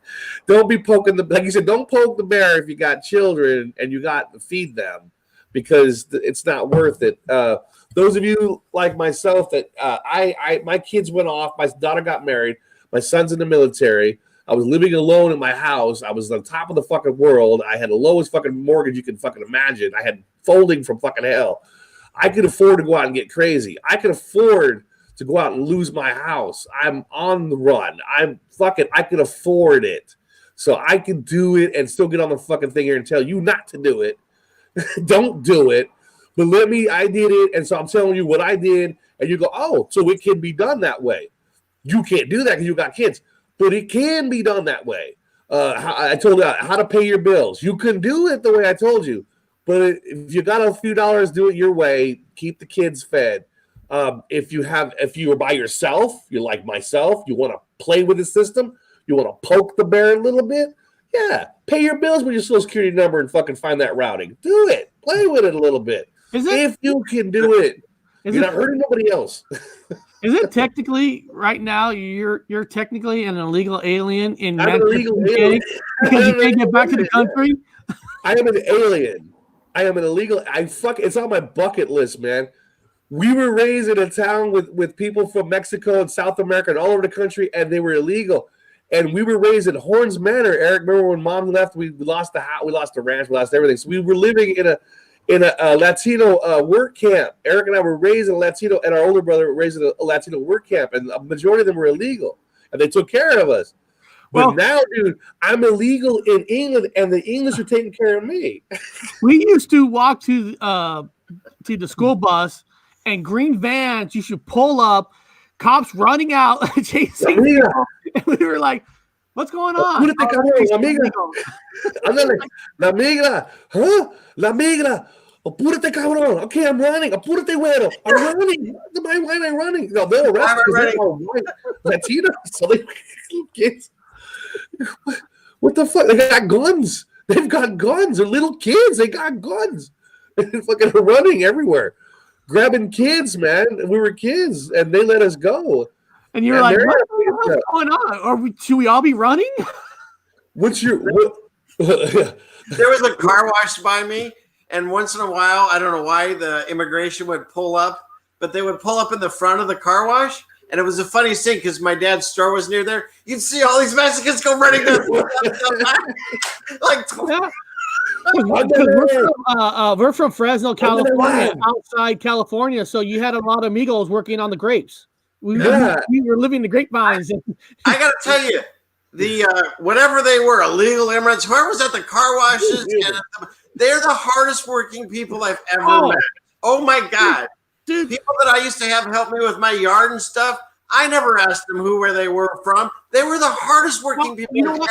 don't be poking like you said, don't poke the bear if you got children and you got to feed them, because it's not worth it. Those of you like myself that my kids went off, my daughter got married, my son's in the military. I was living alone in my house. I was on top of the fucking world. I had the lowest fucking mortgage you can fucking imagine. I had folding from fucking hell. I could afford to go out and get crazy. I could afford to go out and lose my house. I'm on the run. I could afford it. So I can do it and still get on the fucking thing here and tell you not to do it. Don't do it. But I did it. And so I'm telling you what I did. And you go, oh, so it can be done that way. You can't do that because you got kids. But it can be done that way. I told you how to pay your bills. You can do it the way I told you. But if you got a few dollars, do it your way. Keep the kids fed. If you are by yourself, you're like myself, you want to play with the system, you want to poke the bear a little bit, pay your bills with your social security number and fucking find that routing. Do it. Play with it a little bit. If you can do it, you're not hurting nobody else. Is it technically right now you're technically an illegal alien in I'm an illegal alien because you can't get back to the country? I am an alien. I am an illegal. It's on my bucket list, man. We were raised in a town with people from Mexico and South America and all over the country, and they were illegal. And we were raised in Horns Manor. Eric, remember when Mom left? We lost the house, we lost the ranch, we lost everything. So we were living in a Latino work camp. Eric and I were raised in a Latino, and our older brother was raised in a Latino work camp, and a majority of them were illegal, and they took care of us. But now, dude, I'm illegal in England, and the English are taking care of me. We used to walk to the school bus. And green vans, you should pull up, cops running out, chasing people. And we were like, what's going on? La migra, huh? La migra. Apúrate, cabrón. Okay, I'm running. Apúrate, güero. I'm running. Why am I running? No, they'll arrest me because they're all white Latinos. So they kids. What the fuck? They got guns. They've got guns. They're little kids. They got guns. They're fucking running everywhere. Grabbing kids, man. We were kids, and they let us go. And you're like, what's going on? Should we all be running? What's your... There was a car wash by me, and once in a while, I don't know why, the immigration would pull up, but they would pull up in the front of the car wash, and it was a funny thing because my dad's store was near there. You'd see all these Mexicans go running there. Like... We're from Fresno, California, outside California. So you had a lot of amigos working on the grapes. We were living the grapevines. I got to tell you, the whatever they were, illegal immigrants, whoever was at the car washes, they're the hardest working people I've ever met. Oh my God. Dude. People that I used to have help me with my yard and stuff, I never asked them where they were from. They were the hardest working people. You know what?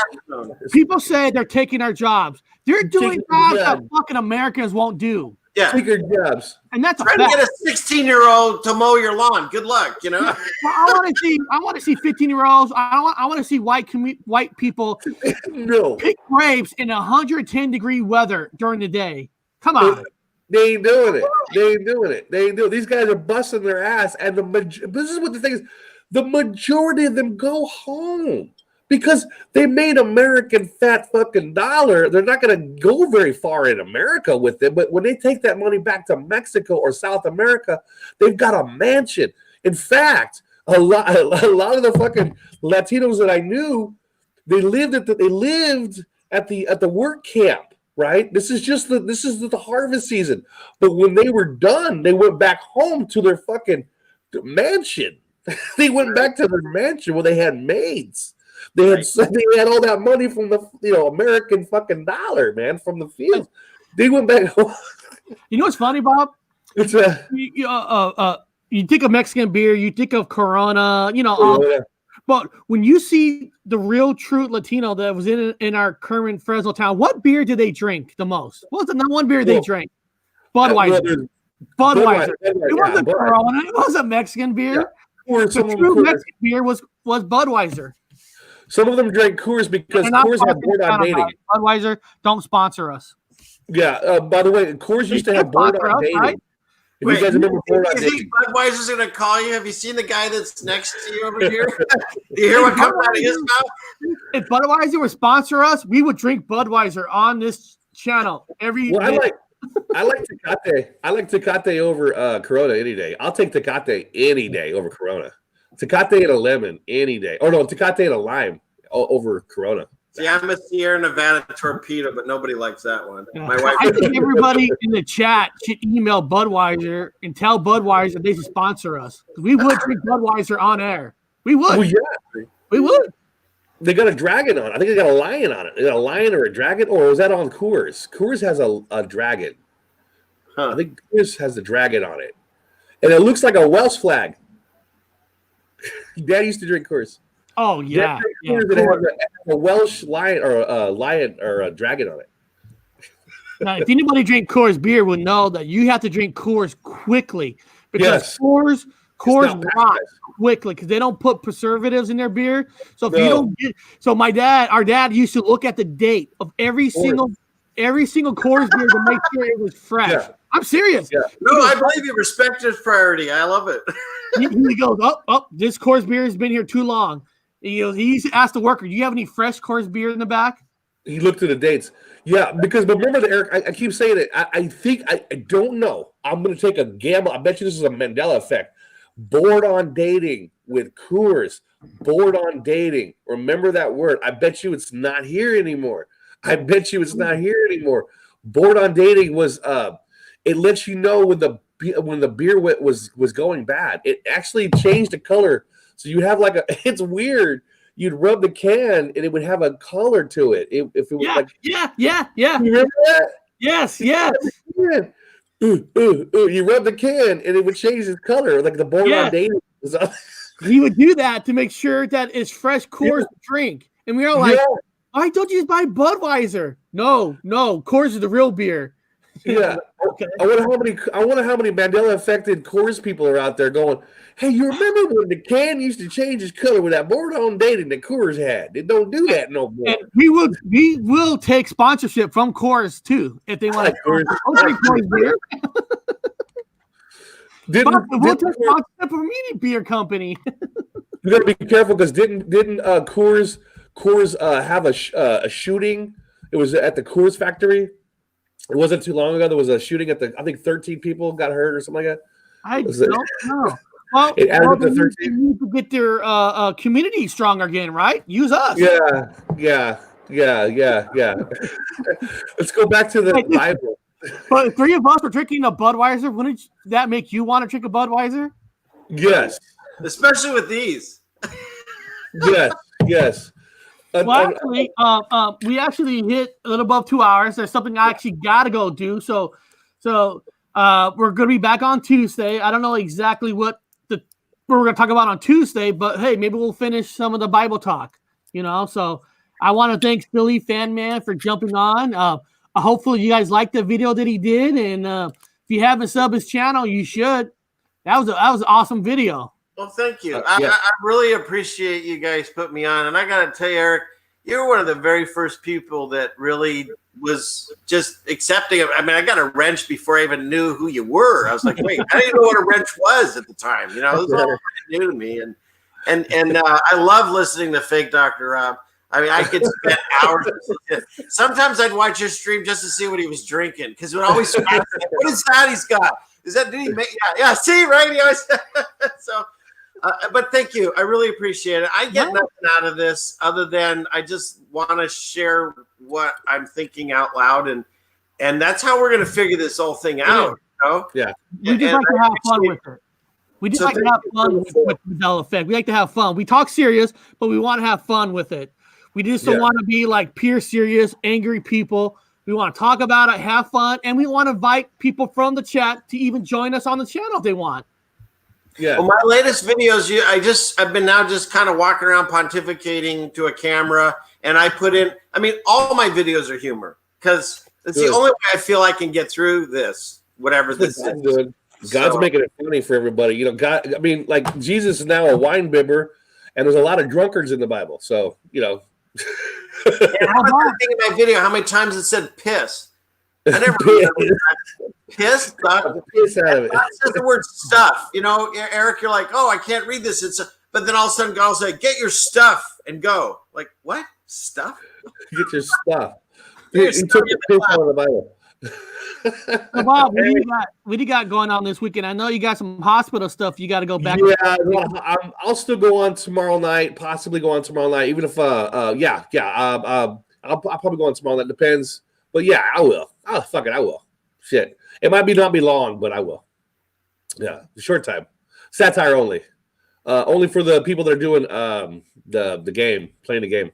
People say they're taking our jobs. They're doing jobs that fucking Americans won't do. Yeah, take jobs. And that's trying to get a 16-year-old to mow your lawn. Good luck, you know. Well, I want to see 15-year-olds. I want to see white people pick grapes in 110-degree weather during the day. Come on. They ain't doing it. These guys are busting their ass, and this is what the thing is. The majority of them go home because they made American fat fucking dollar. They're not going to go very far in America with it, but when they take that money back to Mexico or South America, they've got a mansion. In fact, a lot of the fucking Latinos that I knew, they lived at the work camp. right? This is the harvest season. But when they were done, they went back home to their fucking mansion. They went back to their mansion where they had maids. They had all that money from the American fucking dollar, man, from the fields. They went back home. You know what's funny, Bob? It's you think of Mexican beer, you think of Corona, but when you see the real true Latino that was in our current Fresno town, what beer did they drink the most? What was the number one beer they drank? Budweiser. Budweiser. It wasn't Corona. It wasn't Mexican beer. Yeah. The true Mexican beer was Budweiser. Some of them drank Coors because Coors had board on dating. Budweiser, don't sponsor us. Yeah. By the way, Coors used to have board on dating. Right? If you guys remember board on dating. Budweiser's going to call you? Have you seen the guy that's next to you over here? Do you hear what comes out of his mouth? If Budweiser would sponsor us, we would drink Budweiser on this channel every day. I like Tecate. I like Tecate over Corona any day. I'll take Tecate any day over Corona. Tecate and a lemon any day. Or no, Tecate and a lime over Corona. See, I'm a Sierra Nevada torpedo, but nobody likes that one. Yeah. My wife. I think everybody in the chat should email Budweiser and tell Budweiser they should sponsor us. We would drink Budweiser on air. We would. Oh, yeah. We would. They got a dragon on it. I think they got a lion on it. They got a lion or a dragon, or is that on Coors? Coors has a dragon. Huh. I think Coors has the dragon on it. And it looks like a Welsh flag. Dad used to drink Coors. Oh, yeah. It has a Welsh lion or a dragon on it. Now, if anybody drink Coors beer would know that you have to drink Coors quickly because Coors rot quickly because they don't put preservatives in their beer. So if you don't get, our dad used to look at the date of every single Coors beer to make sure it was fresh. Yeah. I'm serious. Yeah. No, I believe you. Respect is priority. I love it. he goes, this Coors beer has been here too long. He asked the worker, do you have any fresh Coors beer in the back? He looked at the dates. Yeah, but remember, Eric, I keep saying it. I think, I don't know. I'm going to take a gamble. I bet you this is a Mandela effect. Bored on dating with Coors. Bored on dating. Remember that word. I bet you it's not here anymore. Bored on dating was, it lets you know when the beer was going bad. It actually changed the color. So you have it's weird. You'd rub the can and it would have a color to it. If it was yeah. You remember that? Yes. You rub the can and it would change its color, like the board on dating. He would do that to make sure that it's fresh Coors to drink. And we were like, why don't you just buy Budweiser? No, Coors is the real beer. Yeah. Okay. I wonder how many Mandela affected Coors people are out there going, hey, you remember when the can used to change its color with that board on dating that Coors had? They don't do that no more. And we will take sponsorship from Coors too if they want to. Coors beer. We'll take sponsorship from any beer company. You got to be careful because didn't Coors have a shooting? It was at the Coors factory. It wasn't too long ago. There was a shooting at I think 13 people got hurt or something like that. I don't know. Well, it added up to 13. They need to get their community stronger again, right? Use us. Yeah. Let's go back to the Bible. But three of us were drinking a Budweiser. Wouldn't that make you want to drink a Budweiser? Yes. Especially with these. Yes. Well, actually, we actually hit a little above 2 hours. There's something I actually got to go do. So we're going to be back on Tuesday. I don't know exactly what we're going to talk about on Tuesday, but hey, maybe we'll finish some of the Bible talk, So I want to thank Philly Fan Man for jumping on. Hopefully you guys liked the video that he did. And if you haven't subbed his channel, you should. That was an awesome video. Well, thank you. I really appreciate you guys putting me on. And I got to tell you, Eric, you were one of the very first people that really was just accepting of. I mean, I got a wrench before I even knew who you were. I was like, wait, I didn't know what a wrench was at the time. It was all pretty new to me. And I love listening to Fake Dr. Rob. I mean, I could spend hours. Sometimes I'd watch your stream just to see what he was drinking because it would always. What is that he's got? Is that did he make? Yeah. See, right? So But thank you. I really appreciate it. I get nothing out of this other than I just want to share what I'm thinking out loud, and that's how we're going to figure this whole thing out. You know? Yeah. We just like to have fun with it. We just like to have fun with the Mandela effect. We like to have fun. We talk serious, but we want to have fun with it. We just don't want to be like pure serious, angry people. We want to talk about it, have fun, and we want to invite people from the chat to even join us on the channel if they want. Yeah. Well, my latest videos, I've been now just kind of walking around pontificating to a camera, and I put in. I mean, all my videos are humor because it's the only way I feel I can get through this, whatever this is. Good. God's making it funny for everybody. You know, God. I mean, like Jesus is now a wine bibber, and there's a lot of drunkards in the Bible. So you know. Yeah, how about that thing in my video? How many times it said piss? I never piss. Piss out of it. God says the word stuff. You know, Eric, you're like, oh, I can't read this. But then all of a sudden God will say, get your stuff and go. Like, what? Stuff? Get your stuff. He took the piss out of the Bible. So Bob, what do you got going on this weekend? I know you got some hospital stuff you got to go back. Yeah, I'll still go on tomorrow night. Possibly go on tomorrow night. Even if I'll probably go on tomorrow night. Depends. But yeah, I will. Oh, fuck it, I will. Shit, it might not be long, but I will. Yeah, short time. Satire only. Only for the people that are doing the game, playing the game.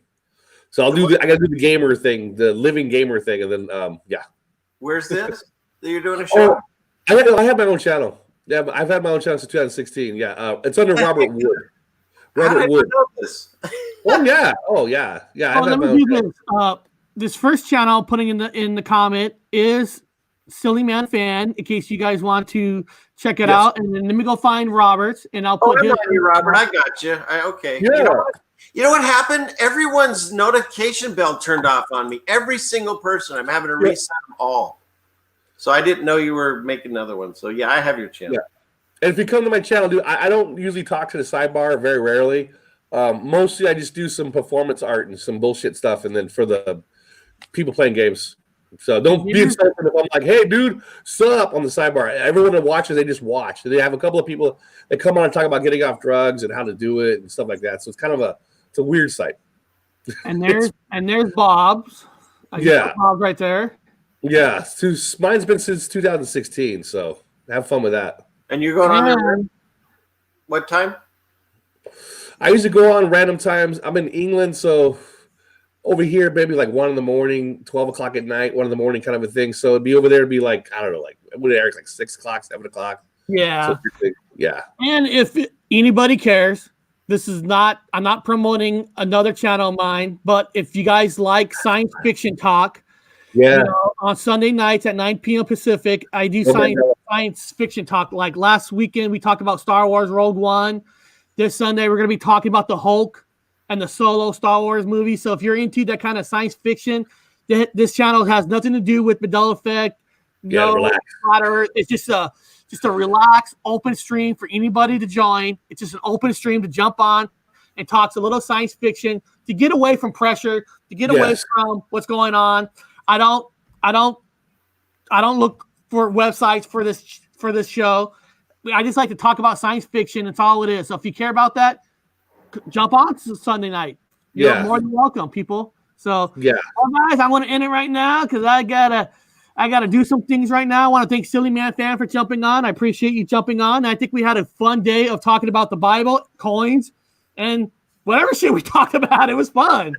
So I gotta do the gamer thing, the living gamer thing, and then yeah. Where's this? You're doing a show? I have my own channel. Yeah, I've had my own channel since 2016. Yeah, it's under Robert Wood. Robert Wood. Oh yeah. I've had my own channel. This first channel putting in the comment is Silly Man Fan, in case you guys want to check it out. And then let me go find Robert's, and I'll put his. Robert, I got you. Okay. Yeah. You know what happened? Everyone's notification bell turned off on me. Every single person. I'm having to reset them all. So I didn't know you were making another one. So yeah, I have your channel. Yeah. And if you come to my channel, dude, I don't usually talk to the sidebar, very rarely. Mostly I just do some performance art and some bullshit stuff, and then for the people playing games. So don't be insulted if I'm like, hey, dude, sup on the sidebar. Everyone that watches, they just watch. They have a couple of people that come on and talk about getting off drugs and how to do it and stuff like that. So it's kind of a weird site. And there's Bob's. Bob's right there. Yeah, mine's been since 2016. So have fun with that. And you're going on there what time? I usually go on random times. I'm in England, so over here, maybe like 1 a.m, 12 o'clock at night, 1 a.m, kind of a thing. So it'd be over there, it'd be like, I don't know, like when Eric's like 6 o'clock, 7 o'clock. Yeah. So, yeah. And if anybody cares, I'm not promoting another channel of mine, but if you guys like science fiction talk, on Sunday nights at 9 p.m. Pacific, I do science fiction talk. Like last weekend, we talked about Star Wars Rogue One. This Sunday, we're going to be talking about the Hulk and the Solo Star Wars movie. So if you're into that kind of science fiction, this channel has nothing to do with Mandela effect. It's just a relaxed, open stream for anybody to join. It's just an open stream to jump on and talk a little science fiction to get away from pressure, to get away from what's going on. I don't look for websites for this show. I just like to talk about science fiction. That's all it is. So if you care about that, jump on Sunday night. You're more than welcome, people. So guys, I want to end it right now because I gotta do some things right now. I want to thank Silly Man Fan for jumping on. I appreciate you jumping on. I think we had a fun day of talking about the Bible, coins, and whatever shit we talked about. It was fun.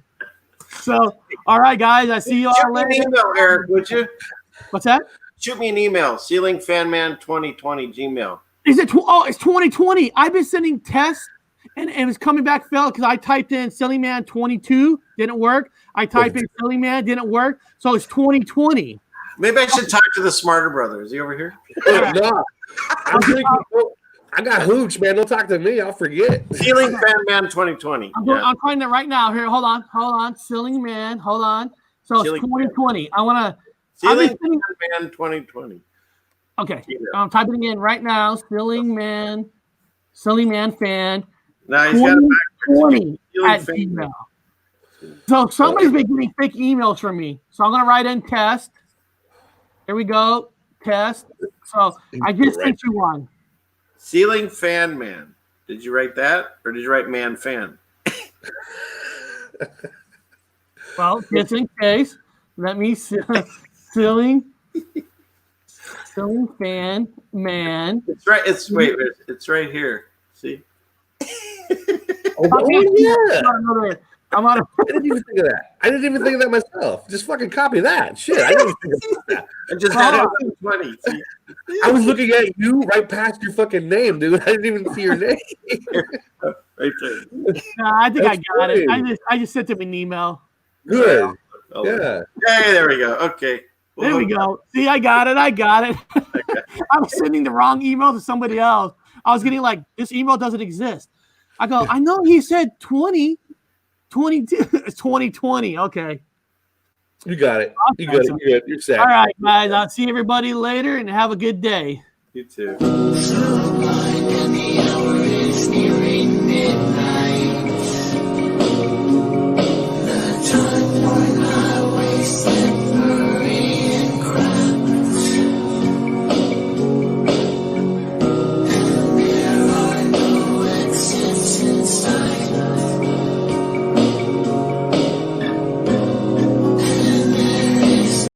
So, all right, guys, I see you all later. Shoot me an email, Eric, would you? What's that? Shoot me an email, ceilingfanman2020 Gmail. Is it? It's 2020. I've been sending tests, and it was coming back failed because I typed in SillyMan22, didn't work. I typed in SillyMan, didn't work. So it's 2020. Maybe I should talk to the Smarter Brother. Is he over here? No. I got hooch, man. Don't talk to me. I'll forget. Ceiling Fan Man 2020. I'm trying it right now. Here, hold on. Ceiling Man, hold on. So it's 2020. I want to. Ceiling Fan Man 2020. Okay. I'm typing in right now. Ceiling Man Fan. Now he's got it backwards. At Gmail. So somebody's been getting fake emails from me. So I'm going to write in test. Here we go. Test. So I just sent you one. Ceiling Fan Man. Did you write that, or did you write man fan? Well, just in case, let me silly fan man. It's right. It's wait. It's right here. See. Oh, yeah. I'm on. I didn't even think of that. I didn't even think of that myself. Just fucking copy that. Shit, I didn't even think of that. I just had it 20. See? I was looking at you right past your fucking name, dude. I didn't even see your name. Right there. I think That's I got it. great. I just sent him an email. Good. Oh, Yeah. Hey, there we go. Okay. There we go. See, I got it. I was sending the wrong email to somebody else. I was getting like, this email doesn't exist. I go, I know he said 20, 22. It's 2020. Okay. You got it. You got it. You're good. You're set. All right, guys. I'll see everybody later and have a good day. You too.